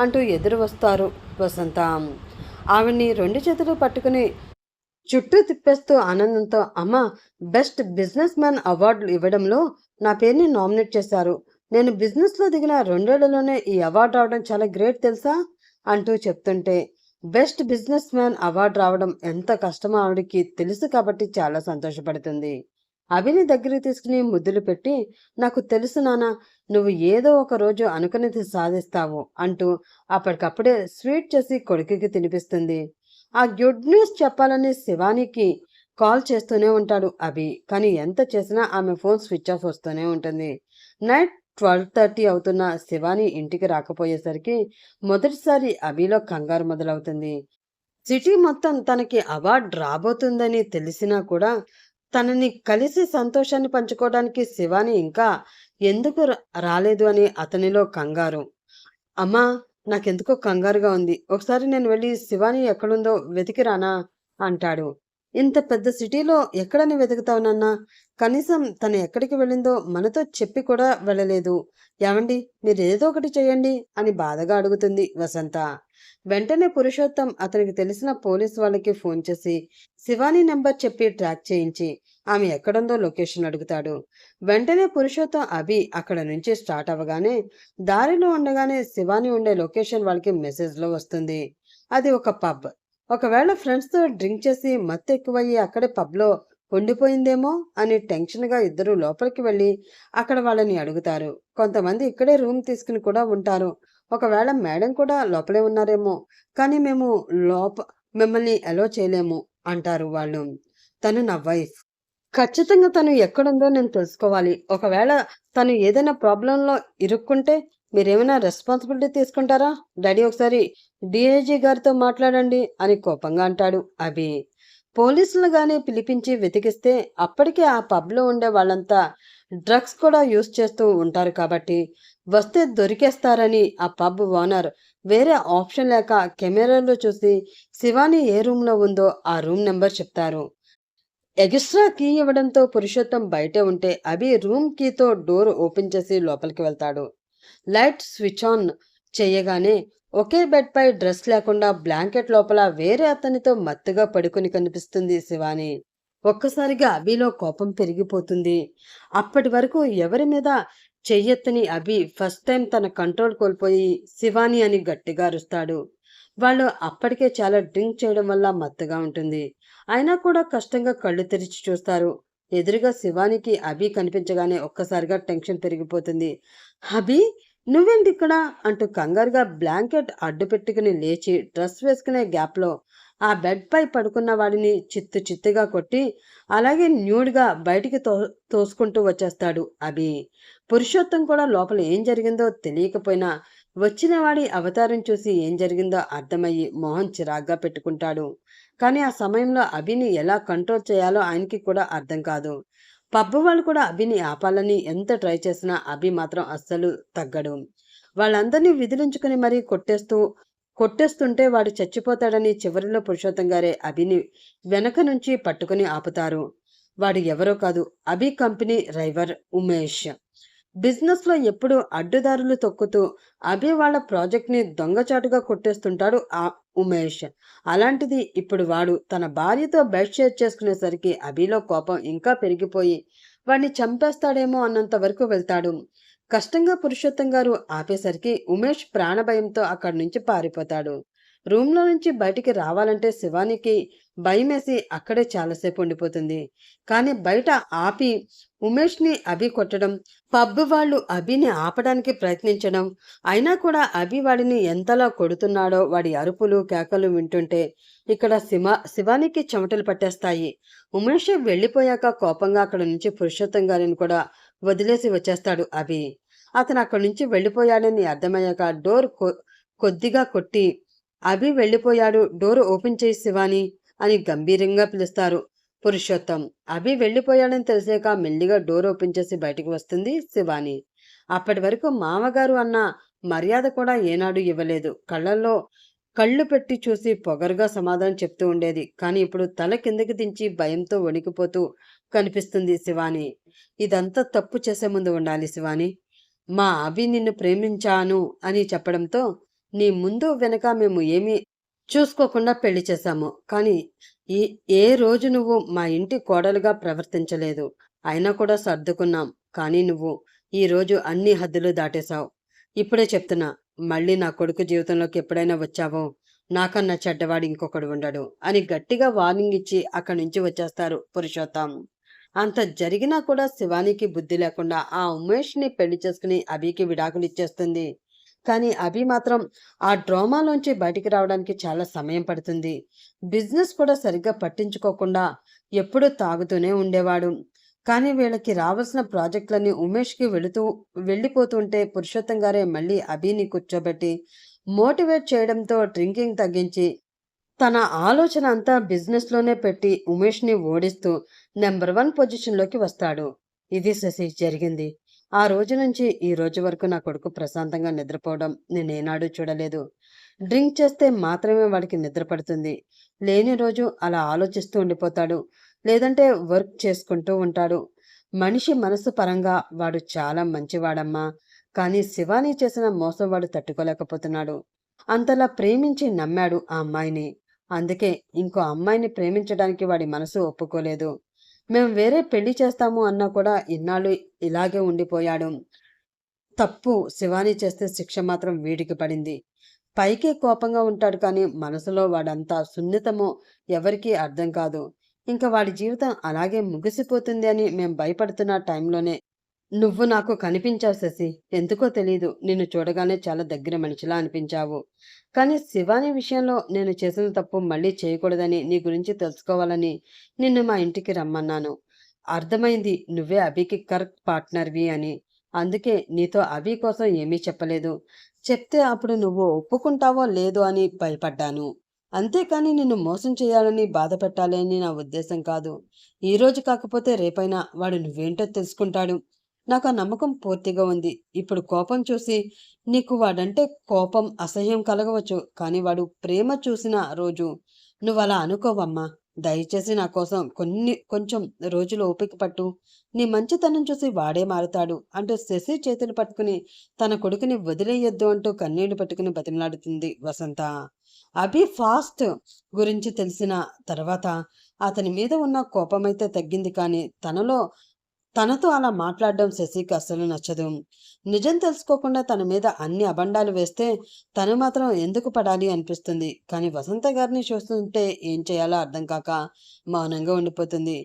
అంటూ ఎదురు వస్తారు వసంత. ఆవిడ్ని రెండు చేతులు పట్టుకుని చుట్టూ తిప్పేస్తూ ఆనందంతో, అమ్మ, బెస్ట్ బిజినెస్ మ్యాన్ అవార్డు ఇవ్వడంలో నా పేరుని నామినేట్ చేశారు. నేను బిజినెస్లో దిగిన 2 ఏళ్లలోనే ఈ అవార్డు రావడం చాలా గ్రేట్ తెలుసా అంటూ చెప్తుంటే, బెస్ట్ బిజినెస్ మ్యాన్ అవార్డు రావడం ఎంత కష్టమో ఆవిడకి తెలుసు కాబట్టి చాలా సంతోషపడుతుంది. అభిని దగ్గరికి తీసుకుని ముద్దులు పెట్టి, నాకు తెలుసు నాన్న, నువ్వు ఏదో ఒక రోజు అనుకున్నది సాధిస్తావు అంటూ అప్పటికప్పుడే స్వీట్ చేసి కొడుకుకి తినిపిస్తుంది. ఆ గుడ్ న్యూస్ చెప్పాలని శివానికి కాల్ చేస్తూనే ఉంటాడు అభి. కానీ ఎంత చేసినా ఆమె ఫోన్ స్విచ్ ఆఫ్ వస్తూనే ఉంటుంది. నైట్ 12:30 అవుతున్న శివాని ఇంటికి రాకపోయేసరికి మొదటిసారి అభిలో కంగారు మొదలవుతుంది. సిటీ మొత్తం తనకి అవార్డు రాబోతుందని తెలిసినా కూడా తనని కలిసి సంతోషాన్ని పంచుకోవడానికి శివాని ఇంకా ఎందుకు రాలేదు అని అతనిలో కంగారు. అమ్మా, నాకెందుకో కంగారుగా ఉంది. ఒకసారి నేను వెళ్ళి శివాని ఎక్కడుందో వెతికిరానా అంటాడు. ఇంత పెద్ద సిటీలో ఎక్కడని వెతుకుతావు నాన్నా? కనీసం తను ఎక్కడికి వెళ్ళిందో మనతో చెప్పి కూడా వెళ్ళలేదు. ఏమండి, మీరు ఏదో ఒకటి చేయండి అని బాధగా అడుగుతుంది వసంత. వెంటనే పురుషోత్తం అతనికి తెలిసిన పోలీస్ వాళ్ళకి ఫోన్ చేసి శివాని నెంబర్ చెప్పి ట్రాక్ చేయించి ఆమె ఎక్కడుందో లొకేషన్ అడుగుతాడు. వెంటనే పురుషోత్తం అభి అక్కడ నుంచి స్టార్ట్ అవ్వగానే దారిలో ఉండగానే శివాని ఉండే లొకేషన్ వాళ్ళకి మెసేజ్లో వస్తుంది. అది ఒక పబ్. ఒకవేళ ఫ్రెండ్స్తో డ్రింక్ చేసి మత్తు ఎక్కువయ్యి అక్కడే పబ్లో ఉండిపోయిందేమో అని టెన్షన్గా ఇద్దరు లోపలికి వెళ్ళి అక్కడ వాళ్ళని అడుగుతారు. కొంతమంది ఇక్కడే రూమ్ తీసుకుని కూడా ఉంటారు. ఒకవేళ మేడం కూడా లోపలే ఉన్నారేమో, కానీ మేము లోప మిమ్మల్ని అలో చేయలేము అంటారు వాళ్ళు. తను నా వైఫ్. ఖచ్చితంగా తను ఎక్కడుందో నేను తెలుసుకోవాలి. ఒకవేళ తను ఏదైనా ప్రాబ్లమ్‌లో ఇరుక్కుంటే మీరేమైనా రెస్పాన్సిబిలిటీ తీసుకుంటారా? డాడీ ఒకసారి డీఐజీ గారితో మాట్లాడండి అని కోపంగా అంటాడు అభి. పోలీసులు గాని పిలిపించి వెతికిస్తే అప్పటికే ఆ పబ్‌లో ఉండే వాళ్ళంతా డ్రగ్స్ కూడా యూజ్ చేస్తూ ఉంటారు కాబట్టి వస్తే దొరికేస్తారని ఆ పబ్ ఓనర్ వేరే ఆప్షన్ లేక కెమెరాలో చూసి శివాని ఏ రూమ్‌లో ఉందో ఆ రూమ్ నెంబర్ చెప్తారు. ఎగస్ట్రా కీ ఇవ్వడంతో పురుషోత్తం బయటే ఉంటే అభి రూమ్ కీతో డోర్ ఓపెన్ చేసి లోపలికి వెళ్తాడు. లైట్ స్విచ్ ఆన్ చేయగానే ఒకే బెడ్ పై డ్రెస్ లేకుండా బ్లాంకెట్ లోపల వేరే అతనితో మత్తుగా పడుకుని కనిపిస్తుంది శివాని. ఒక్కసారిగా అభిలో కోపం పెరిగిపోతుంది. అప్పటి వరకు ఎవరి మీద చెయ్యెత్తని అభి ఫస్ట్ టైం తన కంట్రోల్ కోల్పోయి శివాని అని గట్టిగా అరుస్తాడు. వాళ్ళు అప్పటికే చాలా డ్రింక్ చేయడం వల్ల మత్తుగా ఉంటుంది. అయినా కూడా కష్టంగా కళ్ళు తెరిచి చూస్తారు. ఎదురుగా శివానికి అభి కనిపించగానే ఒక్కసారిగా టెన్షన్ పెరిగిపోతుంది. అభి, నువ్వేంటిక్కడ అంటూ కంగారుగా బ్లాంకెట్ అడ్డు పెట్టుకుని లేచి డ్రెస్ వేసుకునే గ్యాప్లో ఆ బెడ్ పై పడుకున్న వాడిని చిత్తు చిత్తుగా కొట్టి అలాగే న్యూడ్గా బయటికి తోసుకుంటూ వచ్చేస్తాడు అభి. పురుషోత్తం కూడా లోపల ఏం జరిగిందో తెలియకపోయినా వచ్చిన వాడి అవతారం చూసి ఏం జరిగిందో అర్థమయ్యి మొహం చిరాగ్గా పెట్టుకుంటాడు. కానీ ఆ సమయంలో అభిని ఎలా కంట్రోల్ చేయాలో ఆయనకి కూడా అర్థం కాదు. పబ్బు వాళ్ళు కూడా అభిని ఆపాలని ఎంత ట్రై చేసినా అభి మాత్రం అస్సలు తగ్గడు. వాళ్ళందరినీ విదిలించుకుని మరీ కొట్టేస్తుంటే వాడు చచ్చిపోతాడని చివరిలో పురుషోత్తం గారే అభిని వెనక నుంచి పట్టుకుని ఆపుతారు. వాడు ఎవరో కాదు, అభి కంపెనీ డ్రైవర్ ఉమేష్. బిజినెస్లో ఎప్పుడూ అడ్డుదారులు తొక్కుతూ అభి వాళ్ళ ప్రాజెక్ట్ని దొంగచాటుగా కొట్టేస్తుంటాడు ఆ ఉమేష్. అలాంటిది ఇప్పుడు వాడు తన భార్యతో బెడ్ షేర్ చేసుకునేసరికి అభిలో కోపం ఇంకా పెరిగిపోయి వాడిని చంపేస్తాడేమో అన్నంత వరకు వెళ్తాడు. కష్టంగా పురుషోత్తం గారు ఆపేసరికి ఉమేష్ ప్రాణభయంతో అక్కడి నుంచి పారిపోతాడు. రూమ్లో నుంచి బయటికి రావాలంటే శివానికి భయమేసి అక్కడే చాలాసేపు ఉండిపోతుంది. కానీ బయట ఆపి ఉమేష్ని అభి కొట్టడం, పబ్ వాళ్ళు అభిని ఆపడానికి ప్రయత్నించడం, అయినా కూడా అభి వాడిని ఎంతలా కొడుతున్నాడో వాడి అరుపులు కేకలు వింటుంటే ఇక్కడ శివానికి చెమటలు పట్టేస్తాయి. ఉమేష్ వెళ్ళిపోయాక కోపంగా అక్కడ నుంచి పురుషోత్తం గారిని కూడా వదిలేసి వచ్చేస్తాడు అభి. అతను అక్కడి నుంచి వెళ్ళిపోయాడని అర్థమయ్యాక డోర్ కొద్దిగా కొట్టి అభి వెళ్ళిపోయాడు, డోర్ ఓపెన్ చేయి శివాని అని గంభీరంగా పిలుస్తారు పురుషోత్తం. అభి వెళ్ళిపోయాడని తెలిసాక మెల్లిగా డోర్ ఓపెన్ చేసి బయటకు వస్తుంది శివాని. అప్పటి వరకు మామగారు అన్న మర్యాద కూడా ఏనాడు ఇవ్వలేదు. కళ్ళల్లో కళ్ళు పెట్టి చూసి పొగరుగా సమాధానం చెప్తూ ఉండేది. కానీ ఇప్పుడు తల కిందకి దించి భయంతో వణికిపోతూ కనిపిస్తుంది శివాని. ఇదంతా తప్పు చేసే ముందు ఉండాలి శివాని. మా అభి నిన్ను ప్రేమించాను అని చెప్పడంతో నీ ముందు వెనక మేము ఏమీ చూసుకోకుండా పెళ్లి చేశాము. కానీ ఏ రోజు నువ్వు మా ఇంటి కోడలుగా ప్రవర్తించలేదు. అయినా కూడా సర్దుకున్నాం. కానీ నువ్వు ఈరోజు అన్ని హద్దులు దాటేశావు. ఇప్పుడే చెప్తున్నా, మళ్ళీ నా కొడుకు జీవితంలోకి ఎప్పుడైనా వచ్చావో నాకన్నా చెడ్డవాడు ఇంకొకడు ఉండడు అని గట్టిగా వార్నింగ్ ఇచ్చి అక్కడి నుంచి వచ్చేస్తారు పురుషోత్తం. అంత జరిగినా కూడా శివానికి బుద్ధి లేకుండా ఆ ఉమేష్ని పెళ్లి చేసుకుని అభికి విడాకులు ఇచ్చేస్తుంది. కానీ అభి మాత్రం ఆ డ్రామాలోంచి బయటికి రావడానికి చాలా సమయం పడుతుంది. బిజినెస్ కూడా సరిగ్గా పట్టించుకోకుండా ఎప్పుడూ తాగుతూనే ఉండేవాడు. కానీ వీళ్ళకి రావాల్సిన ప్రాజెక్టులన్నీ ఉమేష్కి వెళ్ళిపోతుంటే పురుషోత్తం గారే మళ్ళీ అభిని కూర్చోబెట్టి మోటివేట్ చేయడంతో డ్రింకింగ్ తగ్గించి తన ఆలోచన అంతా బిజినెస్లోనే పెట్టి ఉమేష్ని ఓడిస్తూ నెంబర్ 1 పొజిషన్లోకి వస్తాడు. ఇది శశి జరిగింది. ఆ రోజు నుంచి ఈ రోజు వరకు నా కొడుకు ప్రశాంతంగా నిద్రపోవడం నేనేనాడూ చూడలేదు. డ్రింక్ చేస్తే మాత్రమే వాడికి నిద్ర పడుతుంది. లేని రోజు అలా ఆలోచిస్తూ ఉండిపోతాడు. లేదంటే వర్క్ చేసుకుంటూ ఉంటాడు. మనిషి మనసు పరంగా వాడు చాలా మంచివాడమ్మా. కానీ శివాని చేసిన మోసం వాడు తట్టుకోలేకపోతున్నాడు. అంతలా ప్రేమించి నమ్మాడు ఆ అమ్మాయిని. అందుకే ఇంకో అమ్మాయిని ప్రేమించడానికి వాడి మనసు ఒప్పుకోలేదు. మేము వేరే పెళ్లి చేస్తాము అన్నా కూడా ఇన్నాళ్ళు ఇలాగే ఉండిపోయాడు. తప్పు శివాని చేస్తే శిక్ష మాత్రం వీడికి పడింది. పైకి కోపంగా ఉంటాడు కానీ మనసులో వాడంతా సున్నితమో ఎవరికీ అర్థం కాదు. ఇంకా వాడి జీవితం అలాగే ముగిసిపోతుంది అని మేం భయపడుతున్న టైంలోనే నువ్వు నాకు కనిపించావు శశి. ఎందుకో తెలీదు. నిన్ను చూడగానే చాలా దగ్గర మనిషిలా అనిపించావు. కానీ శివాని విషయంలో నేను చేసిన తప్పు మళ్ళీ చేయకూడదని, నీ గురించి తెలుసుకోవాలని నిన్ను మా ఇంటికి రమ్మన్నాను. అర్థమైంది నువ్వే అభికి కరెక్ట్ పార్ట్నర్‌వి అని. అందుకే నీతో అభి కోసం ఏమీ చెప్పలేదు. చెప్తే అప్పుడు నువ్వు ఒప్పుకుంటావో లేదో అని భయపడ్డాను. అంతేకాని నిన్ను మోసం చేయాలని, బాధ పెట్టాలని నా ఉద్దేశం కాదు. ఈరోజు కాకపోతే రేపైనా వాడు నువ్వేంటో తెలుసుకుంటాడు. నాకు ఆ నమ్మకం పూర్తిగా ఉంది. ఇప్పుడు కోపం చూసి నీకు వాడంటే కోపం, అసహ్యం కలగవచ్చు. కానీ వాడు ప్రేమ చూసిన రోజు నువ్వలా అనుకోవమ్మా. దయచేసి నా కోసం కొంచెం రోజులు ఓపిక పట్టు. నీ మంచితనం చూసి వాడే మారుతాడు అంటూ శశి చేతులు పట్టుకుని తన కొడుకుని వదిలేయొద్దు అంటూ కన్నీళ్లు పట్టుకుని బతిమలాడుతుంది వసంత. అభి ఫాస్ట్ గురించి తెలిసిన తర్వాత అతని మీద ఉన్న కోపమైతే తగ్గింది, కానీ తనతో అలా మాట్లాడడం శశికి అస్సలు నచ్చదు. నిజం తెలుసుకోకుండా తన మీద అన్ని అబండాలు వేస్తే తను మాత్రం ఎందుకు పడాలి అనిపిస్తుంది. కానీ వసంత గారిని చూస్తుంటే ఏం చేయాలో అర్థం కాక మౌనంగా ఉండిపోతుంది.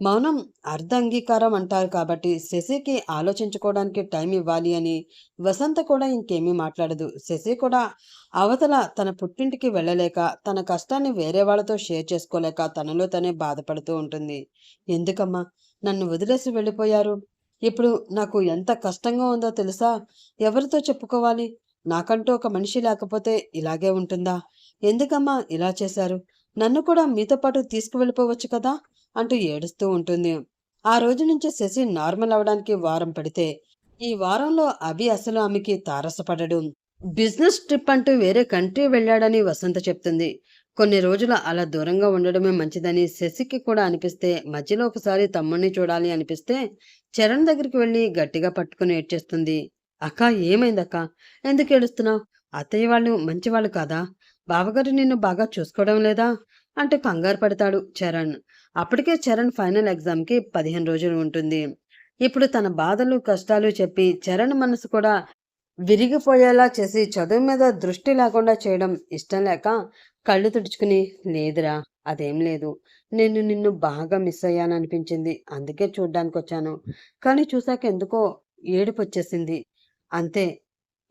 మౌనం అర్ధ అంగీకారం అంటారు కాబట్టి శశికి ఆలోచించుకోవడానికి టైం ఇవ్వాలి అని వసంత కూడా ఇంకేమీ మాట్లాడదు. శశి కూడా అవతల తన పుట్టింటికి వెళ్ళలేక, తన కష్టాన్ని వేరే వాళ్ళతో షేర్ చేసుకోలేక తనలో తనే బాధపడుతూ ఉంటుంది. ఎందుకమ్మా నన్ను వదిలేసి వెళ్ళిపోయారు? ఇప్పుడు నాకు ఎంత కష్టంగా ఉందో తెలుసా? ఎవరితో చెప్పుకోవాలి? నాకంటూ ఒక మనిషి లేకపోతే ఇలాగే ఉంటుందా? ఎందుకమ్మా ఇలా చేశారు? నన్ను కూడా మీతో పాటు తీసుకువెళ్ళిపోవచ్చు కదా అంటూ ఏడుస్తూ ఉంటుంది. ఆ రోజు నుంచి శశి నార్మల్ అవడానికి వారం పడితే, ఈ వారంలో అభి అసలు ఆమెకి తారసపడడు. బిజినెస్ ట్రిప్ అంటూ వేరే కంట్రీ వెళ్ళాడని వసంత చెప్తుంది. కొన్ని రోజులు అలా దూరంగా ఉండడమే మంచిదని శశికి కూడా అనిపిస్తే, మధ్యలో ఒకసారి తమ్ముణ్ణి చూడాలి అనిపిస్తే చరణ్ దగ్గరికి వెళ్ళి గట్టిగా పట్టుకుని ఏడ్చేస్తుంది. అక్క ఏమైందక్క? ఎందుకు ఏడుస్తున్నావు? అత్తయ్య వాళ్ళు మంచివాళ్ళు కాదా? బావగారు నిన్ను బాగా చూసుకోవడం లేదా అంటూ కంగారు పడతాడు చరణ్. అప్పటికే చరణ్ ఫైనల్ ఎగ్జామ్కి 15 రోజులు ఉంటుంది. ఇప్పుడు తన బాధలు కష్టాలు చెప్పి చరణ్ మనసు కూడా విరిగిపోయేలా చేసి చదువు మీద దృష్టి లేకుండా చేయడం ఇష్టం లేక కళ్ళు తుడుచుకుని, లేదురా అదేం లేదు. నేను నిన్ను బాగా మిస్ అయ్యాననిపించింది. అందుకే చూడ్డానికొచ్చాను. కానీ చూశాక ఎందుకో ఏడుపొచ్చేసింది. అంతే.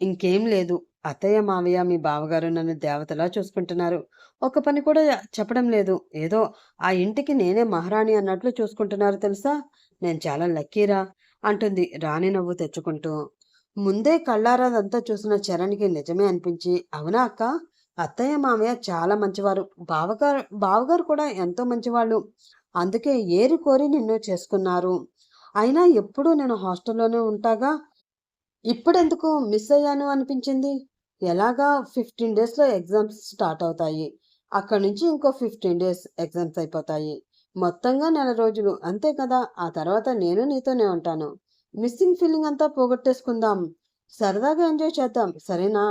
ఇంకేం లేదు. అత్తయ్య, మావయ్య, మీ బావగారు నన్ను దేవతలా చూసుకుంటున్నారు. ఒక పని కూడా చెప్పడం లేదు. ఏదో ఆ ఇంటికి నేనే మహారాణి అన్నట్లు చూసుకుంటున్నారు తెలుసా? నేను చాలా లక్కీరా అంటుంది రాణి నవ్వు తెచ్చుకుంటూ. ముందే కళ్ళారా అదంతా చూసిన చరణ్‌కి నిజమే అనిపించి, అవునా అక్క? అత్తయ్య, మామయ్య చాలా మంచివారు. బావగారు కూడా ఎంతో మంచివాళ్ళు. అందుకే ఏరి కోరి నిన్ను చేసుకున్నారు. అయినా ఎప్పుడూ నేను హాస్టల్‌లోనే ఉంటాగా. ఇప్పుడెందుకు మిస్ అయ్యాను అనిపించింది? ఎలాగా 15 డేస్‌లో ఎగ్జామ్స్ స్టార్ట్ అవుతాయి. అక్కడి నుంచి ఇంకో 15 డేస్ ఎగ్జామ్స్ అయిపోతాయి. మొత్తంగా నెల రోజులు అంతే కదా! ఆ తర్వాత నేను నీతోనే ఉంటాను. మిస్సింగ్ ఫీలింగ్ అంతా పోగొట్టేసుకుందాం. సరదాగా ఎంజాయ్ చేద్దాం. సరేనా?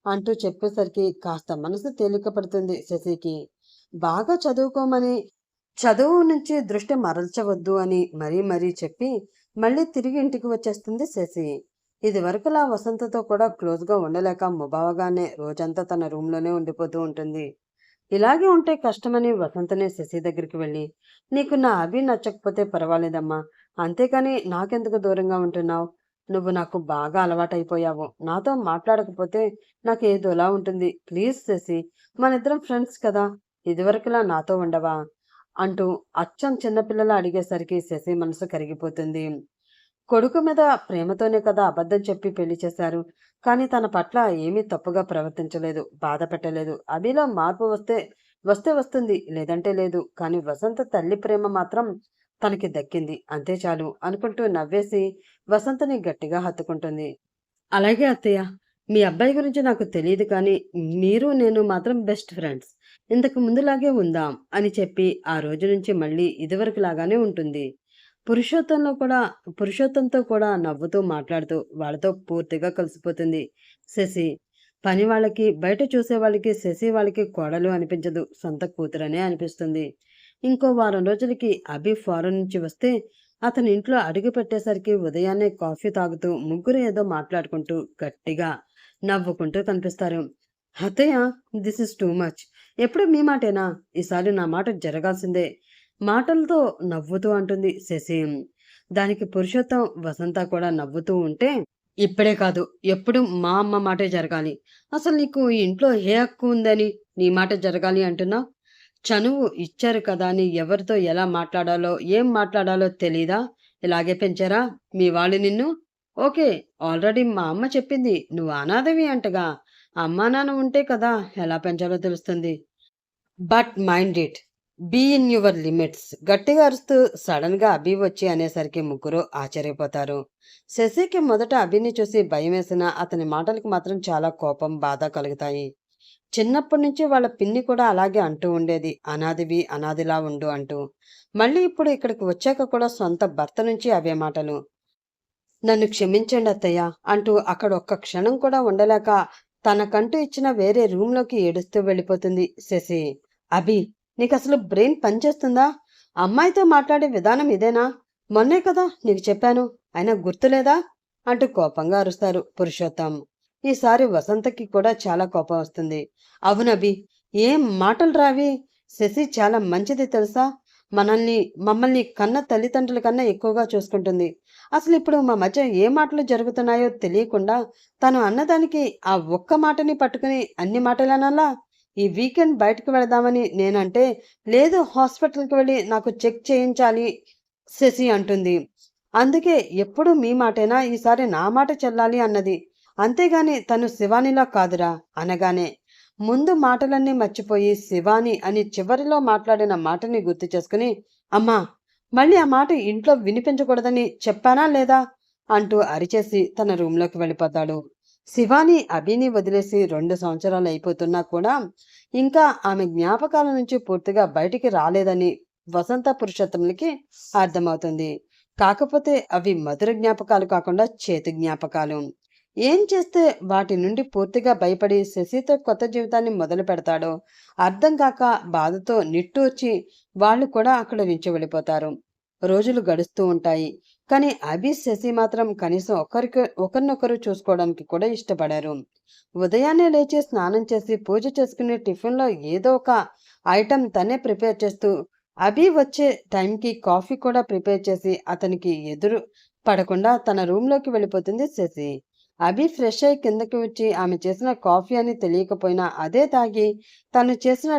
అంటూ చెప్పేసరికి కాస్త మనసు తేలిక పడుతుంది శశికి. బాగా చదువుకోమని, చదువు నుంచి దృష్టి మరల్చవద్దు అని మరీ మరీ చెప్పి మళ్ళీ తిరిగి ఇంటికి వచ్చేస్తుంది శశి. ఇదివరకులా వసంతతో కూడా క్లోజ్‌గా ఉండలేక ముభావగానే రోజంతా తన రూమ్‌లోనే ఉండిపోతూ ఉంటుంది. ఇలాగే ఉంటే కష్టమని వసంతనే శశి దగ్గరికి వెళ్ళి, నీకు నా అభి నచ్చకపోతే పర్వాలేదమ్మా. అంతేకాని నాకెందుకు దూరంగా ఉంటున్నావు? నువ్వు నాకు బాగా అలవాటైపోయావు. నాతో మాట్లాడకపోతే నాకు ఏదోలా ఉంటుంది. ప్లీజ్ శశి, మనిద్దరం ఫ్రెండ్స్ కదా! ఇదివరకులా నాతో ఉండవా? అంటూ అచ్చం చిన్నపిల్లలా అడిగేసరికి శశి మనసు కరిగిపోతుంది. కొడుకు మీద ప్రేమతోనే కదా అబద్ధం చెప్పి పెళ్లి చేశారు. కానీ తన పట్ల ఏమీ తప్పుగా ప్రవర్తించలేదు, బాధ పెట్టలేదు. అభిలో మార్పు వస్తే వస్తుంది, లేదంటే లేదు. కానీ వసంత తల్లి ప్రేమ మాత్రం తనకి దక్కింది. అంతే చాలు అనుకుంటూ నవ్వేసి వసంతని గట్టిగా హత్తుకుంటుంది. అలాగే అత్తయ్య. మీ అబ్బాయి గురించి నాకు తెలియదు, కానీ మీరు నేను మాత్రం బెస్ట్ ఫ్రెండ్స్. ఇంతకు ముందులాగే ఉందాం అని చెప్పి ఆ రోజు నుంచి మళ్ళీ ఇదివరకు లాగానే ఉంటుంది. పురుషోత్తంలో కూడా పురుషోత్తంతో కూడా నవ్వుతూ మాట్లాడుతూ వాళ్ళతో పూర్తిగా కలిసిపోతుంది శశి. పని వాళ్ళకి, బయట చూసే వాళ్ళకి శశి వాళ్ళకి కోడలు అనిపించదు, సొంత కూతురనే అనిపిస్తుంది. ఇంకో వారం రోజులకి అభి ఫారెన్ నుంచి వస్తే అతని ఇంట్లో అడుగు పెట్టేసరికి ఉదయాన్నే కాఫీ తాగుతూ ముగ్గురు ఏదో మాట్లాడుకుంటూ గట్టిగా నవ్వుకుంటూ కనిపిస్తారు. అత్తయ్య, దిస్ ఇస్ టూ మచ్. ఎప్పుడు మీ మాటేనా? ఈసారి నా మాట జరగాల్సిందే మాటలతో నవ్వుతూ అంటుంది శశి. దానికి పురుషోత్తం, వసంత కూడా నవ్వుతూ ఉంటే, ఇప్పుడే కాదు, ఎప్పుడు మా అమ్మ మాటే జరగాలి. అసలు నీకు ఈ ఇంట్లో ఏ హక్కు ఉందని నీ మాట జరగాలి అంటున్నావు? చనువు ఇచ్చారు కదా అని ఎవరితో ఎలా మాట్లాడాలో, ఏం మాట్లాడాలో తెలీదా? ఇలాగే పెంచారా మీ వాళ్ళు నిన్ను? ఓకే. ఆల్రెడీ మా అమ్మ చెప్పింది. నువ్వు అనాథవి అంటగా. అమ్మా నాన్న ఉంటే కదా ఎలా పెంచాలో తెలుస్తుంది. But mind it. Be in your limits. గట్టిగా అరుస్తూ సడన్ గా అభి వచ్చి అనేసరికి ముగ్గురు ఆశ్చర్యపోతారు. శశికి మొదట అభిని చూసి భయం వేసినా అతని మాటలకు మాత్రం చాలా కోపం, బాధ కలుగుతాయి. చిన్నప్పటి నుంచి వాళ్ళ పిన్ని కూడా అలాగే అంటూ ఉండేది. అనాదివి, అనాదిలా ఉండు అంటూ. మళ్ళీ ఇప్పుడు ఇక్కడికి వచ్చాక కూడా సొంత భర్త నుంచి అవే మాటలు. నన్ను క్షమించండి అత్తయ్య అంటూ అక్కడ ఒక్క క్షణం కూడా ఉండలేక తనకంటూ ఇచ్చిన వేరే రూంలోకి ఏడుస్తూ వెళ్ళిపోతుంది శశి. అభి, నీకసలు బ్రెయిన్ పనిచేస్తుందా? అమ్మాయితో మాట్లాడే విధానం ఇదేనా? మొన్నే కదా నీకు చెప్పాను, అయినా గుర్తులేదా అంటూ కోపంగా అరుస్తారు పురుషోత్తం. ఈసారి వసంతకి కూడా చాలా కోపం వస్తుంది. అవునభి, ఏం మాటలు రావి? శశి చాలా మంచిది తెలుసా? మమ్మల్ని కన్న తల్లిదండ్రుల కన్నా ఎక్కువగా చూసుకుంటుంది. అసలు ఇప్పుడు మా మధ్య ఏ మాటలు జరుగుతున్నాయో తెలియకుండా తను అన్నదానికి ఆ ఒక్క మాటని పట్టుకుని అన్ని మాటలనల్లా. ఈ వీకెండ్ బయటకు వెళదామని నేనంటే, లేదు హాస్పిటల్కి వెళ్ళి నాకు చెక్ చేయించాలి శశి అంటుంది. అందుకే ఎప్పుడు మీ మాటేనా, ఈసారి నా మాట చెల్లాలి అన్నది. అంతేగాని తను శివానిలా కాదురా అనగానే ముందు మాటలన్నీ మర్చిపోయి శివాని అని చివరిలో మాట్లాడిన మాటని గుర్తు చేసుకుని, అమ్మా, మళ్ళీ ఆ మాట ఇంట్లో వినిపించకూడదని చెప్పానా లేదా అంటూ అరిచేసి తన రూంలోకి వెళ్ళిపోతాడు. శివాని అభిని వదిలేసి 2 సంవత్సరాలు అయిపోతున్నా కూడా ఇంకా ఆమె జ్ఞాపకాల నుంచి పూర్తిగా బయటికి రాలేదని వసంత, పురుషోత్తములకి అర్థమవుతుంది. కాకపోతే అవి మధుర జ్ఞాపకాలు కాకుండా చేదు జ్ఞాపకాలు. ఏం చేస్తే వాటి నుండి పూర్తిగా భయపడి శశితో కొత్త జీవితాన్ని మొదలు పెడతాడో అర్థం కాక బాధతో నిట్టూర్చి వాళ్ళు కూడా అక్కడ నుంచి వెళ్ళిపోతారు. రోజులు గడుస్తూ ఉంటాయి. కానీ అభి, శశి మాత్రం కనీసం ఒకరినొకరు చూసుకోవడానికి కూడా ఇష్టపడారు. ఉదయాన్నే లేచి స్నానం చేసి పూజ చేసుకునే టిఫిన్లో ఏదో ఒక ఐటెం తనే ప్రిపేర్ చేస్తూ అభి వచ్చే టైంకి కాఫీ కూడా ప్రిపేర్ చేసి అతనికి ఎదురు పడకుండా తన రూంలోకి వెళ్ళిపోతుంది శశి. అభి ఫ్రెష్ అయి కిందకి వచ్చి ఆమె చేసిన కాఫీ అని తెలియకపోయినా అదే తాగి తను చేసిన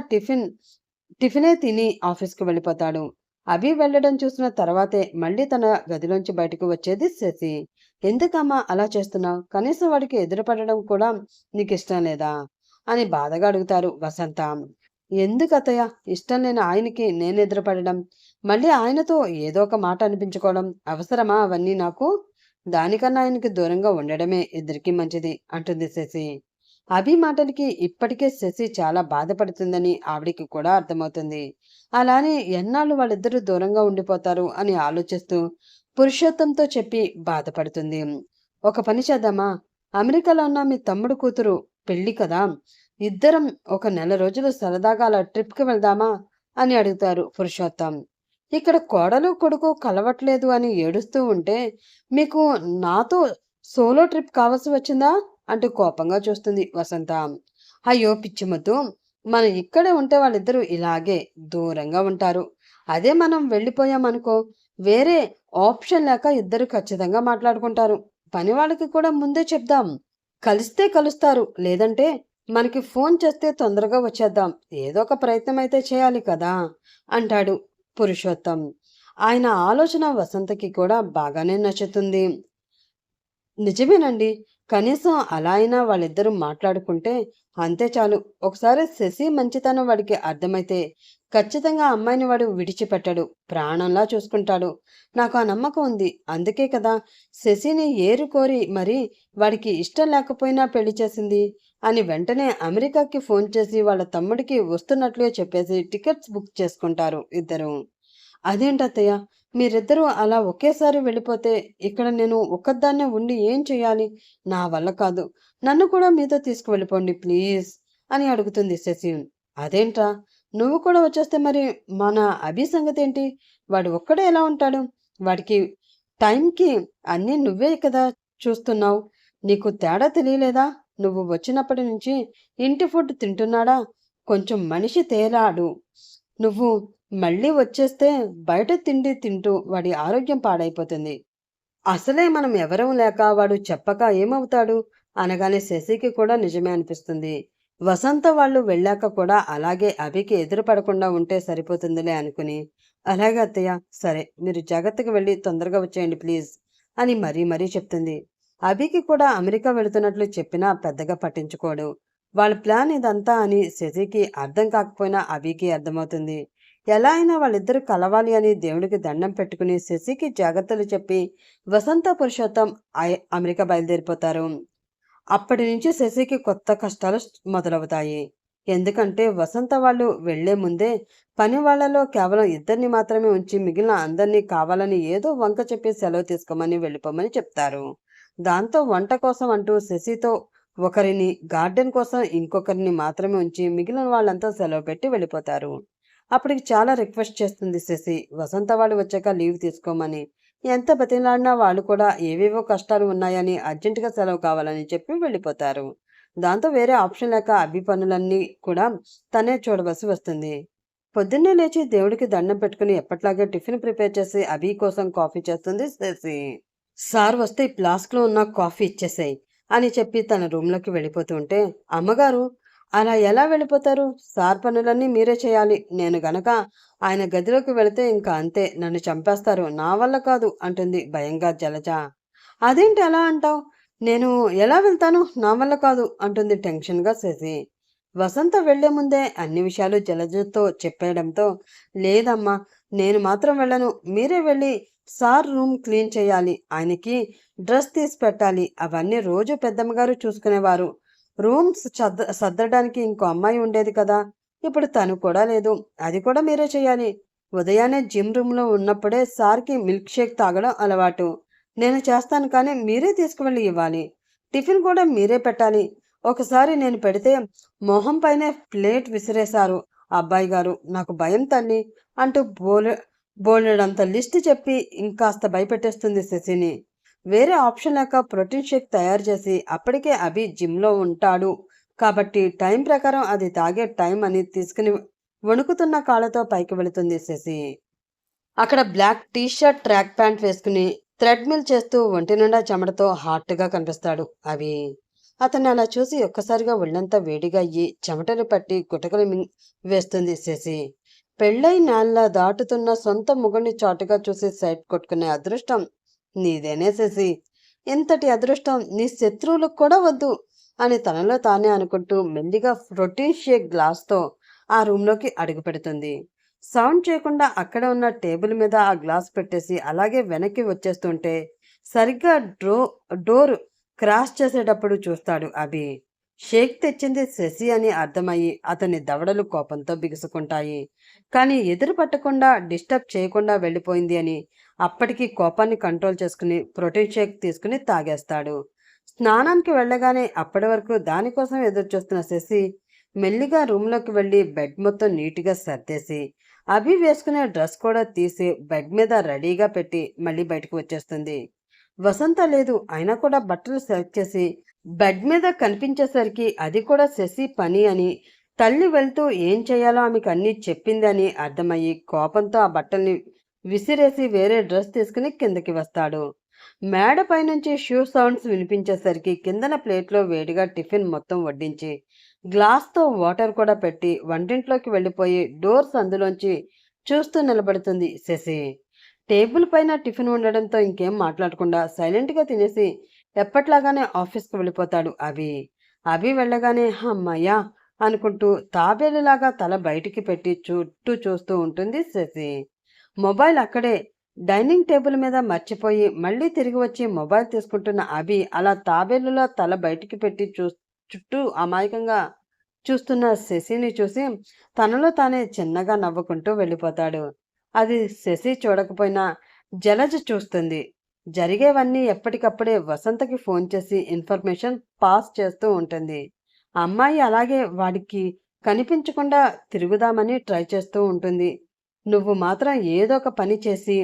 టిఫినే తిని ఆఫీస్కి వెళ్ళిపోతాడు. అభి వెళ్ళడం చూసిన తర్వాతే మళ్ళీ తన గదిలోంచి బయటకు వచ్చేది శశి. ఎందుకమ్మా అలా చేస్తున్నావు? కనీసం వాడికి ఎదురుపడడం కూడా నీకు ఇష్టం లేదా అని బాధగా అడుగుతారు వసంత. ఎందుకు అత్తయ్య, ఇష్టం లేని ఆయనకి నేను ఎదురుపడడం, మళ్ళీ ఆయనతో ఏదో ఒక మాట అనిపించుకోవడం అవసరమా అవన్నీ నాకు? దానికన్నా ఆయనకి దూరంగా ఉండడమే ఇద్దరికీ మంచిది అంటుంది శశి. అభి మాటలకి ఇప్పటికే శశి చాలా బాధపడుతుందని ఆవిడికి కూడా అర్థమవుతుంది. అలానే ఎన్నాళ్ళు వాళ్ళిద్దరూ దూరంగా ఉండిపోతారు అని ఆలోచిస్తూ పురుషోత్తంతో చెప్పి బాధపడుతుంది. ఒక పని చేద్దామా? అమెరికాలో ఉన్న మీ తమ్ముడు కూతురు పెళ్లి కదా, ఇద్దరం ఒక నెల రోజులు సరదాగా అలా ట్రిప్కి వెళ్దామా అని అడుగుతారు పురుషోత్తం. ఇక్కడ కోడలు కొడుకు కలవట్లేదు అని ఏడుస్తూ ఉంటే మీకు నాతో సోలో ట్రిప్ కావాల్సి వచ్చిందా అంటూ కోపంగా చూస్తుంది వసంత. అయ్యో పిచ్చిమొద్దు, మనం ఇక్కడే ఉంటే వాళ్ళిద్దరూ ఇలాగే దూరంగా ఉంటారు. అదే మనం వెళ్ళిపోయామనుకో, వేరే ఆప్షన్ లేక ఇద్దరు ఖచ్చితంగా మాట్లాడుకుంటారు. పని వాళ్ళకి కూడా ముందే చెప్దాం. కలిస్తే కలుస్తారు, లేదంటే మనకి ఫోన్ చేస్తే తొందరగా వచ్చేద్దాం. ఏదో ఒక ప్రయత్నం అయితే చేయాలి కదా అంటాడు పురుషోత్తం. ఆయన ఆలోచన వసంతకి కూడా బాగానే నచ్చుతుంది. నిజమేనండి. కనీసం అలా అయినా వాళ్ళిద్దరూ మాట్లాడుకుంటే అంతే చాలు. ఒకసారి శశి మంచితనం వాడికి అర్థమైతే ఖచ్చితంగా ఆ అమ్మాయిని వాడు విడిచిపెట్టడు. ప్రాణంలా చూసుకుంటాడు. నాకు ఆ నమ్మకం ఉంది. అందుకే కదా శశిని ఏరుకోరి మరి వాడికి ఇష్టం లేకపోయినా పెళ్లి చేసింది అని వెంటనే అమెరికాకి ఫోన్ చేసి వాళ్ళ తమ్ముడికి వస్తున్నట్లుగా చెప్పేసి టికెట్స్ బుక్ చేసుకుంటారు ఇద్దరు. అదేంటత్తయ్య, మీరిద్దరూ అలా ఒకేసారి వెళ్ళిపోతే ఇక్కడ నేను ఒక్కదాన్నే ఉండి ఏం చేయాలి? నా వల్ల కాదు. నన్ను కూడా మీతో తీసుకువెళ్ళిపోండి ప్లీజ్ అని అడుగుతుంది శశి. అదేంట్రా, నువ్వు కూడా వచ్చేస్తే మరి మన అభి సంగతేంటి? వాడు ఒక్కడే ఎలా ఉంటాడు? వాడికి టైంకి అన్నీ నువ్వే కదా చూస్తున్నావు. నీకు తేడా తెలియలేదా? నువ్వు వచ్చినప్పటి నుంచి ఇంటి ఫుడ్ తింటున్నాడా? కొంచెం మనిషి తేలాడు. నువ్వు మళ్ళీ వచ్చేస్తే బయట తిండి తింటూ వాడి ఆరోగ్యం పాడైపోతుంది. అసలే మనం ఎవరం లేక వాడు చెప్పక ఏమవుతాడు అనగానే శశికి కూడా నిజమే అనిపిస్తుంది. వసంత వాళ్ళు వెళ్ళాక కూడా అలాగే అభికి ఎదురుపడకుండా ఉంటే సరిపోతుందిలే అనుకుని, అలాగే అత్తయ్య, సరే మీరు జాగ్రత్తగా వెళ్ళి తొందరగా వచ్చేయండి ప్లీజ్ అని మరీ మరీ చెప్తుంది. అభికి కూడా అమెరికా వెళుతున్నట్లు చెప్పినా పెద్దగా పట్టించుకోడు. వాళ్ళ ప్లాన్ ఇదంతా అని శశికి అర్థం కాకపోయినా అభికి అర్థమవుతుంది. ఎలా అయినా వాళ్ళిద్దరూ కలవాలి అని దేవుడికి దండం పెట్టుకుని శశికి జాగ్రత్తలు చెప్పి వసంత పురుషోత్తం అమెరికా బయలుదేరిపోతారు. అప్పటి నుంచి శశికి కొత్త కష్టాలు మొదలవుతాయి. ఎందుకంటే వసంత వాళ్ళు వెళ్లే ముందే పని వాళ్లలో కేవలం ఇద్దరిని మాత్రమే ఉంచి మిగిలిన అందరినీ కావాలని ఏదో వంక చెప్పి సెలవు తీసుకోమని వెళ్ళిపోమని చెప్తారు. దాంతో వంట కోసం అంటూ శశితో ఒకరిని, గార్డెన్ కోసం ఇంకొకరిని మాత్రమే ఉంచి మిగిలిన వాళ్ళంతా సెలవు పెట్టి వెళ్ళిపోతారు. అప్పటికి చాలా రిక్వెస్ట్ చేస్తుంది శశి వసంత వాళ్ళు వచ్చాక లీవ్ తీసుకోమని. ఎంత బతిలాడినా వాళ్ళు కూడా ఏవేవో కష్టాలు ఉన్నాయని అర్జెంటుగా సెలవు కావాలని చెప్పి వెళ్ళిపోతారు. దాంతో వేరే ఆప్షన్ లేక అభి పనులన్నీ కూడా తనే చూడవలసి వస్తుంది. పొద్దున్నే లేచి దేవుడికి దండం పెట్టుకుని ఎప్పట్లాగే టిఫిన్ ప్రిపేర్ చేసి అభి కోసం కాఫీ చేస్తుంది శశి. సార్ వస్తే ఈ ఫ్లాస్క్లో ఉన్న కాఫీ ఇచ్చేసాయి అని చెప్పి తన రూమ్లోకి వెళ్ళిపోతూ ఉంటే, అమ్మగారు అలా ఎలా వెళ్ళిపోతారు? సార్ పనులన్నీ మీరే చేయాలి. నేను గనక ఆయన గదిలోకి వెళితే ఇంకా అంతే, నన్ను చంపేస్తారు. నా వల్ల కాదు అంటుంది భయంగా జలజ. అదేంటి అలా అంటావు? నేను ఎలా వెళ్తాను? నా వల్ల కాదు అంటుంది టెన్షన్గా శశి. వసంత వెళ్లే ముందే అన్ని విషయాలు జలజతో చెప్పేయడంతో, లేదమ్మా, నేను మాత్రం వెళ్ళను. మీరే వెళ్ళి సార్ రూమ్ క్లీన్ చేయాలి, ఆయనకి డ్రెస్ తీసి పెట్టాలి, అవన్నీ రోజు పెద్దమ్మగారు చూసుకునేవారు. రూమ్స్ సర్దడానికి ఇంకో అమ్మాయి ఉండేది కదా, ఇప్పుడు తను కూడా లేదు, అది కూడా మీరే చేయాలి. ఉదయాన్నే జిమ్ రూమ్లో ఉన్నప్పుడే సార్కి మిల్క్ షేక్ తాగడం అలవాటు. నేను చేస్తాను, కానీ మీరే తీసుకువెళ్ళి ఇవ్వాలి. టిఫిన్ కూడా మీరే పెట్టాలి. ఒకసారి నేను పెడితే మొహం పైనే ప్లేట్ విసిరేశారు అబ్బాయి గారు. నాకు భయం తల్లి అంటూ బోలెడంత లిస్ట్ చెప్పి ఇంకాస్త భయపెట్టేస్తుంది శశిని. వేరే ఆప్షన్ లేక ప్రోటీన్ షేక్ తయారు చేసి అప్పటికే అభి జిమ్లో ఉంటాడు కాబట్టి టైం ప్రకారం అది తాగే టైం అని తీసుకుని వణుకుతున్న కాళ్ళతో పైకి వెళుతుంది శశి. అక్కడ black T shirt, track pant వేసుకుని థ్రెడ్మిల్ చేస్తూ ఒంటి నిండా చెమటతో హాట్గా కనిపిస్తాడు అవి. అతన్ని అలా చూసి ఒక్కసారిగా ఒళ్ళంతా వేడిగా అయ్యి చెమటలు పట్టి గుటకలు వేస్తుంది శశి. పెళ్ళై నేల దాటుతున్న సొంత మొగుడిని చాటుగా చూసి సైట్ కొట్టుకునే అదృష్టం నీదేనే శశి. ఇంతటి అదృష్టం నీ శత్రువులకు కూడా వద్దు అని తనలో తానే అనుకుంటూ మెల్లిగా ప్రోటీన్ షేక్ గ్లాస్తో ఆ రూమ్లోకి అడుగు పెడుతుంది. సౌండ్ చేయకుండా అక్కడ ఉన్న టేబుల్ మీద ఆ గ్లాస్ పెట్టేసి అలాగే వెనక్కి వచ్చేస్తుంటే సరిగ్గా డోర్ క్రాస్ చేసేటప్పుడు చూస్తాడు అభి. షేక్ తెచ్చింది శశి అని అర్థమయ్యి అతని దవడలు కోపంతో బిగుసుకుంటాయి. కానీ ఎదురు పట్టకుండా డిస్టర్బ్ చేయకుండా వెళ్ళిపోయింది అని అప్పటికి కోపాన్ని కంట్రోల్ చేసుకుని ప్రోటీన్ షేక్ తీసుకుని తాగేస్తాడు. స్నానానికి వెళ్ళగానే అప్పటి వరకు దానికోసం ఎదురు చూస్తున్న శశి మెల్లిగా రూమ్లోకి వెళ్ళి బెడ్ మొత్తం నీట్గా సర్దేసి అభి వేసుకునే డ్రెస్ కూడా తీసి బెడ్ మీద రెడీగా పెట్టి మళ్ళీ బయటకు వచ్చేస్తుంది. వసంత లేదు, అయినా కూడా బట్టలు సెలెక్ట్ చేసి బెడ్ మీద కనిపించేసరికి అది కూడా శశి పని అని, తల్లి వెళ్తూ ఏం చేయాలో ఆమెకు అన్నీ చెప్పింది అని అర్థమయ్యి కోపంతో ఆ బట్టల్ని విసిరేసి వేరే డ్రెస్ తీసుకుని కిందకి వస్తాడు. మేడ పైనుంచి షూ సౌండ్స్ వినిపించేసరికి కిందన ప్లేట్లో వేడిగా టిఫిన్ మొత్తం వడ్డించి గ్లాస్తో వాటర్ కూడా పెట్టి వంటింట్లోకి వెళ్ళిపోయి డోర్స్ అందులోంచి చూస్తూ నిలబడుతుంది శశి. టేబుల్ పైన టిఫిన్ ఉండడంతో ఇంకేం మాట్లాడకుండా సైలెంట్గా తినేసి ఎప్పట్లాగానే ఆఫీస్కి వెళ్ళిపోతాడు అభి. అభి వెళ్ళగానే అమ్మయ్యా అనుకుంటూ తాబేలులాగా తల బయటికి పెట్టి చుట్టూ చూస్తూ ఉంటుంది శశి. మొబైల్ అక్కడే డైనింగ్ టేబుల్ మీద మర్చిపోయి మళ్ళీ తిరిగి వచ్చి మొబైల్ తీసుకుంటున్న అభి అలా తాబేలులా తల బయటికి పెట్టి చుట్టూ అమాయకంగా చూస్తున్న శశిని చూసి తనలో తానే చిన్నగా నవ్వుకుంటూ వెళ్ళిపోతాడు. అది శశి చూడకపోయినా జలజ చూస్తుంది. జరిగేవన్నీ ఎప్పటికప్పుడే వసంతకి ఫోన్ చేసి ఇన్ఫర్మేషన్ పాస్ చేస్తూ ఉంటుంది. అమ్మాయి అలాగే వాడికి కనిపించకుండా తిరుగుదామని ట్రై చేస్తూ ఉంటుంది. నువ్వు మాత్రం ఏదో ఒక పని చేసి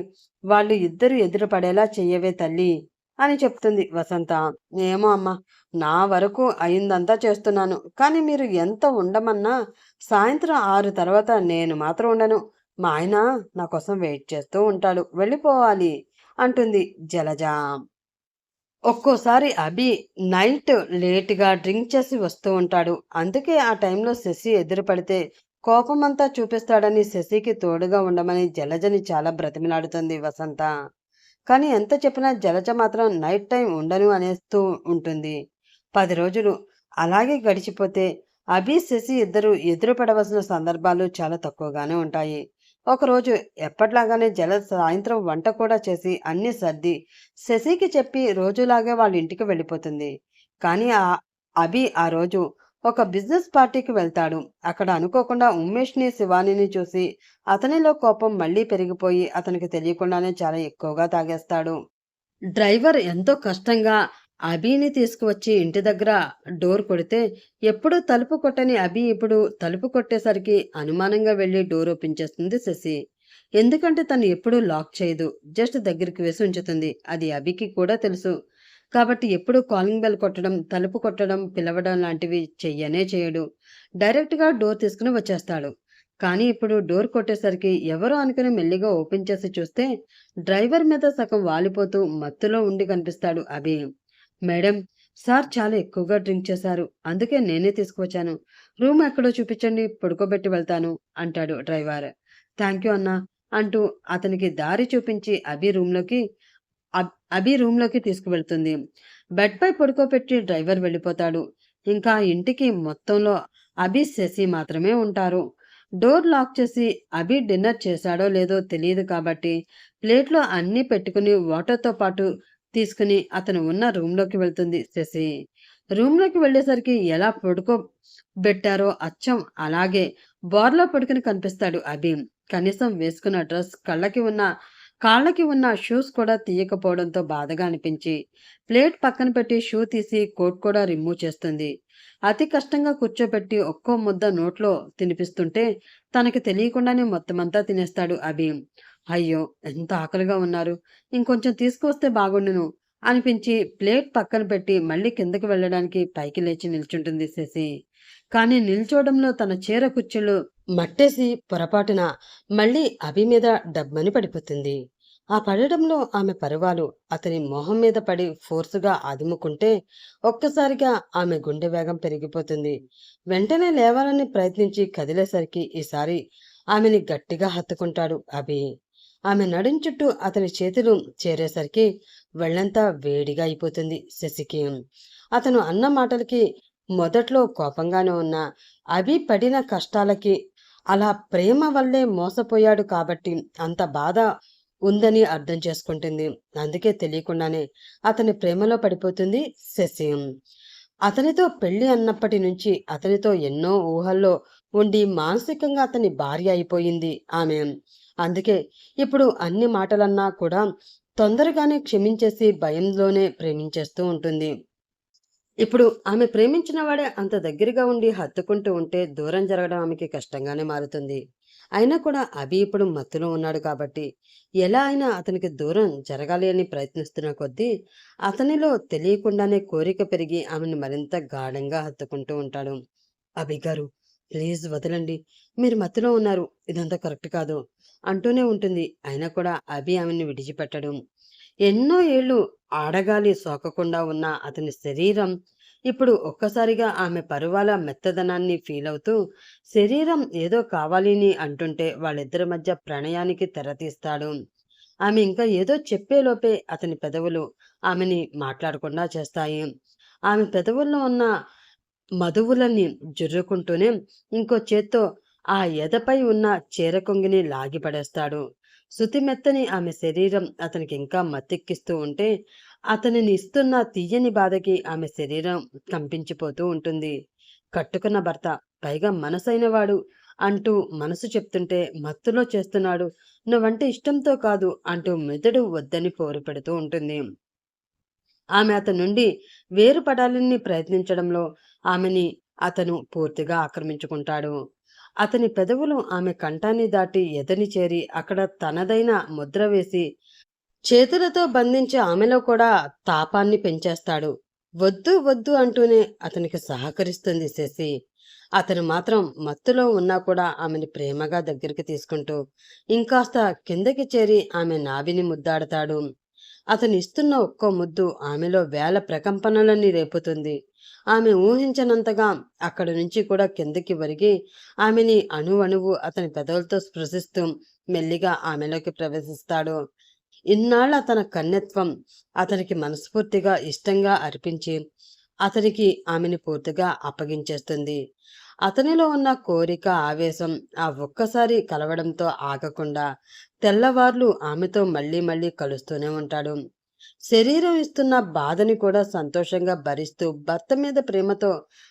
వాళ్ళు ఇద్దరు ఎదురుపడేలా చెయ్యవే తల్లి అని చెప్తుంది వసంత. ఏమో అమ్మా, నా వరకు అయిందంతా చేస్తున్నాను, కానీ మీరు ఎంత ఉండమన్నా సాయంత్రం 6 తర్వాత నేను మాత్రం ఉండను. మా ఆయన నా కోసం వెయిట్ చేస్తూ ఉంటాడు, వెళ్ళిపోవాలి అంటుంది జలజ. ఒక్కోసారి అభి నైట్ లేట్‌గా డ్రింక్ చేసి వస్తూ ఉంటాడు. అందుకే ఆ టైంలో శశి ఎదురు పడితే కోపమంతా చూపిస్తాడని శశికి తోడుగా ఉండమని జలజని చాలా బ్రతిమిలాడుతుంది వసంత. కానీ ఎంత చెప్పినా జలజ మాత్రం నైట్ టైం ఉండను అనేస్తూ ఉంటుంది. 10 రోజులు అలాగే గడిచిపోతే అభి, శశి ఇద్దరు ఎదురు పడవలసిన సందర్భాలు చాలా తక్కువగానే ఉంటాయి. ఒకరోజు ఎప్పట్లాగానే జలజ సాయంత్రం వంట కూడా చేసి అన్నీ సర్ది శశికి చెప్పి రోజులాగే వాళ్ళ ఇంటికి వెళ్ళిపోతుంది. కానీ అభి ఆ రోజు ఒక బిజినెస్ పార్టీకి వెళ్తాడు. అక్కడ అనుకోకుండా ఉమేష్ని, శివానిని చూసి అతనిలో కోపం మళ్ళీ పెరిగిపోయి అతనికి తెలియకుండానే చాలా ఎక్కువగా తాగేస్తాడు. డ్రైవర్ ఎంతో కష్టంగా అభిని తీసుకువచ్చి ఇంటి దగ్గర డోర్ కొడితే ఎప్పుడూ తలుపు కొట్టని అభి ఇప్పుడు తలుపు కొట్టేసరికి అనుమానంగా వెళ్ళి డోర్ ఓపెన్ చేస్తుంది శశి. ఎందుకంటే తను ఎప్పుడూ లాక్ చేయదు, జస్ట్ దగ్గరికి వేసి ఉంచుతుంది. అది అభికి కూడా తెలుసు. కాబట్టి ఎప్పుడూ కాలింగ్ బెల్ కొట్టడం, తలుపు కొట్టడం, పిలవడం లాంటివి చెయ్యనే చేయడు. డైరెక్ట్గా డోర్ తీసుకుని వచ్చేస్తాడు. కానీ ఇప్పుడు డోర్ కొట్టేసరికి ఎవరో అనుకుని మెల్లిగా ఓపెన్ చేసి చూస్తే డ్రైవర్ మీద సగం వాలిపోతూ మత్తులో ఉండి కనిపిస్తాడు అభి. మేడం, సార్ చాలా ఎక్కువగా డ్రింక్ చేశారు, అందుకే నేనే తీసుకువచ్చాను. రూమ్ ఎక్కడో చూపించండి, పడుకోబెట్టి వెళ్తాను అంటాడు డ్రైవర్. థ్యాంక్ యూ అన్నా అంటూ అతనికి దారి చూపించి అభి రూమ్లోకి తీసుకువెళ్తుంది. బెడ్పై పడుకోబెట్టి డ్రైవర్ వెళ్ళిపోతాడు. ఇంకా ఇంటికి మొత్తంలో అభి, శశి మాత్రమే ఉంటారు. డోర్ లాక్ చేసి అభి డిన్నర్ చేశాడో లేదో తెలియదు కాబట్టి ప్లేట్లో అన్నీ పెట్టుకుని వాటర్తో పాటు తీసుకుని అతను ఉన్న రూమ్లోకి వెళ్తుంది శశి. రూమ్లోకి వెళ్ళేసరికి ఎలా పడుకోబెట్టారో అచ్చం అలాగే బోర్లో పడుకుని కనిపిస్తాడు అభి. కనీసం వేసుకున్న డ్రెస్, కాళ్ళకి ఉన్న షూస్ కూడా తీయకపోవడంతో బాధగా అనిపించి ప్లేట్ పక్కన పెట్టి షూ తీసి కోట్ కూడా రిమూవ్ చేస్తుంది. అతి కష్టంగా కూర్చోబెట్టి ఒక్కో ముద్ద నోట్లో తినిపిస్తుంటే తనకి తెలియకుండానే మొత్తమంతా తినేస్తాడు అభి. అయ్యో, ఎంత ఆకలిగా ఉన్నారు, ఇంకొంచెం తీసుకువస్తే బాగుండును అనిపించి ప్లేట్ పక్కన పెట్టి మళ్ళీ కిందకి వెళ్ళడానికి పైకి లేచి నిల్చుంటుంది శశి. కానీ నిల్చోవడంలో తన చీర కుచ్చెలు మట్టేసి పొరపాటున మళ్ళీ అభి మీద డబ్బని పడిపోతుంది. ఆ పడడంలో ఆమె పరువాలు అతని మొహం మీద పడి ఫోర్సుగా అదుముకుంటే ఒక్కసారిగా ఆమె గుండె వేగం పెరిగిపోతుంది. వెంటనే లేవాలని ప్రయత్నించి కదిలేసరికి ఈసారి ఆమెని గట్టిగా హత్తుకుంటాడు అభి. ఆమె నడుం చుట్టూ అతని చేతులు చేరేసరికి వెళ్ళంతా వేడిగా అయిపోతుంది శశికి. అతను అన్న మాటలకి మొదట్లో కోపంగానే ఉన్న అభి పడిన కష్టాలకి, అలా ప్రేమ వల్లే మోసపోయాడు కాబట్టి అంత బాధ ఉందని అర్థం చేసుకుంటుంది. అందుకే తెలియకుండానే అతని ప్రేమలో పడిపోతుంది శశి. అతనితో పెళ్లి అన్నప్పటి నుంచి అతనితో ఎన్నో ఊహల్లో ఉండి మానసికంగా అతని భార్య అయిపోయింది ఆమె. అందుకే ఇప్పుడు అన్ని మాటలన్నా కూడా తొందరగానే క్షమించేసి భయంలోనే ప్రేమించేస్తూ ఉంటుంది. ఇప్పుడు ఆమె ప్రేమించిన వాడే అంత దగ్గరగా ఉండి హత్తుకుంటూ ఉంటే దూరం జరగడం ఆమెకి కష్టంగానే మారుతుంది. అయినా కూడా అభి ఇప్పుడు మత్తులో ఉన్నాడు కాబట్టి ఎలా అయినా అతనికి దూరం జరగాలి అని ప్రయత్నిస్తున్న కొద్దీ అతనిలో తెలియకుండానే కోరిక పెరిగి ఆమెను మరింత గాఢంగా హత్తుకుంటూ ఉంటాడు. అభి గారు, ప్లీజ్ వదలండి, మీరు మత్తులో ఉన్నారు, ఇదంతా కరెక్ట్ కాదు అంటూనే ఉంటుంది. అయినా కూడా అభి ఆమెను విడిచిపెట్టడం. ఎన్నో ఏళ్ళు ఆడగాలి సోకకుండా ఉన్న అతని శరీరం ఇప్పుడు ఒక్కసారిగా ఆమె పరువాల మెత్తదనాన్ని ఫీల్ అవుతూ శరీరం ఏదో కావాలని అంటుంటే వాళ్ళిద్దరి మధ్య ప్రణయానికి తెరతీస్తాడు. ఆమె ఇంకా ఏదో చెప్పేలోపే అతని పెదవులు ఆమెని మాట్లాడకుండా చేస్తాయి. ఆమె పెదవుల్లో ఉన్న మధువులని జుర్రుకుంటూనే ఇంకో చేత్తో ఆ ఎదపై ఉన్న చీర కొంగిని లాగిపడేస్తాడు. శుతిమెత్తని ఆమె శరీరం అతనికి ఇంకా మత్తెక్కిస్తూ ఉంటే అతనిని ఇస్తున్న తీయని బాధకి ఆమె శరీరం కంపించిపోతూ ఉంటుంది. కట్టుకున్న భర్త, పైగా మనసైనవాడు అంటూ మనసు చెప్తుంటే మత్తులో చేస్తున్నాడు, నువ్వంటే ఇష్టంతో కాదు అంటూ మెదడు వద్దని పోరు పెడుతూ ఉంటుంది. ఆమె అతని నుండి వేరుపడాలని ప్రయత్నించడంలో ఆమెని అతను పూర్తిగా ఆక్రమించుకుంటాడు. అతని పెదవులు ఆమె కంఠాన్ని దాటి ఎదని చేరి అక్కడ తనదైన ముద్ర వేసి చేతులతో బంధించి ఆమెలో కూడా తాపాన్ని పెంచేస్తాడు. వద్దు వద్దు అంటూనే అతనికి సహకరిస్తుంది శశి. అతను మాత్రం మత్తులో ఉన్నా కూడా ఆమెని ప్రేమగా దగ్గరికి తీసుకుంటూ ఇంకాస్త కిందకి చేరి ఆమె నాభిని ముద్దాడతాడు. అతను ఇస్తున్న ఒక్కో ముద్దు ఆమెలో వేల ప్రకంపనలన్నీ రేపుతుంది. ఆమె ఊహించనంతగా అక్కడి నుంచి కూడా కిందకి ఒరిగి ఆమెని అణువణువు అతని పెదవులతో స్పృశిస్తూ మెల్లిగా ఆమెలోకి ప్రవేశిస్తాడు. ఇన్నాళ్ల తన కన్యత్వం అతనికి మనస్ఫూర్తిగా ఇష్టంగా అర్పించి అతనికి ఆమెని పూర్తిగా అప్పగించేస్తుంది. అతనిలో ఉన్న కోరిక, ఆవేశం ఆ ఒక్కసారి కలవడంతో ఆగకుండా తెల్లవార్లు ఆమెతో మళ్ళీ మళ్ళీ కలుస్తూనే ఉంటాడు. శరీరం ఇస్తున్న బాధని కూడా సంతోషంగా భరిస్తూ భర్త మీద ప్రేమతో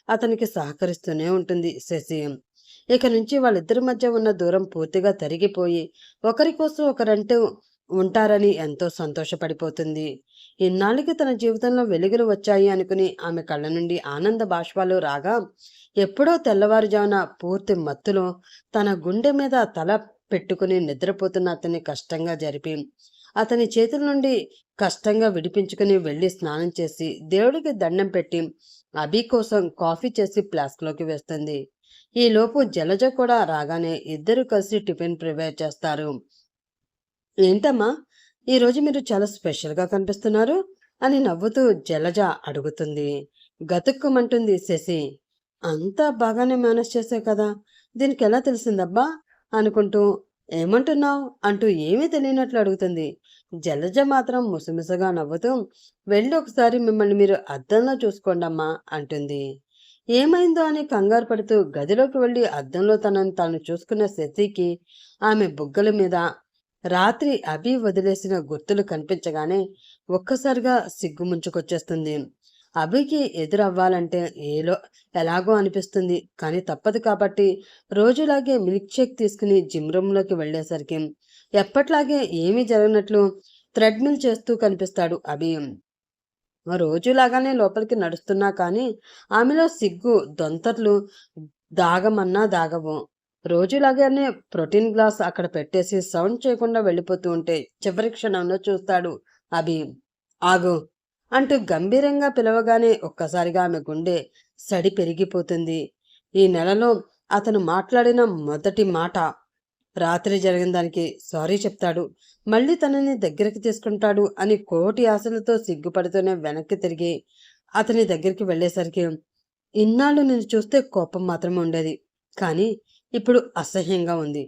అతనికి సహకరిస్తూనే ఉంటుంది శశి. ఇక నుంచి వాళ్ళిద్దరి మధ్య ఉన్న దూరం పూర్తిగా తరిగిపోయి ఒకరి కోసం ఒకరంటూ ఉంటారని ఎంతో సంతోషపడిపోతుంది. ఇన్నాళ్ళకి తన జీవితంలో వెలుగులు వచ్చాయి అనుకుని ఆమె కళ్ళ నుండి ఆనంద బాష్పాలు రాగా ఎప్పుడో తెల్లవారుజామున పూర్తి మత్తులో తన గుండె మీద తల పెట్టుకుని నిద్రపోతున్న అతన్ని కష్టంగా జరిపి అతని చేతుల నుండి కష్టంగా విడిపించుకుని వెళ్ళి స్నానం చేసి దేవుడికి దండం పెట్టి అభి కోసం కాఫీ చేసి ఫ్లాస్క్లోకి వేస్తుంది. ఈలోపు జలజ కూడా రాగానే ఇద్దరు కలిసి టిఫిన్ ప్రిపేర్ చేస్తారు. ఏంటమ్మా, ఈరోజు మీరు చాలా స్పెషల్గా కనిపిస్తున్నారు అని నవ్వుతూ జలజ అడుగుతుంది. గతుక్కుమంటుంది శశి. అంతా బాగానే మేనేజ్ చేసావు కదా, దీనికి ఎలా తెలిసిందబ్బా అనుకుంటూ. ఏమంటున్నావు అంటూ ఏమీ తెలియనట్లు అడుగుతుంది. జలజ మాత్రం ముసిముసగా నవ్వుతూ వెళ్ళి ఒకసారి మిమ్మల్ని మీరు అద్దంలో చూసుకోండమ్మా అంటుంది. ఏమైందో అని కంగారు పడుతూ గదిలోకి వెళ్ళి అద్దంలో తనని తాను చూసుకున్న శశికి ఆమె బుగ్గల మీద రాత్రి అభి వదిలేసిన గుర్తులు కనిపించగానే ఒక్కసారిగా సిగ్గు ముంచుకొచ్చేస్తుంది. అభికి ఎదురవ్వాలంటే ఎలాగో అనిపిస్తుంది, కానీ తప్పదు కాబట్టి రోజులాగే మిల్క్ షేక్ తీసుకుని జిమ్ రూమ్లోకి వెళ్ళేసరికి ఎప్పట్లాగే ఏమీ జరగనట్లు థ్రెడ్మిల్ చేస్తూ కనిపిస్తాడు అభి. రోజులాగానే లోపలికి నడుస్తున్నా కానీ ఆమెలో సిగ్గు దొంతర్లు దాగమన్నా దాగవు. రోజులాగానే ప్రోటీన్ గ్లాస్ అక్కడ పెట్టేసి సౌండ్ చేయకుండా వెళ్ళిపోతూ ఉంటే చివరి క్షణంలో చూస్తాడు అభి. ఆగు అంటూ గంభీరంగా పిలవగానే ఒక్కసారిగా ఆమె గుండె సడి పెరిగిపోతుంది. ఈ నెలలో అతను మాట్లాడిన మొదటి మాట. రాత్రి జరిగిన దానికి సారీ చెప్తాడు, మళ్ళీ తనని దగ్గరికి తీసుకుంటాడు అని కోటి ఆశలతో సిగ్గుపడుతూనే వెనక్కి తిరిగి అతని దగ్గరికి వెళ్ళేసరికి ఇన్నాళ్ళు నేను చూస్తే కోపం మాత్రమే ఉండేది, కానీ ఇప్పుడు అసహ్యంగా ఉంది.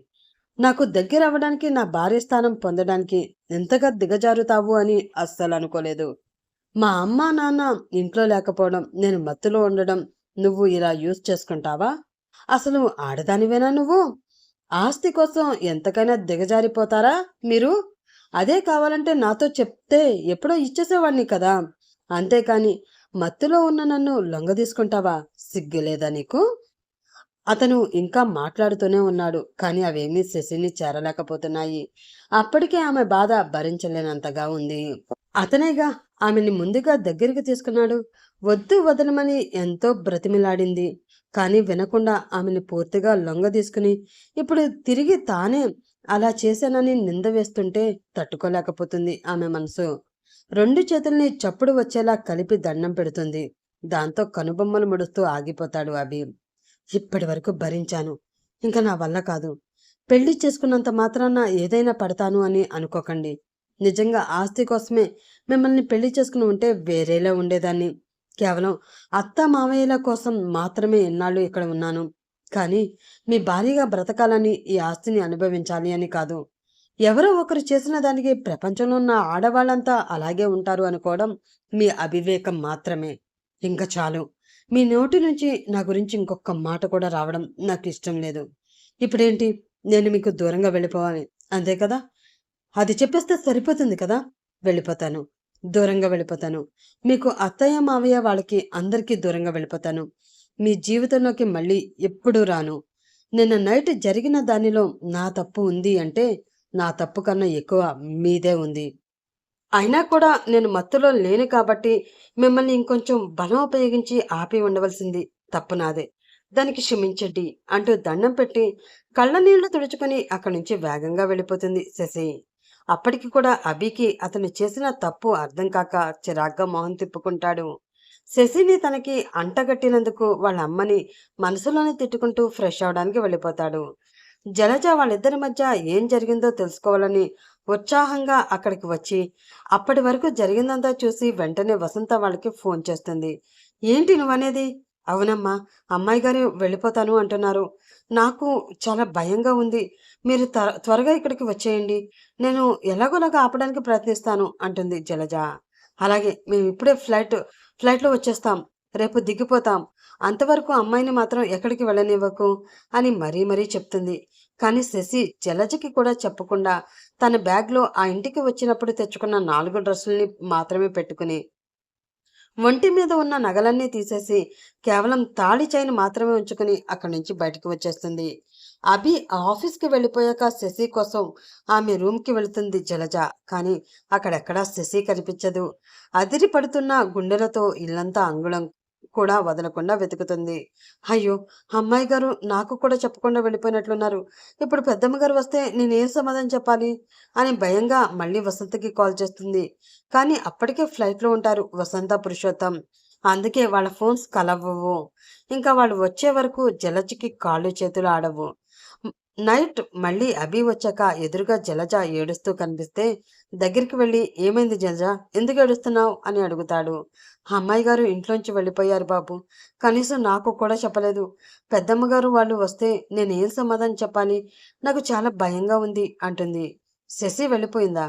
నాకు దగ్గర అవ్వడానికి, నా భార్య స్థానం పొందడానికి ఎంతగా దిగజారుతావు అని అస్సలు అనుకోలేదు. మా అమ్మ నాన్న ఇంట్లో లేకపోవడం, నేను మత్తులో ఉండడం నువ్వు ఇలా యూజ్ చేసుకుంటావా? అసలు ఆడదానివేనా నువ్వు? ఆస్తి కోసం ఎంతకైనా దిగజారిపోతారా మీరు? అదే కావాలంటే నాతో చెప్తే ఎప్పుడో ఇచ్చేసేవాడిని కదా, అంతేకాని మత్తులో ఉన్న నన్ను లొంగదీసుకుంటావా? సిగ్గులేదా నీకు? అతను ఇంకా మాట్లాడుతూనే ఉన్నాడు, కానీ అవేమీ శశిని చేరలేకపోతున్నాయి. అప్పటికే ఆమె బాధ భరించలేనంతగా ఉంది. అతనేగా ఆమెని ముందుగా దగ్గరికి తీసుకున్నాడు. వద్దు వదలమని ఎంతో బ్రతిమిలాడింది, కానీ వినకుండా ఆమెని పూర్తిగా లొంగ తీసుకుని ఇప్పుడు తిరిగి తానే అలా చేశానని నింద వేస్తుంటే తట్టుకోలేకపోతుంది ఆమె మనసు. రెండు చేతుల్ని చప్పుడు వచ్చేలా కలిపి దండం పెడుతుంది. దాంతో కనుబొమ్మలు ముడుస్తూ ఆగిపోతాడు అభి. ఇప్పటి వరకు భరించాను, ఇంకా నా వల్ల కాదు. పెళ్లి చేసుకున్నంత మాత్రాన ఏదైనా పడతాను అని అనుకోకండి. నిజంగా ఆస్తి కోసమే మిమ్మల్ని పెళ్లి చేసుకుని ఉంటే వేరేలా ఉండేదాన్ని. కేవలం అత్త మావయ్యల కోసం మాత్రమే ఇన్నాళ్ళు ఇక్కడ ఉన్నాను, కానీ మీ భార్యగా బ్రతకాలని, ఈ ఆస్తిని అనుభవించాలి అని కాదు. ఎవరో ఒకరు చేసిన దానికి ప్రపంచంలో ఉన్న ఆడవాళ్ళంతా అలాగే ఉంటారు అనుకోవడం మీ అవివేకం మాత్రమే. ఇంకా చాలు. మీ నోటి నుంచి నా గురించి ఇంకొక మాట కూడా రావడం నాకు ఇష్టం లేదు. ఇప్పుడేంటి, నేను మీకు దూరంగా వెళ్ళిపోవాలి అంతే కదా? అది చెప్పేస్తే సరిపోతుంది కదా? వెళ్ళిపోతాను, దూరంగా వెళ్ళిపోతాను. మీకు అత్తయ్య మావయ్య వాళ్ళకి అందరికీ దూరంగా వెళ్ళిపోతాను. మీ జీవితంలోకి మళ్ళీ ఎప్పుడూ రాను. నిన్న నైట్ జరిగిన దానిలో నా తప్పు ఉంది అంటే నా తప్పు కన్నా ఎక్కువ మీదే ఉంది. అయినా కూడా నేను మత్తులో లేను కాబట్టి మిమ్మల్ని ఇంకొంచెం బలం ఉపయోగించి ఆపి ఉండవలసింది తప్పు నాదే. దానికి క్షమించండి అంటూ దండం పెట్టి కళ్ళ నీళ్లు తుడుచుకుని అక్కడి నుంచి వేగంగా వెళ్ళిపోతుంది శశి. అప్పటికి కూడా అభికి అతను చేసిన తప్పు అర్థం కాక చిరాగ్గా మొహం తిప్పుకుంటాడు. శశిని తనకి అంటగట్టినందుకు వాళ్ళ అమ్మని మనసులోనే తిట్టుకుంటూ ఫ్రెష్ అవడానికి వెళ్ళిపోతాడు. జలజ వాళ్ళిద్దరి మధ్య ఏం జరిగిందో తెలుసుకోవాలని ఉత్సాహంగా అక్కడికి వచ్చి అప్పటి వరకు జరిగిందంతా చూసి వెంటనే వసంత వాళ్ళకి ఫోన్ చేస్తుంది. ఏంటి నువ్వనేది? అవునమ్మా, అమ్మాయి గారు వెళ్ళిపోతాను అంటున్నారు. నాకు చాలా భయంగా ఉంది. మీరు త్వరగా ఇక్కడికి వచ్చేయండి. నేను ఎలాగోలాగా ఆపడానికి ప్రయత్నిస్తాను అంటుంది జలజ. అలాగే మేము ఇప్పుడే ఫ్లైట్లో వచ్చేస్తాం. రేపు దిగిపోతాం. అంతవరకు అమ్మాయిని మాత్రం ఎక్కడికి వెళ్ళనివ్వకు అని మరీ మరీ చెప్తుంది. కానీ శశి జలజకి కూడా చెప్పకుండా తన బ్యాగ్లో ఆ ఇంటికి వచ్చినప్పుడు తెచ్చుకున్న 4 డ్రెస్సుల్ని మాత్రమే పెట్టుకుని ఒంటి మీద ఉన్న నగలన్నీ తీసేసి కేవలం తాళి చైన్ మాత్రమే ఉంచుకుని అక్కడి నుంచి బయటకు వచ్చేస్తుంది. అభి ఆఫీస్కి వెళ్ళిపోయాక శశి కోసం ఆమె రూమ్కి వెళుతుంది జలజ. కానీ అక్కడెక్కడా శశి కనిపించదు. అదిరి పడుతున్న గుండెలతో ఇల్లంతా అంగుళం కూడా వదలకుండా వెతుకుతుంది. అయ్యో, అమ్మాయి గారు నాకు కూడా చెప్పకుండా వెళ్ళిపోయినట్లున్నారు. ఇప్పుడు పెద్దమ్మ గారు వస్తే నేనేం సమాధానం చెప్పాలి అని భయంగా మళ్ళీ వసంతకి కాల్ చేస్తుంది. కానీ అప్పటికే ఫ్లైట్లో ఉంటారు వసంత, పురుషోత్తం. అందుకే వాళ్ళ ఫోన్స్ కలవవు. ఇంకా వాళ్ళు వచ్చే వరకు జలజకి కాళ్ళు చేతులు ఆడవు. నైట్ మళ్ళీ అభి వచ్చాక ఎదురుగా జలజ ఏడుస్తూ కనిపిస్తే దగ్గరికి వెళ్ళి, ఏమైంది జలజ, ఎందుకు ఏడుస్తున్నావు అని అడుగుతాడు. అమ్మాయి గారు ఇంట్లోంచి వెళ్ళిపోయారు బాబు. కనీసం నాకు కూడా చెప్పలేదు. పెద్దమ్మగారు వాళ్ళు వస్తే నేను ఏం సమాధానం చెప్పాలి? నాకు చాలా భయంగా ఉంది అంటుంది. శశి వెళ్ళిపోయిందా?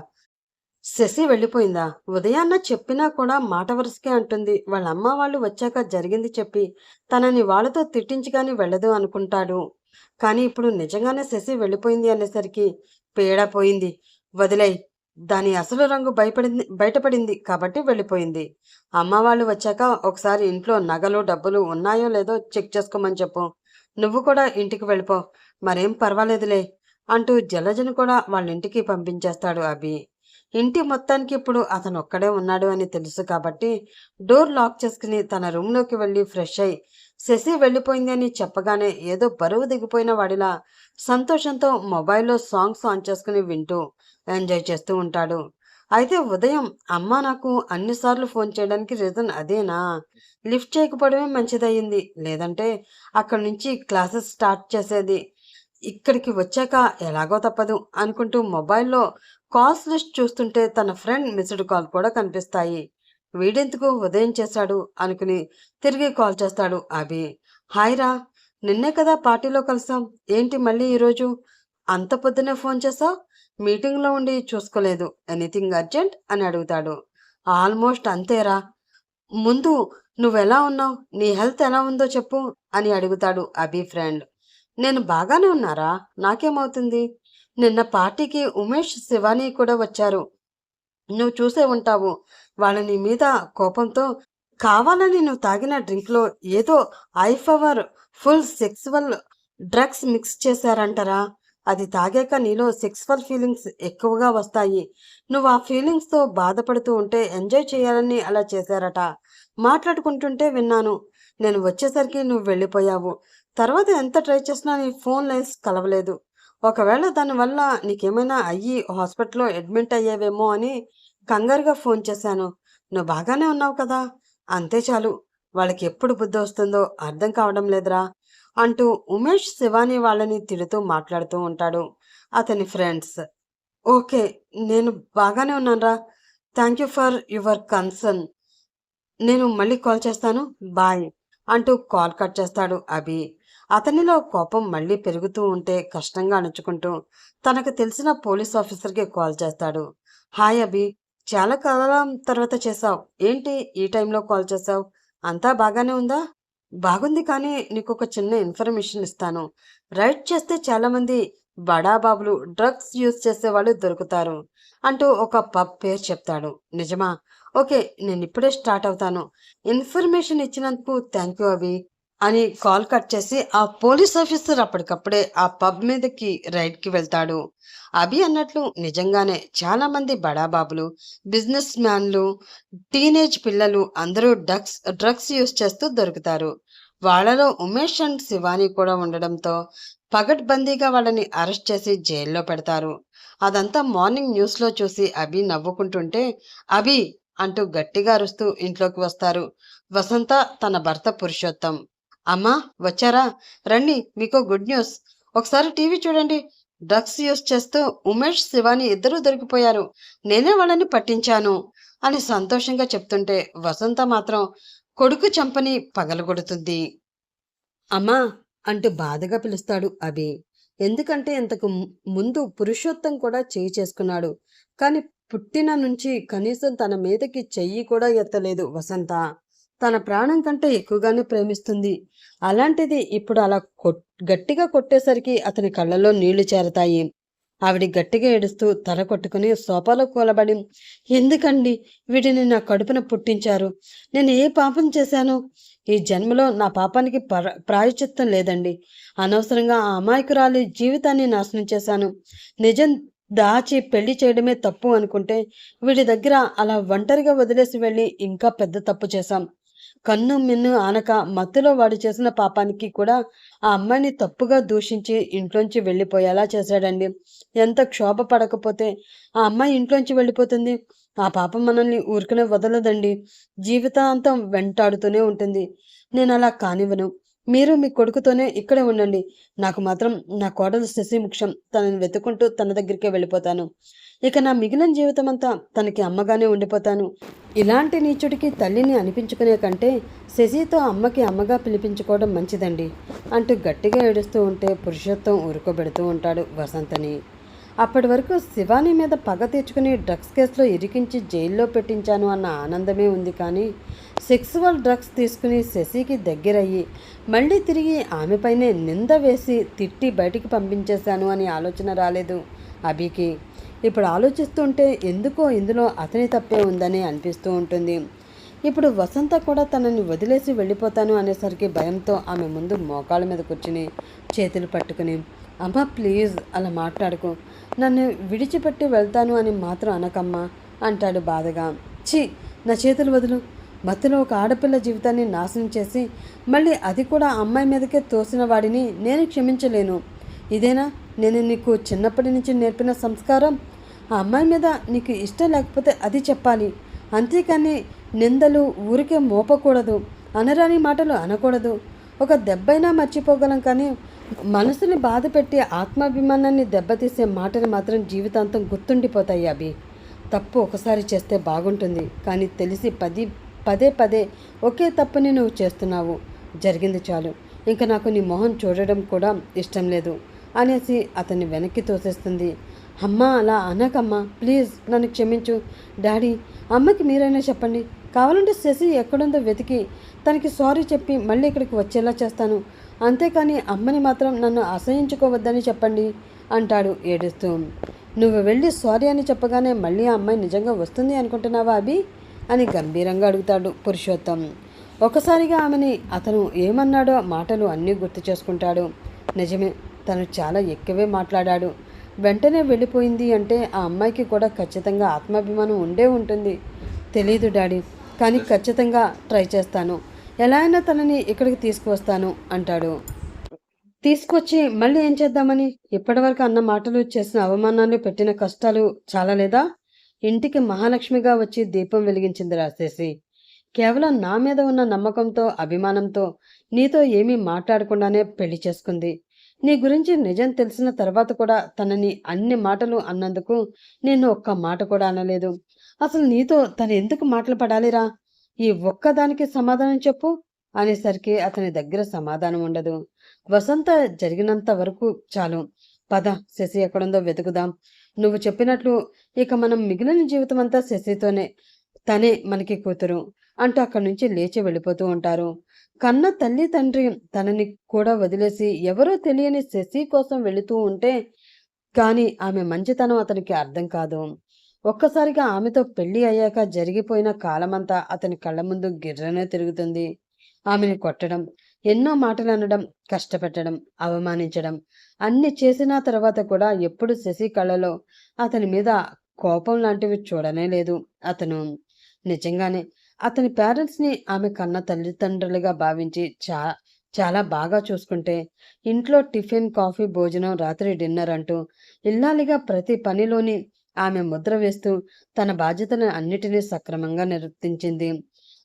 శశి వెళ్ళిపోయిందా? ఉదయాన్న చెప్పినా కూడా మాట వరుసకే అంటుంది. వాళ్ళ అమ్మ వాళ్ళు వచ్చాక జరిగింది చెప్పి తనని వాళ్ళతో తిట్టించి కానీ వెళ్ళదు అనుకుంటాడు. కానీ ఇప్పుడు నిజంగానే శశి వెళ్ళిపోయింది అనేసరికి పీడ పోయింది. వదిలేయ్, దాని అసలు రంగు బయటపడింది కాబట్టి వెళ్ళిపోయింది. అమ్మ వాళ్ళు వచ్చాక ఒకసారి ఇంట్లో నగలు డబ్బులు ఉన్నాయో లేదో చెక్ చేసుకోమని చెప్పు. నువ్వు కూడా ఇంటికి వెళ్ళిపో, మరేం పర్వాలేదులే అంటూ జలజను కూడా వాళ్ళ ఇంటికి పంపించేస్తాడు అభి. ఇంటి మొత్తానికి ఇప్పుడు అతను ఒక్కడే ఉన్నాడు అని తెలుసు కాబట్టి డోర్ లాక్ చేసుకుని తన రూమ్లోకి వెళ్ళి ఫ్రెష్ అయి శశి వెళ్ళిపోయింది అని చెప్పగానే ఏదో బరువు దిగిపోయిన వాడిలా సంతోషంతో మొబైల్లో సాంగ్స్ ఆన్ చేసుకుని వింటూ ఎంజాయ్ చేస్తూ ఉంటాడు. అయితే ఉదయం అమ్మ నాకు అన్నిసార్లు ఫోన్ చేయడానికి రీజన్ అదేనా? లిఫ్ట్ చేయకపోవడమే మంచిదయ్యింది. లేదంటే అక్కడి నుంచి క్లాసెస్ స్టార్ట్ చేసేది. ఇక్కడికి వచ్చాక ఎలాగో తప్పదు అనుకుంటూ మొబైల్లో కాల్స్ లిస్ట్ చూస్తుంటే తన ఫ్రెండ్ మిస్డ్ కాల్ కూడా కనిపిస్తాయి. వీడెందుకు ఉదయం చేశాడు అనుకుని తిరిగి కాల్ చేస్తాడు అభి. హాయ్ రా, నిన్నే కదా పార్టీలో కలిసాం. ఏంటి మళ్ళీ ఈరోజు అంత పొద్దునే ఫోన్ చేసావు? మీటింగ్లో ఉండి చూసుకోలేదు. ఎనీథింగ్ అర్జెంట్ అని అడుగుతాడు. ఆల్మోస్ట్ అంతేరా. ముందు నువ్వెలా ఉన్నావు, నీ హెల్త్ ఎలా ఉందో చెప్పు అని అడుగుతాడు అభి ఫ్రెండ్. నేను బాగానే ఉన్నారా, నాకేమవుతుంది? నిన్న పార్టీకి ఉమేష్, శివాని కూడా వచ్చారు. నువ్వు చూసే ఉంటావు. వాళ్ళ నీ మీద కోపంతో కావాలని నువ్వు తాగిన డ్రింక్లో ఏదో ఐఫవర్ ఫుల్ సెక్సువల్ డ్రగ్స్ మిక్స్ చేశారంటరా. అది తాగాక నీలో సెక్సువల్ ఫీలింగ్స్ ఎక్కువగా వస్తాయి. నువ్వు ఆ ఫీలింగ్స్తో బాధపడుతూ ఉంటే ఎంజాయ్ చేయాలని అలా చేశారట. మాట్లాడుకుంటుంటే విన్నాను. నేను వచ్చేసరికి నువ్వు వెళ్ళిపోయావు. తర్వాత ఎంత ట్రై చేసినా నీ ఫోన్ లైన్స్ కలవలేదు. ఒకవేళ దానివల్ల నీకేమైనా అయ్యి హాస్పిటల్లో అడ్మిట్ అయ్యావేమో అని కంగారుగా ఫోన్ చేశాను. నువ్వు బాగానే ఉన్నావు కదా? అంతే చాలు. వాళ్ళకి ఎప్పుడు బుద్ధి వస్తుందో అర్థం కావడం లేదురా అంటూ ఉమేష్ శివాని వాళ్ళని తిడుతూ మాట్లాడుతూ ఉంటాడు అతని ఫ్రెండ్స్. ఓకే, నేను బాగానే ఉన్నానురా. Thank you for your concern. నేను మళ్ళీ కాల్ చేస్తాను, బాయ్ అంటూ కాల్ కట్ చేస్తాడు అభి. అతనిలో కోపం మళ్ళీ పెరుగుతూ ఉంటే కష్టంగా అణుచుకుంటూ తనకు తెలిసిన పోలీస్ ఆఫీసర్కి కాల్ చేస్తాడు. హాయ్ అభి, చాలా కాలం తర్వాత చేసావు. ఏంటి ఈ టైంలో కాల్ చేసావు? అంతా బాగానే ఉందా? బాగుంది, కానీ నీకు ఒక చిన్న ఇన్ఫర్మేషన్ ఇస్తాను. రైడ్ చేస్తే చాలామంది బడాబాబులు డ్రగ్స్ యూజ్ చేసేవాళ్ళు దొరుకుతారు అంటూ ఒక పబ్ పేరు చెప్తాడు. నిజమా? ఓకే, నేను ఇప్పుడే స్టార్ట్ అవుతాను. ఇన్ఫర్మేషన్ ఇచ్చినందుకు థ్యాంక్ యూ అభి అని కాల్ కట్ చేసి ఆ పోలీస్ ఆఫీసర్ అప్పటికప్పుడే ఆ పబ్ మీదకి రైడ్కి వెళ్తాడు. అభి అన్నట్లు నిజంగానే చాలా మంది బడాబాబులు, బిజినెస్ మ్యాన్లు, టీనేజ్ పిల్లలు అందరూ డ్రగ్స్ యూజ్ చేస్తూ దొరుకుతారు. వాళ్ళలో ఉమేష్ అండ్ శివాని కూడా ఉండడంతో పగడ్బందీగా వాళ్ళని అరెస్ట్ చేసి జైల్లో పెడతారు. అదంతా మార్నింగ్ న్యూస్లో చూసి అభి నవ్వుకుంటుంటే, అభి అంటూ గట్టిగా అరుస్తూ ఇంట్లోకి వస్తారు. వసంత తన భర్త పురుషోత్తం. అమ్మా, వచ్చారా? రండి, మీకో గుడ్ న్యూస్. ఒకసారి టీవీ చూడండి. డ్రగ్స్ యూస్ చేస్తూ ఉమేష్, శివాని ఇద్దరూ దొరికిపోయారు. నేనే వాళ్ళని పట్టించాను అని సంతోషంగా చెప్తుంటే వసంత మాత్రం కొడుకు చంపని పగలగొడుతుంది. అమ్మా అంటూ బాధగా పిలుస్తాడు అభి. ఎందుకంటే ఇంతకు ముందు పురుషోత్తం కూడా చేయి చేసుకున్నాడు. కానీ పుట్టిన నుంచి కనీసం తన మీదకి చెయ్యి కూడా ఎత్తలేదు వసంత. తన ప్రాణం కంటే ఎక్కువగానే ప్రేమిస్తుంది. అలాంటిది ఇప్పుడు అలా గట్టిగా కొట్టేసరికి అతని కళ్ళలో నీళ్లు చేరతాయి. ఆవిడ గట్టిగా ఏడుస్తూ తల కొట్టుకుని సోఫాలో కూలబడి, ఎందుకండి వీటిని నా కడుపున పుట్టించారు? నేను ఏ పాపం చేశాను? ఈ జన్మలో నా పాపానికి ప్రాయశ్చిత్తం లేదండి. అనవసరంగా ఆ అమాయకురాలి జీవితాన్ని నాశనం చేశాను. నిజం దాచి పెళ్లి చేయడమే తప్పు అనుకుంటే వీడి దగ్గర అలా ఒంటరిగా వదిలేసి వెళ్ళి ఇంకా పెద్ద తప్పు చేశాం. కన్ను మిన్ను ఆనక మత్తులో వాడు చేసిన పాపానికి కూడా ఆ అమ్మాయిని తప్పుగా దూషించి ఇంట్లోంచి వెళ్ళిపోయేలా చేశాడండి. ఎంత క్షోభ పడకపోతే ఆ అమ్మాయి ఇంట్లోంచి వెళ్ళిపోతుంది? ఆ పాపం మనల్ని ఊరికనే వదలదండి. జీవితాంతం వెంటాడుతూనే ఉంటుంది. నేను అలా కానివ్వను. మీరు మీ కొడుకుతోనే ఇక్కడే ఉండండి. నాకు మాత్రం నా కోడలు శశి ముఖ్యం. తనని వెతుకుంటూ తన దగ్గరికే వెళ్ళిపోతాను. ఇక నా మిగిలిన జీవితం అంతా తనకి అమ్మగానే ఉండిపోతాను. ఇలాంటి నీచుడికి తల్లిని అనిపించుకునే కంటే శశితో అమ్మకి అమ్మగా పిలిపించుకోవడం మంచిదండి అంటూ గట్టిగా ఏడుస్తూ ఉంటే పురుషోత్తం ఊరుకోబెడుతూ ఉంటాడు వసంతని. అప్పటి వరకు శివాని మీద పగ తీర్చుకుని డ్రగ్స్ కేసులో ఇరికించి జైల్లో పెట్టించాను అన్న ఆనందమే ఉంది. కానీ సెక్సువల్ డ్రగ్స్ తీసుకుని శశికి దగ్గరయ్యి మళ్ళీ తిరిగి ఆమెపైనే నింద వేసి తిట్టి బయటికి పంపించేశాను అని ఆలోచన రాలేదు అభికి. ఇప్పుడు ఆలోచిస్తుంటే ఎందుకో ఇందులో అతని తప్పే ఉందని అనిపిస్తూ ఉంటుంది. ఇప్పుడు వసంత కూడా తనని వదిలేసి వెళ్ళిపోతాను అనేసరికి భయంతో ఆమె ముందు మోకాళ్ళ మీద కూర్చుని చేతులు పట్టుకుని, అమ్మ ప్లీజ్ అలా మాట్లాడుకో, నన్ను విడిచిపెట్టి వెళ్తాను అని మాత్రం అనకమ్మా అంటాడు బాధగా. ఛీ, నా చేతులు వదులు. మత్తులో ఒక ఆడపిల్ల జీవితాన్ని నాశనం చేసి మళ్ళీ అది కూడా అమ్మాయి మీదకే తోసిన వాడిని నేను క్షమించలేను. ఇదేనా నేను నీకు చిన్నప్పటి నుంచి నేర్పిన సంస్కారం? ఆ అమ్మాయి మీద నీకు ఇష్టం లేకపోతే అది చెప్పాలి. అంతేకాని నిందలు ఊరికే మోపకూడదు, అనరాని మాటలు అనకూడదు. ఒక దెబ్బైనా మర్చిపోగలం, కానీ మనసుని బాధ పెట్టి ఆత్మాభిమానాన్ని దెబ్బతీసే మాటలు మాత్రం జీవితాంతం గుర్తుండిపోతాయి అభి. తప్పు ఒకసారి చేస్తే బాగుంటుంది, కానీ తెలిసి పదే పదే ఒకే తప్పుని నువ్వు చేస్తున్నావు. జరిగింది చాలు, ఇంకా నాకు నీ మొహం చూడడం కూడా ఇష్టం లేదు అనేసి అతన్ని వెనక్కి తోసేస్తుంది. అమ్మా అలా అనకమ్మా, ప్లీజ్ నన్ను క్షమించు. డాడీ, అమ్మకి మీరైనా చెప్పండి. కావాలంటే శశి ఎక్కడుందో వెతికి తనకి సారీ చెప్పి మళ్ళీ ఇక్కడికి వచ్చేలా చేస్తాను. అంతేకాని అమ్మని మాత్రం నన్ను అసహించుకోవద్దని చెప్పండి అంటాడు ఏడుస్తూ. నువ్వు వెళ్ళి సారీ అని చెప్పగానే మళ్ళీ ఆ అమ్మాయి నిజంగా వస్తుంది అనుకుంటున్నావా అభి అని గంభీరంగా అడుగుతాడు పురుషోత్తం. ఒకసారిగా ఆమెని అతను ఏమన్నాడో మాటలు అన్నీ గుర్తు చేసుకుంటాడు. నిజమే, తను చాలా ఎక్కువే మాట్లాడాడు. వెంటనే వెళ్ళిపోయింది అంటే ఆ అమ్మాయికి కూడా ఖచ్చితంగా ఆత్మాభిమానం ఉండే ఉంటుంది. తెలీదు డాడీ, కానీ ఖచ్చితంగా ట్రై చేస్తాను. ఎలా అయినా తనని ఇక్కడికి తీసుకువస్తాను అంటాడు. తీసుకొచ్చి మళ్ళీ ఏం చేద్దామని? ఇప్పటివరకు అన్న మాటలు, చేసిన అవమానాలు, పెట్టిన కష్టాలు చాలా లేదా? ఇంటికి మహాలక్ష్మిగా వచ్చి దీపం వెలిగించింది రాసేసి. కేవలం నా మీద ఉన్న నమ్మకంతో, అభిమానంతో నీతో ఏమీ మాట్లాడకుండానే పెళ్లి చేసుకుంది. నీ గురించి నిజం తెలిసిన తర్వాత కూడా తనని అన్ని మాటలు అన్నందుకు నేను ఒక్క మాట కూడా అనలేదు. అసలు నీతో తను ఎందుకు మాటలు పడాలిరా? ఈ ఒక్కదానికి సమాధానం చెప్పు అనేసరికి అతని దగ్గర సమాధానం ఉండదు. వసంత జరిగినంత వరకు చాలు. పద, శశి ఎక్కడుందో వెతుకుదాం. నువ్వు చెప్పినట్లు ఇక మనం మిగిలిన జీవితం అంతా శశితోనే, తనే మనకి కూతురు అంటూ అక్కడి నుంచి లేచి వెళ్ళిపోతూ ఉంటారు. కన్న తల్లి తండ్రి తనని కూడా వదిలేసి ఎవరో తెలియని శశి కోసం వెళుతూ ఉంటే కానీ ఆమె మంచితనం అతనికి అర్థం కాదు. ఒక్కసారిగా ఆమెతో పెళ్లి అయ్యాక జరిగిపోయిన కాలమంతా అతని కళ్ళ ముందు గిర్రనే తిరుగుతుంది. ఆమెను కొట్టడం, ఎన్నో మాటలు అనడం, కష్టపెట్టడం, అవమానించడం అన్ని చేసిన తర్వాత కూడా ఎప్పుడు శశి కళ్ళలో అతని మీద కోపం లాంటివి చూడనే లేదు అతను. నిజంగానే అతని పేరెంట్స్ని ఆమె కన్న తల్లిదండ్రులుగా భావించి చాలా బాగా చూసుకుంటే, ఇంట్లో టిఫిన్, కాఫీ, భోజనం, రాత్రి డిన్నర్ అంటూ ఇల్లాలిగా ప్రతి పనిలోని ఆమె ముద్ర వేస్తూ తన బాధ్యతను అన్నిటినీ సక్రమంగా నిర్వర్తించింది.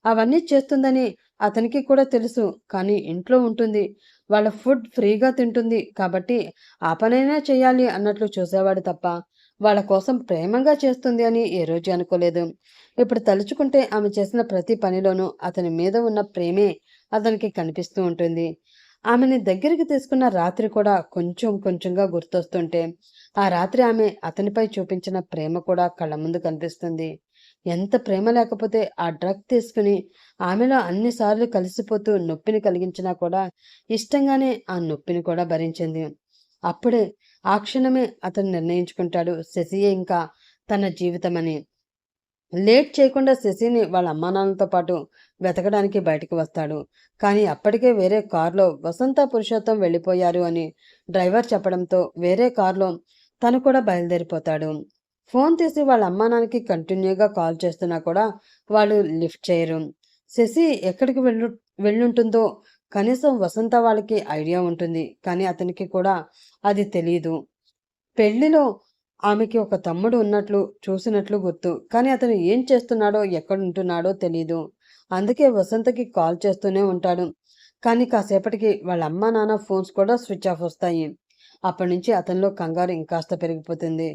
అవన్నీ చేస్తుందని అతనికి కూడా తెలుసు. కానీ ఇంట్లో ఉంటుంది. వాళ్ళ ఫుడ్ ఫ్రీగా తింటుంది కాబట్టి ఆ పనైనా చేయాలి అన్నట్లు చూసేవాడు తప్ప వాళ్ళ కోసం ప్రేమగా చేస్తుంది అని ఏ రోజు అనుకోలేదు. ఇప్పుడు తలుచుకుంటే ఆమె చేసిన ప్రతి పనిలోనూ అతని మీద ఉన్న ప్రేమే అతనికి కనిపిస్తూ ఉంటుంది. ఆమెని దగ్గరికి తీసుకున్న రాత్రి కూడా కొంచెం కొంచెంగా గుర్తొస్తుంటే ఆ రాత్రి ఆమె అతనిపై చూపించిన ప్రేమ కూడా కళ్ళ ముందు కనిపిస్తుంది. ఎంత ప్రేమ లేకపోతే ఆ డ్రగ్ తీసుకుని ఆమెలో అన్నిసార్లు కలిసిపోతూ నొప్పిని కలిగించినా కూడా ఇష్టంగానే ఆ నొప్పిని కూడా భరించింది. అప్పుడే ఆ క్షణమే అతను నిర్ణయించుకుంటాడు శశియే ఇంకా తన జీవితమని. లేట్ చేయకుండా శశిని వాళ్ళ అమ్మానాన్నలతో పాటు వెతకడానికి బయటకు వస్తాడు. కానీ అప్పటికే వేరే కారులో వసంత పురుషోత్తం వెళ్ళిపోయారు అని డ్రైవర్ చెప్పడంతో వేరే కారులో తను కూడా బయలుదేరిపోతాడు. ఫోన్ తీసి వాళ్ళ అమ్మానాన్నకి కంటిన్యూగా కాల్ చేస్తున్నా కూడా వాళ్ళు లిఫ్ట్ చేయరు. శశి ఎక్కడికి వెళ్ళుంటుందో కనీసం వసంత వాళ్ళకి ఐడియా ఉంటుంది. కానీ అతనికి కూడా అది తెలియదు. పెళ్లిలో ఆమెకి ఒక తమ్ముడు ఉన్నట్లు చూసినట్లు గుర్తు. కానీ అతను ఏం చేస్తున్నాడో ఎక్కడుంటున్నాడో తెలీదు. అందుకే వసంతకి కాల్ చేస్తూనే ఉంటాడు. కానీ కాసేపటికి వాళ్ళ అమ్మా నాన్న ఫోన్స్ కూడా స్విచ్ ఆఫ్ వస్తాయి. అప్పటి నుంచి అతనిలో కంగారు ఇంకాస్త పెరిగిపోతుంది.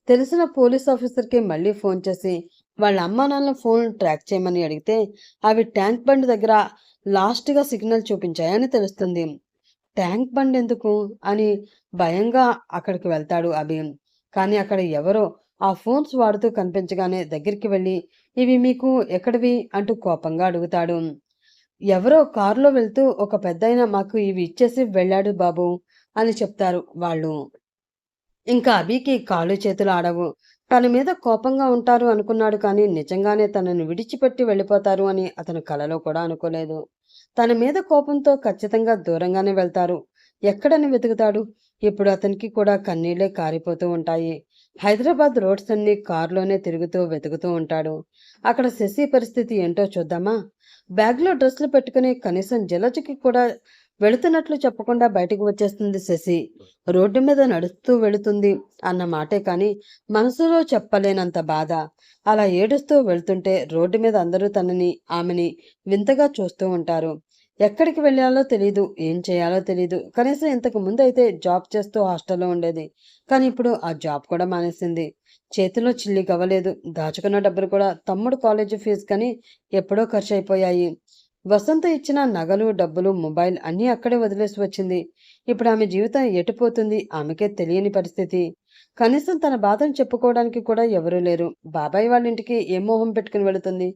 తెలిసిన పోలీస్ ఆఫీసర్కి మళ్ళీ ఫోన్ చేసి వాళ్ళ అమ్మా నాన్నల ఫోన్ ట్రాక్ చేయమని అడిగితే అవి ట్యాంక్ బండ్ దగ్గర లాస్ట్గా సిగ్నల్ చూపించాయని తెలుస్తుంది. ట్యాంక్ బండ్ ఎందుకు అని భయంగా అక్కడికి వెళ్తాడు అభి. కానీ అక్కడ ఎవరో ఆ ఫోన్స్ వాడుతూ కనిపించగానే దగ్గరికి వెళ్ళి ఇవి మీకు ఎక్కడివి అంటూ కోపంగా అడుగుతాడు. ఎవరో కారులో వెళ్తూ ఒక పెద్దాయన మాకు ఇవి ఇచ్చేసి వెళ్ళాడు బాబు అని చెప్తారు వాళ్ళు. ఇంకా అభికి కాళ్ళు చేతులు ఆడవు. తన మీద కోపంగా ఉంటారు అనుకున్నాడు కానీ నిజంగానే తనని విడిచిపెట్టి వెళ్ళిపోతారు అని అతను కలలో కూడా అనుకోలేదు. తన మీద కోపంతో ఖచ్చితంగా దూరంగానే వెళ్తారు. ఎక్కడని వెతుకుతాడు? ఇప్పుడు అతనికి కూడా కన్నీళ్లే కారిపోతూ ఉంటాయి. హైదరాబాద్ రోడ్స్ అన్ని కారులోనే తిరుగుతూ వెతుకుతూ ఉంటాడు. అక్కడ శశి పరిస్థితి ఏంటో చూద్దామా? బ్యాగ్లో డ్రెస్సులు పెట్టుకుని కనీసం జలజకి కూడా వెళుతున్నట్లు చెప్పకుండా బయటకు వచ్చేస్తుంది శశి. రోడ్డు మీద నడుస్తూ వెళుతుంది అన్న మాటే కానీ మనసులో చెప్పలేనంత బాధ. అలా ఏడుస్తూ వెళ్తుంటే రోడ్డు మీద అందరూ తనని ఆమెని వింతగా చూస్తూ ఉంటారు. ఎక్కడికి వెళ్ళాలో తెలీదు, ఏం చేయాలో తెలీదు. కనీసం ఇంతకు ముందు అయితే జాబ్ చేస్తూ హాస్టల్లో ఉండేది. కానీ ఇప్పుడు ఆ జాబ్ కూడా మానేసింది. చేతిలో చిల్లి గవ్వలేదు. దాచుకున్న డబ్బులు కూడా తమ్ముడు కాలేజీ ఫీజు కానీ ఎప్పుడో ఖర్చు అయిపోయాయి. వసంత ఇచ్చిన నగలు, డబ్బులు, మొబైల్ అన్నీ అక్కడే వదిలేసి వచ్చింది. ఇప్పుడు ఆమె జీవితం ఎటుపోతుంది ఆమెకే తెలియని పరిస్థితి. కనీసం తన బాధను చెప్పుకోవడానికి కూడా ఎవరూ లేరు. బాబాయ్ వాళ్ళ ఇంటికి ఏ మోహం పెట్టుకుని వెళుతుంది?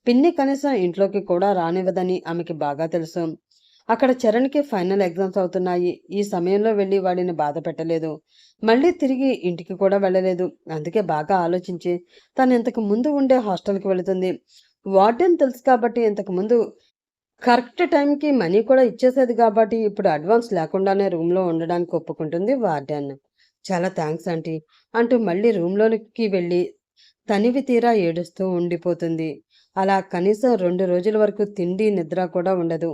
పిన్ని కనీసం ఇంట్లోకి కూడా రానివ్వదని ఆమెకి బాగా తెలుసు. అక్కడ చరణ్కి ఫైనల్ ఎగ్జామ్స్ అవుతున్నాయి. ఈ సమయంలో వెళ్ళి వాడిని బాధ పెట్టలేదు. మళ్ళీ తిరిగి ఇంటికి కూడా వెళ్ళలేదు. అందుకే బాగా ఆలోచించి తను ఇంతకు ముందు ఉండే హాస్టల్కి వెళుతుంది. వార్డెన్ తెలుసు కాబట్టి ఇంతకు ముందు కరెక్ట్ టైంకి మనీ కూడా ఇచ్చేసేది కాబట్టి ఇప్పుడు అడ్వాన్స్ లేకుండానే రూమ్లో ఉండడానికి ఒప్పుకుంటుంది వార్డెన్. చాలా థ్యాంక్స్ ఆంటీ అంటూ మళ్ళీ రూమ్లోకి వెళ్ళి తనివి తీరా ఏడుస్తూ ఉండిపోతుంది. అలా కనీసం 2 రోజుల వరకు తిండి నిద్ర కూడా ఉండదు.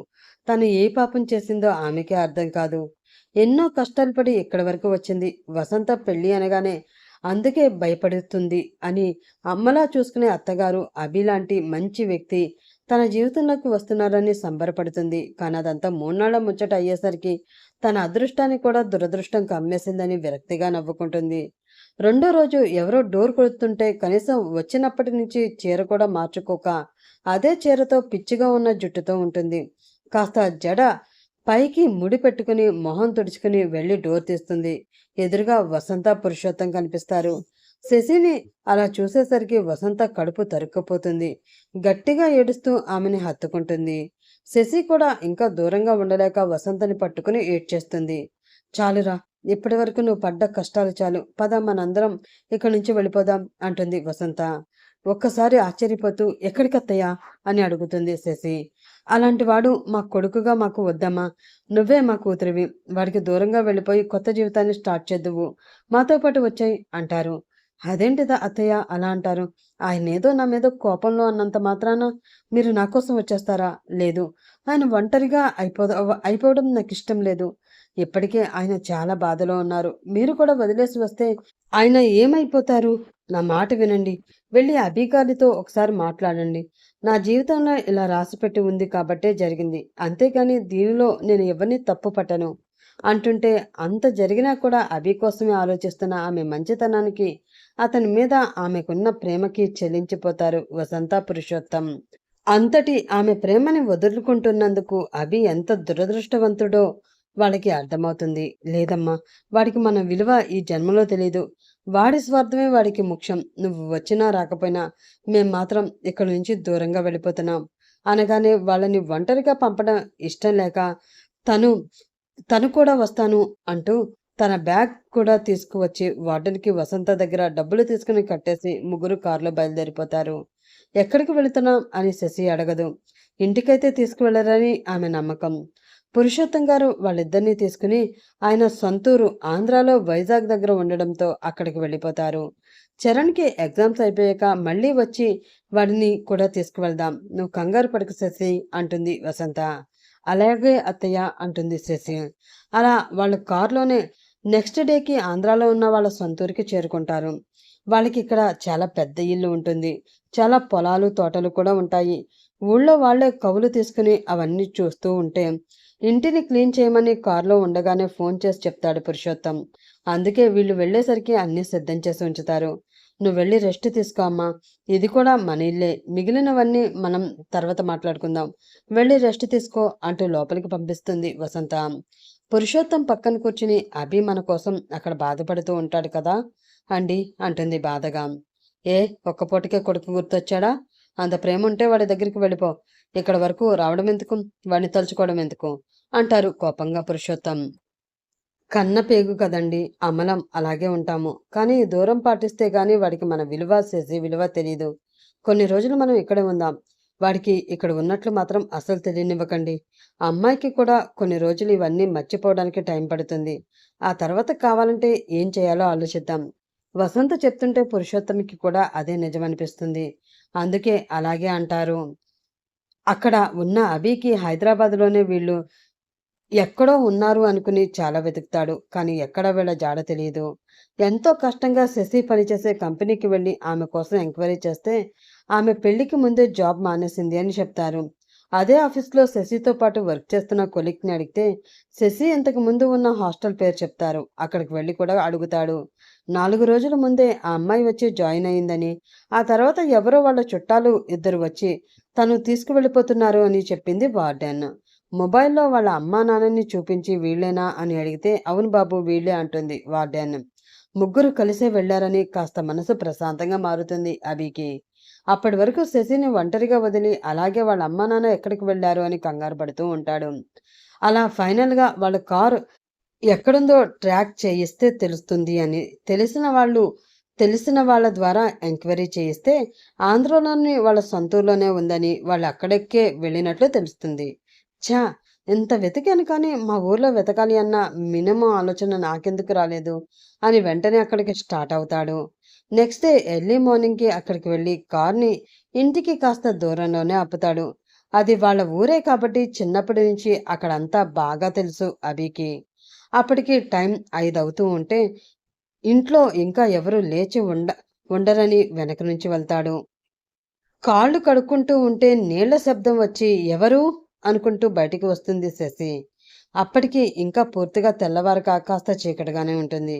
తను ఏ పాపం చేసిందో ఆమెకే అర్థం కాదు. ఎన్నో కష్టాలు పడి ఇక్కడి వరకు వచ్చింది. వసంత పెళ్లి అనగానే అందుకే భయపడుతుంది అని అమ్మలా చూసుకునే అత్తగారు అభిలాంటి మంచి వ్యక్తి తన జీవితంలోకి వస్తున్నారని సంబరపడుతుంది. కానీ అదంతా 3 నాళ్ల ముచ్చట అయ్యేసరికి తన అదృష్టాన్ని కూడా దురదృష్టం కమ్మేసిందని విరక్తిగా నవ్వుకుంటుంది. రెండో రోజు ఎవరో డోర్ కొడుతుంటే కనీసం వచ్చినప్పటి నుంచి చీర కూడా మార్చుకోక అదే చీరతో పిచ్చిగా ఉన్న జుట్టుతో ఉంటుంది. కాస్త జడ పైకి ముడి పెట్టుకుని మొహం తుడుచుకుని వెళ్ళి డోర్ తీస్తుంది. ఎదురుగా వసంత పురుషోత్తం కనిపిస్తారు. శశిని అలా చూసేసరికి వసంత కడుపు తరుక్కుపోతుంది. గట్టిగా ఏడుస్తూ ఆమెని హత్తుకుంటుంది. శశి కూడా ఇంకా దూరంగా ఉండలేక వసంతని పట్టుకుని ఏడ్చేస్తుంది. చాలురా, ఇప్పటి వరకు నువ్వు పడ్డ కష్టాలు చాలు. పద మనందరం ఇక్కడి నుంచి వెళ్ళిపోదాం అంటుంది వసంత. ఒక్కసారి ఆశ్చర్యపోతూ ఎక్కడికత్తయ్యా అని అడుగుతుంది శశి. అలాంటి వాడు మా కొడుకుగా మాకు వద్దమ్మా. నువ్వే మా కూతురివి. వాడికి దూరంగా వెళ్ళిపోయి కొత్త జీవితాన్ని స్టార్ట్ చేద్దువు. మాతో పాటు వచ్చాయి అంటారు. అదేంటిదా అత్తయ్య అలా అంటారు? ఆయనేదో నా మీద కోపంలో అన్నంత మాత్రాన మీరు నా కోసం వచ్చేస్తారా? లేదు, ఆయన ఒంటరిగా అయిపోవడం నాకు ఇష్టం లేదు. ఇప్పటికే ఆయన చాలా బాధలో ఉన్నారు. మీరు కూడా వదిలేసి వస్తే ఆయన ఏమైపోతారు? నా మాట వినండి. వెళ్ళి అభి గారితో ఒకసారి మాట్లాడండి. నా జీవితంలో ఇలా రాసిపెట్టి ఉంది కాబట్టే జరిగింది. అంతేగాని దీనిలో నేను ఎవరిని తప్పు పట్టను. అంటుంటే అంత జరిగినా కూడా అభి కోసమే ఆలోచిస్తున్న ఆమె మంచితనానికి, అతని మీద ఆమెకున్న ప్రేమకి చెల్లించిపోతారు వసంత పురుషోత్తం. అంతటి ఆమె ప్రేమని వదులుకుంటున్నందుకు అభి ఎంత దురదృష్టవంతుడో వాళ్ళకి అర్థమవుతుంది. లేదమ్మా, వాడికి మన విలువ ఈ జన్మలో తెలీదు. వాడి స్వార్థమే వాడికి ముఖ్యం. నువ్వు వచ్చినా రాకపోయినా మేం మాత్రం ఇక్కడి నుంచి దూరంగా వెళ్ళిపోతున్నాం అనగానే వాళ్ళని ఒంటరిగా పంపడం ఇష్టం లేక తను తను కూడా వస్తాను అంటూ తన బ్యాగ్ కూడా తీసుకువచ్చి వార్డెన్కి వసంత దగ్గర డబ్బులు తీసుకుని కట్టేసి ముగ్గురు కారులో బయలుదేరిపోతారు. ఎక్కడికి వెళుతున్నాం అని శశి అడగదు. ఇంటికైతే తీసుకువెళ్లరని ఆమె నమ్మకం. పురుషోత్తం గారు వాళ్ళిద్దరినీ తీసుకుని ఆయన సొంతూరు ఆంధ్రాలో వైజాగ్ దగ్గర ఉండడంతో అక్కడికి వెళ్ళిపోతారు. చరణ్కి ఎగ్జామ్స్ అయిపోయాక మళ్ళీ వచ్చి వాడిని కూడా తీసుకువెళ్దాం. నువ్వు కంగారు పడకు శశి అంటుంది వసంత. అలాగే అత్తయ్య అంటుంది శశి. అలా వాళ్ళు కారులోనే నెక్స్ట్ డేకి ఆంధ్రాలో ఉన్న వాళ్ళ సొంతూరికి చేరుకుంటారు. వాళ్ళకి ఇక్కడ చాలా పెద్ద ఇల్లు ఉంటుంది. చాలా పొలాలు తోటలు కూడా ఉంటాయి. ఊళ్ళో వాళ్ళే కవులు తీసుకుని అవన్నీ చూస్తూ ఉంటే ఇంటిని క్లీన్ చేయమని కారులో ఉండగానే ఫోన్ చేసి చెప్తాడు పురుషోత్తం. అందుకే వీళ్ళు వెళ్ళేసరికి అన్నీ సిద్ధం చేసి ఉంచుతారు. నువ్వు వెళ్ళి రెస్ట్ తీసుకో అమ్మా. ఇది కూడా మన ఇల్లే. మిగిలినవన్నీ మనం తర్వాత మాట్లాడుకుందాం. వెళ్ళి రెస్ట్ తీసుకో అంటూ లోపలికి పంపిస్తుంది వసంత. పురుషోత్తం పక్కన కూర్చుని అభి మన కోసం అక్కడ బాధపడుతూ ఉంటాడు కదా అండి అంటుంది బాధగా. ఏ ఒక్క పూటకే కొడుకు గుర్తొచ్చాడా? అంత ప్రేమ ఉంటే వాడి దగ్గరికి వెళ్ళిపో. ఇక్కడ వరకు రావడం ఎందుకు? వాడిని తలుచుకోవడం ఎందుకు అంటారు కోపంగా పురుషోత్తం. కన్న పేగు కదండి, అమలం అలాగే ఉంటాము. కానీ దూరం పాటిస్తే గాని వాడికి మన విలువ శశి విలువ తెలీదు. కొన్ని రోజులు మనం ఇక్కడే ఉందాం. వాడికి ఇక్కడ ఉన్నట్లు మాత్రం అసలు తెలియనివ్వకండి. ఆ అమ్మాయికి కూడా కొన్ని రోజులు ఇవన్నీ మర్చిపోవడానికి టైం పడుతుంది. ఆ తర్వాత కావాలంటే ఏం చేయాలో ఆలోచిద్దాం. వసంత చెప్తుంటే పురుషోత్తమికి కూడా అదే నిజమనిపిస్తుంది. అందుకే అలాగే అంటారు. అక్కడ ఉన్న అభికి హైదరాబాద్లోనే వీళ్ళు ఎక్కడో ఉన్నారు అనుకుని చాలా వెతుకుతాడు. కానీ ఎక్కడా వీళ్ళ జాడ తెలియదు. ఎంతో కష్టంగా శశి పనిచేసే కంపెనీకి వెళ్ళి ఆమె కోసం ఎంక్వైరీ చేస్తే ఆమె పెళ్లికి ముందే జాబ్ మానేసింది అని చెప్తారు. అదే ఆఫీస్లో శశితో పాటు వర్క్ చేస్తున్న కొలీగ్ని అడిగితే శశి ఇంతకు ముందు ఉన్న హాస్టల్ పేరు చెప్తారు. అక్కడికి వెళ్ళి కూడా అడుగుతాడు. 4 రోజుల ముందే ఆ అమ్మాయి వచ్చి జాయిన్ అయిందని, ఆ తర్వాత ఎవరో వాళ్ళ చుట్టాలు ఇద్దరు వచ్చి తను తీసుకువెళ్ళిపోతున్నారు అని చెప్పింది వార్డెన్. మొబైల్లో వాళ్ళ అమ్మా నాన్నని చూపించి వీళ్ళేనా అని అడిగితే అవును బాబు వీళ్ళే అంటుంది వార్డెన్. ముగ్గురు కలిసే వెళ్లారని కాస్త మనసు ప్రశాంతంగా మారుతుంది అభికి. అప్పటి వరకు శశిని ఒంటరిగా వదిలి అలాగే వాళ్ళ అమ్మా నాన్న ఎక్కడికి వెళ్లారు అని కంగారు పడుతూ ఉంటాడు. అలా ఫైనల్గా వాళ్ళ కారు ఎక్కడుందో ట్రాక్ చేయిస్తే తెలుస్తుంది అని తెలిసిన వాళ్ళ ద్వారా ఎంక్వైరీ చేయిస్తే ఆంధ్రలోని వాళ్ళ సొంతూరులోనే ఉందని వాళ్ళు అక్కడికే వెళ్ళినట్లు తెలుస్తుంది. ఛా! ఇంత వెతికాను కానీ మా ఊర్లో వెతకాలి అన్న మినిమం ఆలోచన నాకెందుకు రాలేదు అని వెంటనే అక్కడికి స్టార్ట్ అవుతాడు. నెక్స్ట్ డే ఎర్లీ మార్నింగ్కి అక్కడికి వెళ్ళి కార్ని ఇంటికి కాస్త దూరంలోనే ఆపుతాడు. అది వాళ్ళ ఊరే కాబట్టి చిన్నప్పటి నుంచి అక్కడంతా బాగా తెలుసు అభికి. అప్పటికి టైం 5 అవుతూ ఉంటే ఇంట్లో ఇంకా ఎవరు లేచి ఉండరని వెనక నుంచి వెళ్తాడు. కాళ్ళు కడుక్కుంటూ ఉంటే నీళ్ల శబ్దం వచ్చి ఎవరు అనుకుంటూ బయటికి వస్తుంది శశి. అప్పటికి ఇంకా పూర్తిగా తెల్లవారక కాస్త చీకటిగానే ఉంటుంది.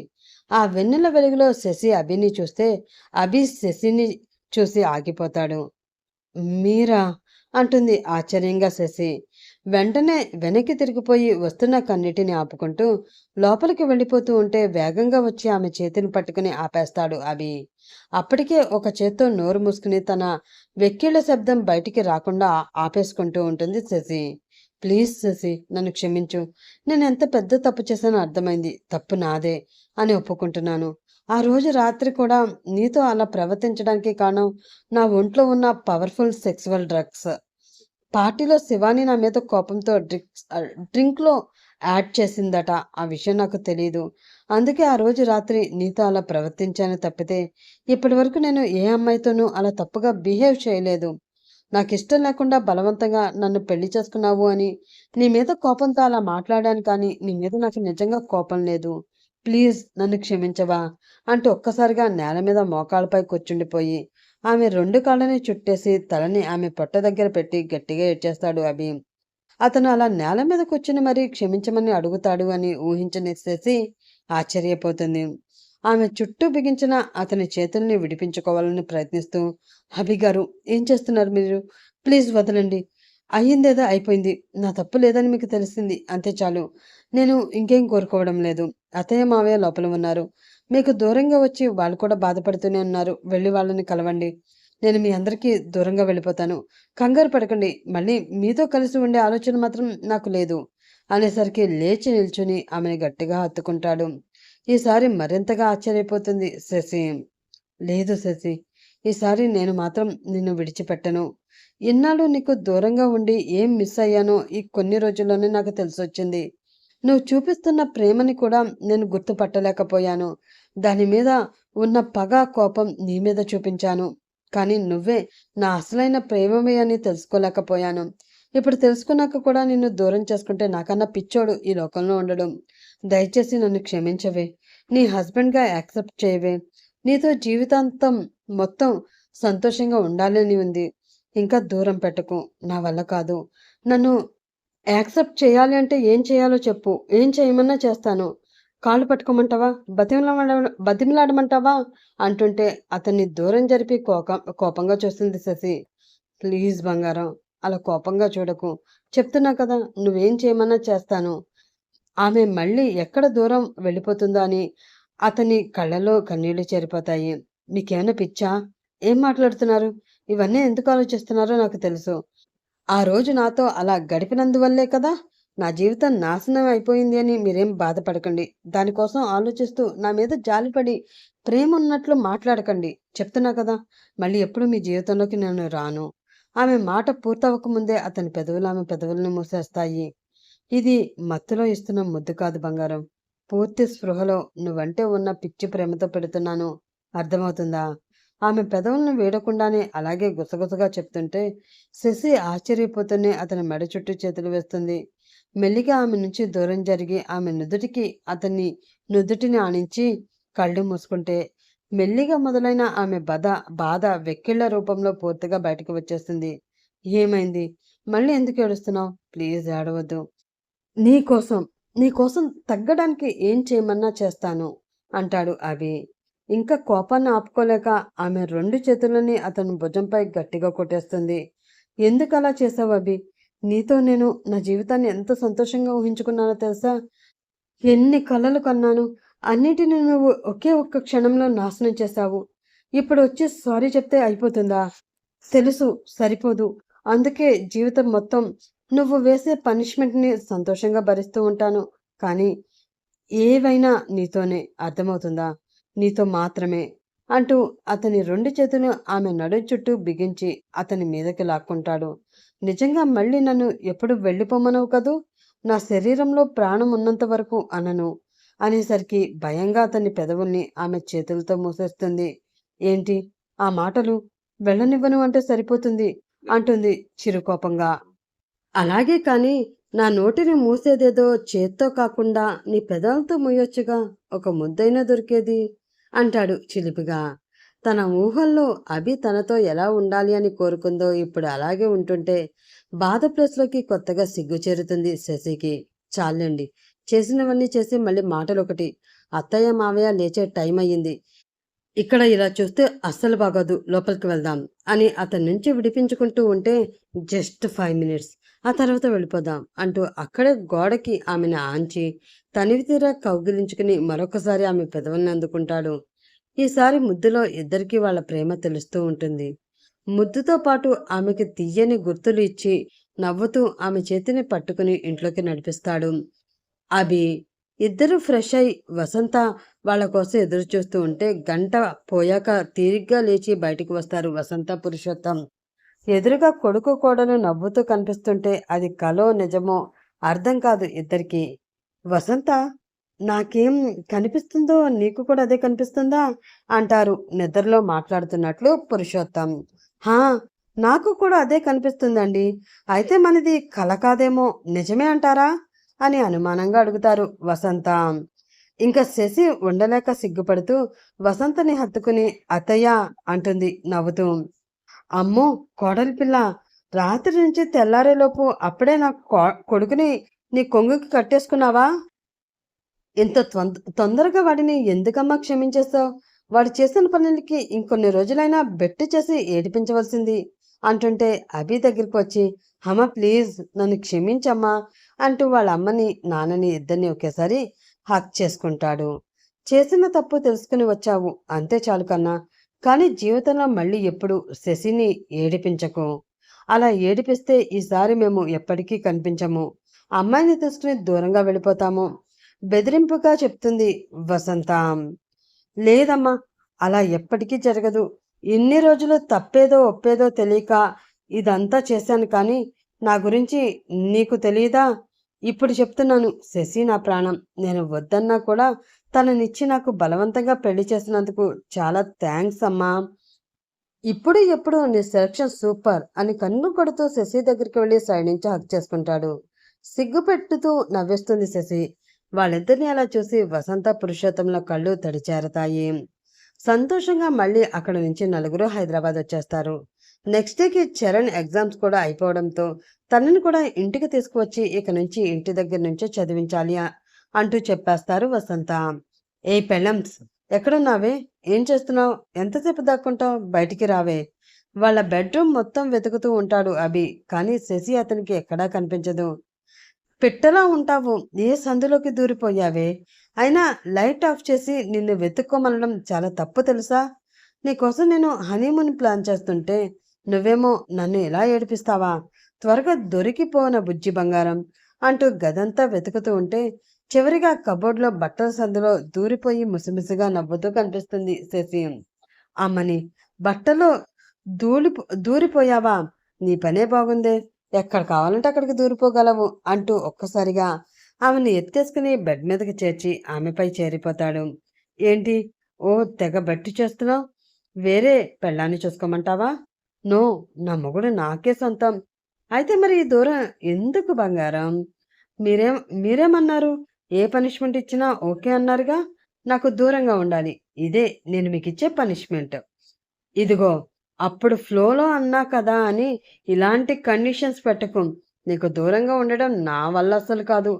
ఆ వెన్నెల వెలుగులో శశి అభిని చూస్తే అభి శశిని చూసి ఆగిపోతాడు. మీరా అంటుంది ఆశ్చర్యంగా శశి. వెంటనే వెనక్కి తిరిగిపోయి వస్తున్న కన్నిటిని ఆపుకుంటూ లోపలికి వెళ్ళిపోతూ ఉంటే వేగంగా వచ్చి ఆమె చేతిని పట్టుకుని ఆపేస్తాడు అభి. అప్పటికే ఒక చేత్తో నోరు మూసుకుని తన వెక్కిళ్ళ శబ్దం బయటికి రాకుండా ఆపేసుకుంటూ ఉంటుంది శశి. ప్లీజ్ శశి, నన్ను క్షమించు. నేను ఎంత పెద్ద తప్పు చేశానో అర్థమైంది. తప్పు నాదే అని ఒప్పుకుంటున్నాను. ఆ రోజు రాత్రి కూడా నీతో అలా ప్రవర్తించడానికి కారణం నా ఒంట్లో ఉన్న పవర్ఫుల్ సెక్సువల్ డ్రగ్స్. పార్టీలో శివాని నా మీద కోపంతో డ్రింక్లో యాడ్ చేసిందట. ఆ విషయం నాకు తెలీదు. అందుకే ఆ రోజు రాత్రి నీతో అలా ప్రవర్తించాను తప్పితే ఇప్పటి వరకు నేను ఏ అమ్మాయితోనూ అలా తప్పుగా బిహేవ్ చేయలేదు. నాకు ఇష్టం లేకుండా బలవంతంగా నన్ను పెళ్లి చేసుకున్నావు అని నీ మీద కోపంతో అలా మాట్లాడాను కానీ నీ మీద నాకు నిజంగా కోపం లేదు. ప్లీజ్ నన్ను క్షమించవా అంటూ ఒక్కసారిగా నేల మీద మోకాళ్ళపై కూర్చుండిపోయి ఆమె 2 కాళ్ళని చుట్టేసి తలని ఆమె పొట్ట దగ్గర పెట్టి గట్టిగా ఏడ్చేస్తాడు అభి. అతను అలా నేల మీద కూర్చుని మరీ క్షమించమని అడుగుతాడు అని ఊహించని శశి ఆశ్చర్యపోతుంది. ఆమె చుట్టూ బిగించిన అతని చేతుల్ని విడిపించుకోవాలని ప్రయత్నిస్తూ, అభిగారు ఏం చేస్తున్నారు మీరు? ప్లీజ్ వదలండి. అయ్యిందేదో అయిపోయింది. నా తప్పు లేదని మీకు తెలిసింది. అంతే చాలు. నేను ఇంకేం కోరుకోవడం లేదు. అత్తయ్య మావయ్య లోపల ఉన్నారు. మీకు దూరంగా వచ్చి వాళ్ళు కూడా బాధపడుతూనే ఉన్నారు. వెళ్ళి వాళ్ళని కలవండి. నేను మీ అందరికీ దూరంగా వెళ్ళిపోతాను. కంగారు పడకండి. మళ్ళీ మీతో కలిసి ఉండే ఆలోచన మాత్రం నాకు లేదు అనేసరికి లేచి నిల్చుని ఆమెను గట్టిగా హత్తుకుంటాడు. ఈసారి మరింతగా ఆశ్చర్యపోతుంది శశి. లేదు శశి, ఈసారి నేను మాత్రం నిన్ను విడిచిపెట్టను. ఇన్నాళ్ళు నీకు దూరంగా ఉండి ఏం మిస్ అయ్యానో ఈ కొన్ని రోజుల్లోనే నాకు తెలిసొచ్చింది. నువ్వు చూపిస్తున్న ప్రేమని కూడా నేను గుర్తుపట్టలేకపోయాను. దాని మీద ఉన్న పగ, కోపం నీ మీద చూపించాను. కానీ నువ్వే నా అసలైన ప్రేమమే అని తెలుసుకోలేకపోయాను. ఇప్పుడు తెలుసుకున్నాక కూడా నిన్ను దూరం చేసుకుంటే నాకన్నా పిచ్చోడు ఈ లోకంలో ఉండడం. దయచేసి నన్ను క్షమించవే. నీ హస్బెండ్గా యాక్సెప్ట్ చేయవే. నీతో జీవితాంతం మొత్తం సంతోషంగా ఉండాలని ఉంది. ఇంకా దూరం పెట్టకు. నా వల్ల కాదు. నన్ను యాక్సెప్ట్ చేయాలి అంటే ఏం చేయాలో చెప్పు. ఏం చేయమన్నా చేస్తాను. కాళ్ళు పట్టుకోమంటావా? బతిమిలాడమంటావా? అంటుంటే అతన్ని దూరం జరిపి కోపంగా చూస్తుంది శశి. ప్లీజ్ బంగారం, అలా కోపంగా చూడకు. చెప్తున్నా కదా, నువ్వేం చేయమన్నా చేస్తాను. ఆమె మళ్ళీ ఎక్కడ దూరం వెళ్ళిపోతుందో అని అతని కళ్ళలో కన్నీళ్లు చేరిపోతాయి. మీకేమైనా పిచ్చా? ఏం మాట్లాడుతున్నారు? ఇవన్నీ ఎందుకు ఆలోచిస్తున్నారో నాకు తెలుసు. ఆ రోజు నాతో అలా గడిపినందువల్లే కదా నా జీవితం నాశనం అయిపోయింది అని మీరేం బాధపడకండి. దానికోసం ఆలోచిస్తూ నా మీద జాలిపడి ప్రేమ ఉన్నట్లు మాట్లాడకండి. చెప్తున్నా కదా, మళ్ళీ ఎప్పుడు మీ జీవితంలోకి నేను రాను. ఆమె మాట పూర్తవకముందే అతని పెదవులు ఆమె పెదవులను మూసేస్తాయి. ఇది మత్తులో ఇస్తున్న ముద్దు కాదు బంగారం. పూర్తి స్పృహలో నువ్వంటే ఉన్న పిచ్చి ప్రేమతో పెడుతున్నాను. అర్థమవుతుందా? ఆమె పెదవులను వీడకుండానే అలాగే గుసగుసగా చెప్తుంటే శశి ఆశ్చర్యపోతూనే అతని మెడ చుట్టూ చేతులు వేస్తుంది. మెల్లిగా ఆమె నుంచి దూరం జరిగి ఆమె నుదుటికి అతన్ని నుదుటిని ఆనించి కళ్ళు మూసుకుంటే మెల్లిగా మొదలైన ఆమె బాధ వెక్కిళ్ల రూపంలో పూర్తిగా బయటకు వచ్చేస్తుంది. ఏమైంది? మళ్ళీ ఎందుకు ఏడుస్తున్నావు? ప్లీజ్ ఏడవద్దు. నీకోసం నీకోసం తగ్గడానికి ఏం చేయమన్నా చేస్తాను అంటాడు అభి. ఇంకా కోపాన్ని ఆపుకోలేక ఆమె 2 చేతులని అతని భుజంపై గట్టిగా కొట్టేస్తుంది. ఎందుకలా చేసావు అభి? నీతో నేను నా జీవితాన్ని ఎంత సంతోషంగా ఊహించుకున్నానో తెలుసా? ఎన్ని కలలు కన్నాను. అన్నిటిని నువ్వు ఒకే ఒక్క క్షణంలో నాశనం చేశావు. ఇప్పుడు వచ్చి సారీ చెప్తే అయిపోతుందా? తెలుసు, సరిపోదు. అందుకే జీవితం మొత్తం నువ్వు వేసే పనిష్మెంట్ని సంతోషంగా భరిస్తూ ఉంటాను. కానీ ఏవైనా నీతోనే. అర్థమవుతుందా? నీతో మాత్రమే అంటూ అతని 2 చేతులు ఆమె నడుం చుట్టూ బిగించి అతని మీదకి లాక్కుంటాడు. నిజంగా మళ్ళీ నన్ను ఎప్పుడు వెళ్ళిపోమనవు కదూ? నా శరీరంలో ప్రాణం ఉన్నంత వరకు అనను అనేసరికి భయంగా అతని పెదవుల్ని ఆమె చేతులతో మూసేస్తుంది. ఏంటి ఆ మాటలు? వెళ్ళనివ్వను అంటే సరిపోతుంది అంటుంది చిరుకోపంగా. అలాగే కాని నా నోటిని మూసేదేదో చేత్తో కాకుండా నీ పెదాలతో మూయొచ్చుగా. ఒక ముద్దైనా దొరికేది అంటాడు చిలిపిగా. తన ఊహల్లో అభి తనతో ఎలా ఉండాలి అని కోరుకుందో ఇప్పుడు అలాగే ఉంటుంటే బాధ ప్లేస్లోకి కొత్తగా సిగ్గు చేరుతుంది శశికి. చాలండి, చేసినవన్నీ చేసి మళ్ళీ మాటలొకటి. అత్తయ్య మావయ్య లేచే టైం అయ్యింది. ఇక్కడ ఇలా చూస్తే అస్సలు బాగోదు. లోపలికి వెళ్దాం అని అతని నుంచి విడిపించుకుంటూ ఉంటే జస్ట్ 5 మినిట్స్, ఆ తర్వాత వెళ్ళిపోదాం అంటూ అక్కడే గోడకి ఆమెను ఆంచి తనివి తీరా కౌగిలించుకుని మరొకసారి ఆమె పెదవుల్ని అందుకుంటాడు. ఈసారి ముద్దులో ఇద్దరికీ వాళ్ళ ప్రేమ తెలుస్తూ ఉంటుంది. ముద్దుతో పాటు ఆమెకి తీయని గుర్తులు ఇచ్చి నవ్వుతూ ఆమె చేతిని పట్టుకుని ఇంట్లోకి నడిపిస్తాడు అభి. ఇద్దరు ఫ్రెష్ అయి వసంత వాళ్ళ కోసం ఎదురు చూస్తూ ఉంటే గంట పోయాక తీరిగ్గా లేచి బయటికి వస్తారు వసంత, పురుషోత్తం. ఎదురుగా కొడుకు కోడలు నవ్వుతూ కనిపిస్తుంటే అది కలో నిజమో అర్థం కాదు ఇద్దరికి. వసంత, నాకేం కనిపిస్తుందో నీకు కూడా అదే కనిపిస్తుందా అంటారు నిద్రలో మాట్లాడుతున్నట్లు పురుషోత్తం. హా, నాకు కూడా అదే కనిపిస్తుందండి. అయితే మనది కల కాదేమో, నిజమే అంటారా అని అనుమానంగా అడుగుతారు వసంత. ఇంకా శశి ఉండలేక సిగ్గుపడుతూ వసంతని హత్తుకుని అత్తయ్య అంటుంది నవ్వుతూ. అమ్మో కోడలి పిల్ల, రాత్రి నుంచి తెల్లారేలోపు అప్పుడే నా కొడుకుని నీ కొంగుకి కట్టేసుకున్నావా? ఇంత తొందరగా వాడిని ఎందుకమ్మా క్షమించేస్తావు? వాడు చేసిన పనులకి ఇంకొన్ని రోజులైనా బెట్టు చేసి ఏడిపించవలసింది అంటుంటే అభి దగ్గరికి వచ్చి, అమ్మ ప్లీజ్ నన్ను క్షమించమ్మా అంటూ వాళ్ళ అమ్మని నాన్నని ఇద్దరిని ఒకేసారి హక్ చేసుకుంటాడు. చేసిన తప్పు తెలుసుకుని వచ్చావు అంతే చాలు కన్నా, కానీ జీవితంలో మళ్ళీ ఎప్పుడు శశిని ఏడిపించకు. అలా ఏడిపిస్తే ఈసారి మేము ఎప్పటికీ కనిపించము. అమ్మాయిని తీసుకుని దూరంగా వెళ్ళిపోతాము బెదిరింపుగా చెప్తుంది వసంత. లేదమ్మా, అలా ఎప్పటికీ జరగదు. ఇన్ని రోజులు తప్పేదో ఒప్పేదో తెలియక ఇదంతా చేశాను, కానీ నా గురించి నీకు తెలియదా? ఇప్పుడు చెప్తున్నాను, శశి నా ప్రాణం. నేను వద్దన్నా కూడా తననిచ్చి నాకు బలవంతంగా పెళ్లి చేసినందుకు చాలా థ్యాంక్స్ అమ్మా. ఇప్పుడు ఎప్పుడు నీ సెలక్షన్ సూపర్ అని కన్ను కొడుతూ శశి దగ్గరికి వెళ్ళి సైడ్ నుంచి హక్ చేసుకుంటాడు. సిగ్గుపెట్టుతూ నవ్వేస్తుంది శశి. వాళ్ళిద్దరిని అలా చూసి వసంత పురుషోత్తంలో కళ్ళు తడిచేరతాయి. సంతోషంగా మళ్ళీ అక్కడి నుంచి నలుగురు హైదరాబాద్ వచ్చేస్తారు. నెక్స్ట్ డేకి చరణ్ ఎగ్జామ్స్ కూడా అయిపోవడంతో తనని కూడా ఇంటికి తీసుకువచ్చి ఇక నుంచి ఇంటి దగ్గర నుంచే చదివించాలి అంటూ చెప్పేస్తారు వసంత. ఏ పెళ్ళమ్స్, ఎక్కడున్నావే? ఏం చేస్తున్నావు? ఎంతసేపు దాక్కుంటావు? బయటికి రావే. వాళ్ళ బెడ్రూమ్ మొత్తం వెతుకుతూ ఉంటాడు అభి, కానీ శశి అతనికి ఎక్కడా కనిపించదు. పిట్టలా ఉంటావు, ఏ సందులోకి దూరిపోయావే? అయినా లైట్ ఆఫ్ చేసి నిన్ను వెతుక్కోమనడం చాలా తప్పు తెలుసా? నీకోసం నేను హనీమూన్ ప్లాన్ చేస్తుంటే నువ్వేమో నన్ను ఇలా ఏడిపిస్తావా? త్వరగా దొరికిపోన బుజ్జి బంగారం అంటూ గదంతా వెతుకుతూ ఉంటే చివరిగా కబోర్డ్లో బట్టల సందులో దూరిపోయి ముసిముసిగా నవ్వుతూ కనిపిస్తుంది శశి. అమ్మని, బట్టలో దూరిపోయావా? నీ పనే బాగుందే, ఎక్కడ కావాలంటే అక్కడికి దూరిపోగలవు అంటూ ఒక్కసారిగా ఆమెను ఎత్తేసుకుని బెడ్ మీదకి చేర్చి ఆమెపై చేరిపోతాడు. ఏంటి ఓ తెగ బట్టి చేస్తున్నావు? వేరే పెళ్ళాన్ని చూసుకోమంటావా? నో, నా మొగుడు నాకే సొంతం. అయితే మరి ఈ దూరం ఎందుకు బంగారం? మీరేమన్నారు? ఏ పనిష్మెంట్ ఇచ్చినా ఓకే అన్నారుగా. నాకు దూరంగా ఉండాలి, ఇదే నేను మీకు ఇచ్చే పనిష్మెంట్. ఇదిగో, అప్పుడు ఫ్లోలో అన్నా కదా అని ఇలాంటి కండిషన్స్ పెట్టకు. నీకు దూరంగా ఉండడం నా వల్ల అసలు కాదు.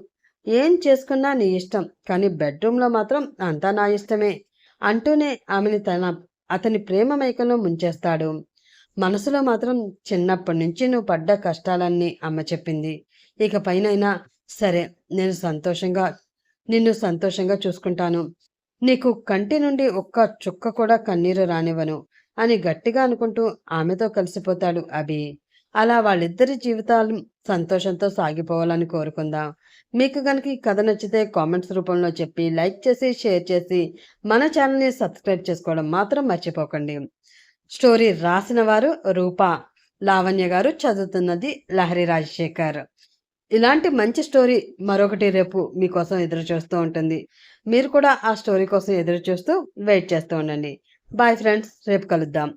ఏం చేసుకున్నా నీ ఇష్టం, కానీ బెడ్రూమ్లో మాత్రం అంతా నా ఇష్టమే అంటూనే ఆమెని అతని ప్రేమ మైకంలో ముంచేస్తాడు. మనసులో మాత్రం చిన్నప్పటి నుంచి నువ్వు పడ్డ కష్టాలన్నీ అమ్మ చెప్పింది. ఇక పైనైనా సరే, నిన్ను సంతోషంగా చూసుకుంటాను. నీకు కంటి నుండి ఒక్క చుక్క కూడా కన్నీరు రానివ్వను అని గట్టిగా అనుకుంటూ ఆమెతో కలిసిపోతాడు అభి. అలా వాళ్ళిద్దరి జీవితాలు సంతోషంతో సాగిపోవాలని కోరుకుందాం. మీకు కనుక ఈ కథ నచ్చితే కామెంట్స్ రూపంలో చెప్పి లైక్ చేసి షేర్ చేసి మన ఛానల్ని సబ్స్క్రైబ్ చేసుకోవడం మాత్రం మర్చిపోకండి. స్టోరీ రాసిన వారు రూపా, లావణ్య గారు, చదువుతున్నది లహరి రాజశేఖర్. ఇలాంటి మంచి స్టోరీ మరొకటి రేపు మీకోసం ఎదురు చూస్తూ ఉంటుంది. మీరు కూడా ఆ స్టోరీ కోసం ఎదురు చూస్తూ వెయిట్ చేస్తూ ఉండండి. బాయ్ ఫ్రెండ్స్, రేపు కలుద్దాం.